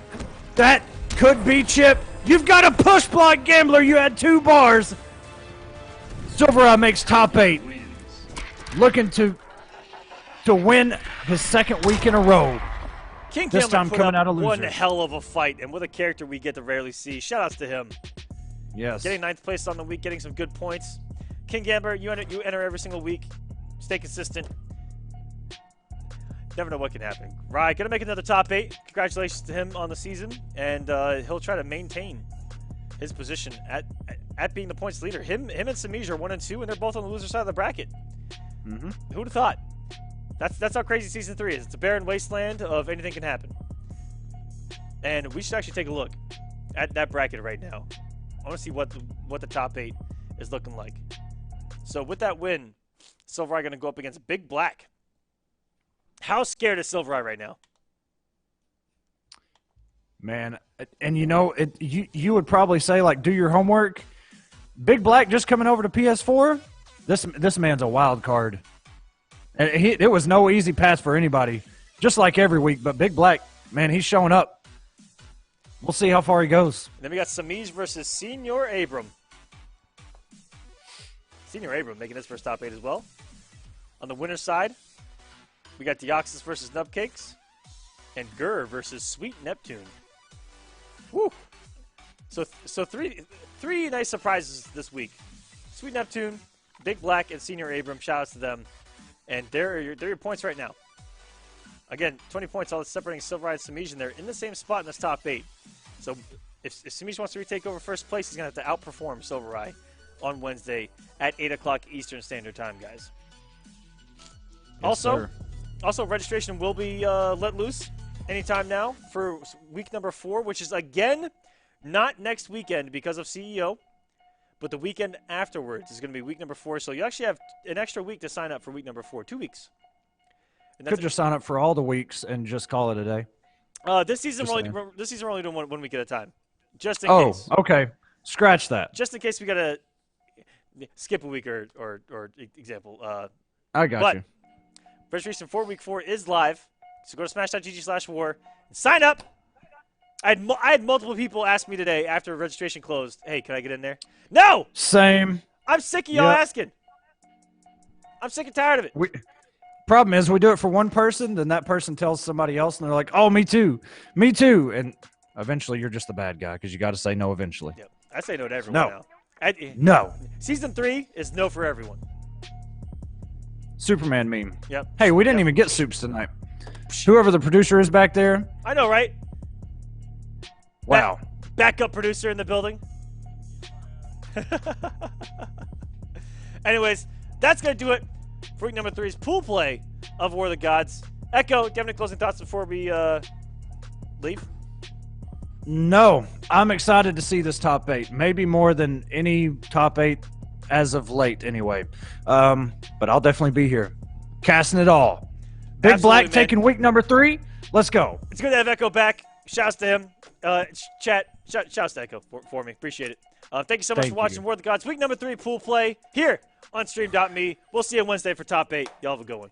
That could be chip. You've got a push block, Gambler. You had 2 bars. SylverRye makes top 8. Looking to win his 2nd week in a row. King this Gambler time put coming up out a loser. one hell of a fight, and with a character we get to rarely see. Shoutouts to him. Yes. Getting 9th place on the week, getting some good points. King Gambler, you enter every single week. Stay consistent. Never know what can happen. Rye gonna make another top 8. Congratulations to him on the season, and he'll try to maintain his position at being the points leader. Him and Semiij are 1 and 2, and they're both on the loser side of the bracket. Mm-hmm. Who'd have thought? That's how crazy season 3 is. It's a barren wasteland of anything can happen. And we should actually take a look at that bracket right now. I want to see what the top 8 is looking like. So with that win, SylverRye going to go up against Big Black. How scared is SylverRye right now? Man, and you know, you would probably say, like, do your homework. Big Black just coming over to PS4. This man's a wild card. And it was no easy pass for anybody, just like every week. But Big Black, man, he's showing up. We'll see how far he goes. Then we got Semiij versus Senior Abram. Senior Abram making his first top 8 as well. On the winner's side, we got Deoxys versus Nubcakes, and Gur versus Sweet Neptune. Woo! So three nice surprises this week. Sweet Neptune, Big Black, and Senior Abram. Shout outs to them. And they're your points right now. Again, 20 points, all that's separating SylverRye and Semiij, and they're in the same spot in this top 8. So if Semiij wants to retake over first place, he's going to have to outperform SylverRye on Wednesday at 8 o'clock Eastern Standard Time, guys. Yes, Also, registration will be let loose anytime now for week number 4, which is, again, not next weekend because of CEO, but the weekend afterwards is going to be week number 4. So you actually have an extra week to sign up for week number 4, 2 weeks. And Could just sign up for all the weeks and just call it a day. This season we're only doing one week at a time, just in case. Oh, okay. Scratch that. Just in case we got to skip a week or example. I got you. Registration for week 4 is live, so go to smash.gg/war and sign up. I had multiple people ask me today after registration closed, hey, can I get in there? No! Same. I'm sick of y'all asking. I'm sick and tired of it. Problem is, we do it for one person, then that person tells somebody else, and they're like, oh, me too. Me too. And eventually you're just the bad guy because you got to say no eventually. Yep. I say no to everyone now. No. Season 3 is no for everyone. Superman meme. Yep. Hey, we didn't even get soups tonight. Whoever the producer is back there. I know, right? Wow. Backup producer in the building. Anyways, that's going to do it for week number 3's pool play of War of the Gods. Echo, do you have any closing thoughts before we leave? No. I'm excited to see this top 8. Maybe more than any top 8 as of late anyway. But I'll definitely be here. Casting it all. Big Absolutely, Black man. taking week number 3. Let's go. It's good to have Echo back. Shouts to him. Shouts to Echo for me. Appreciate it. Thank you so much for watching War of the Gods. Week number 3 pool play here on Stream.me. We'll see you Wednesday for top 8. Y'all have a good one.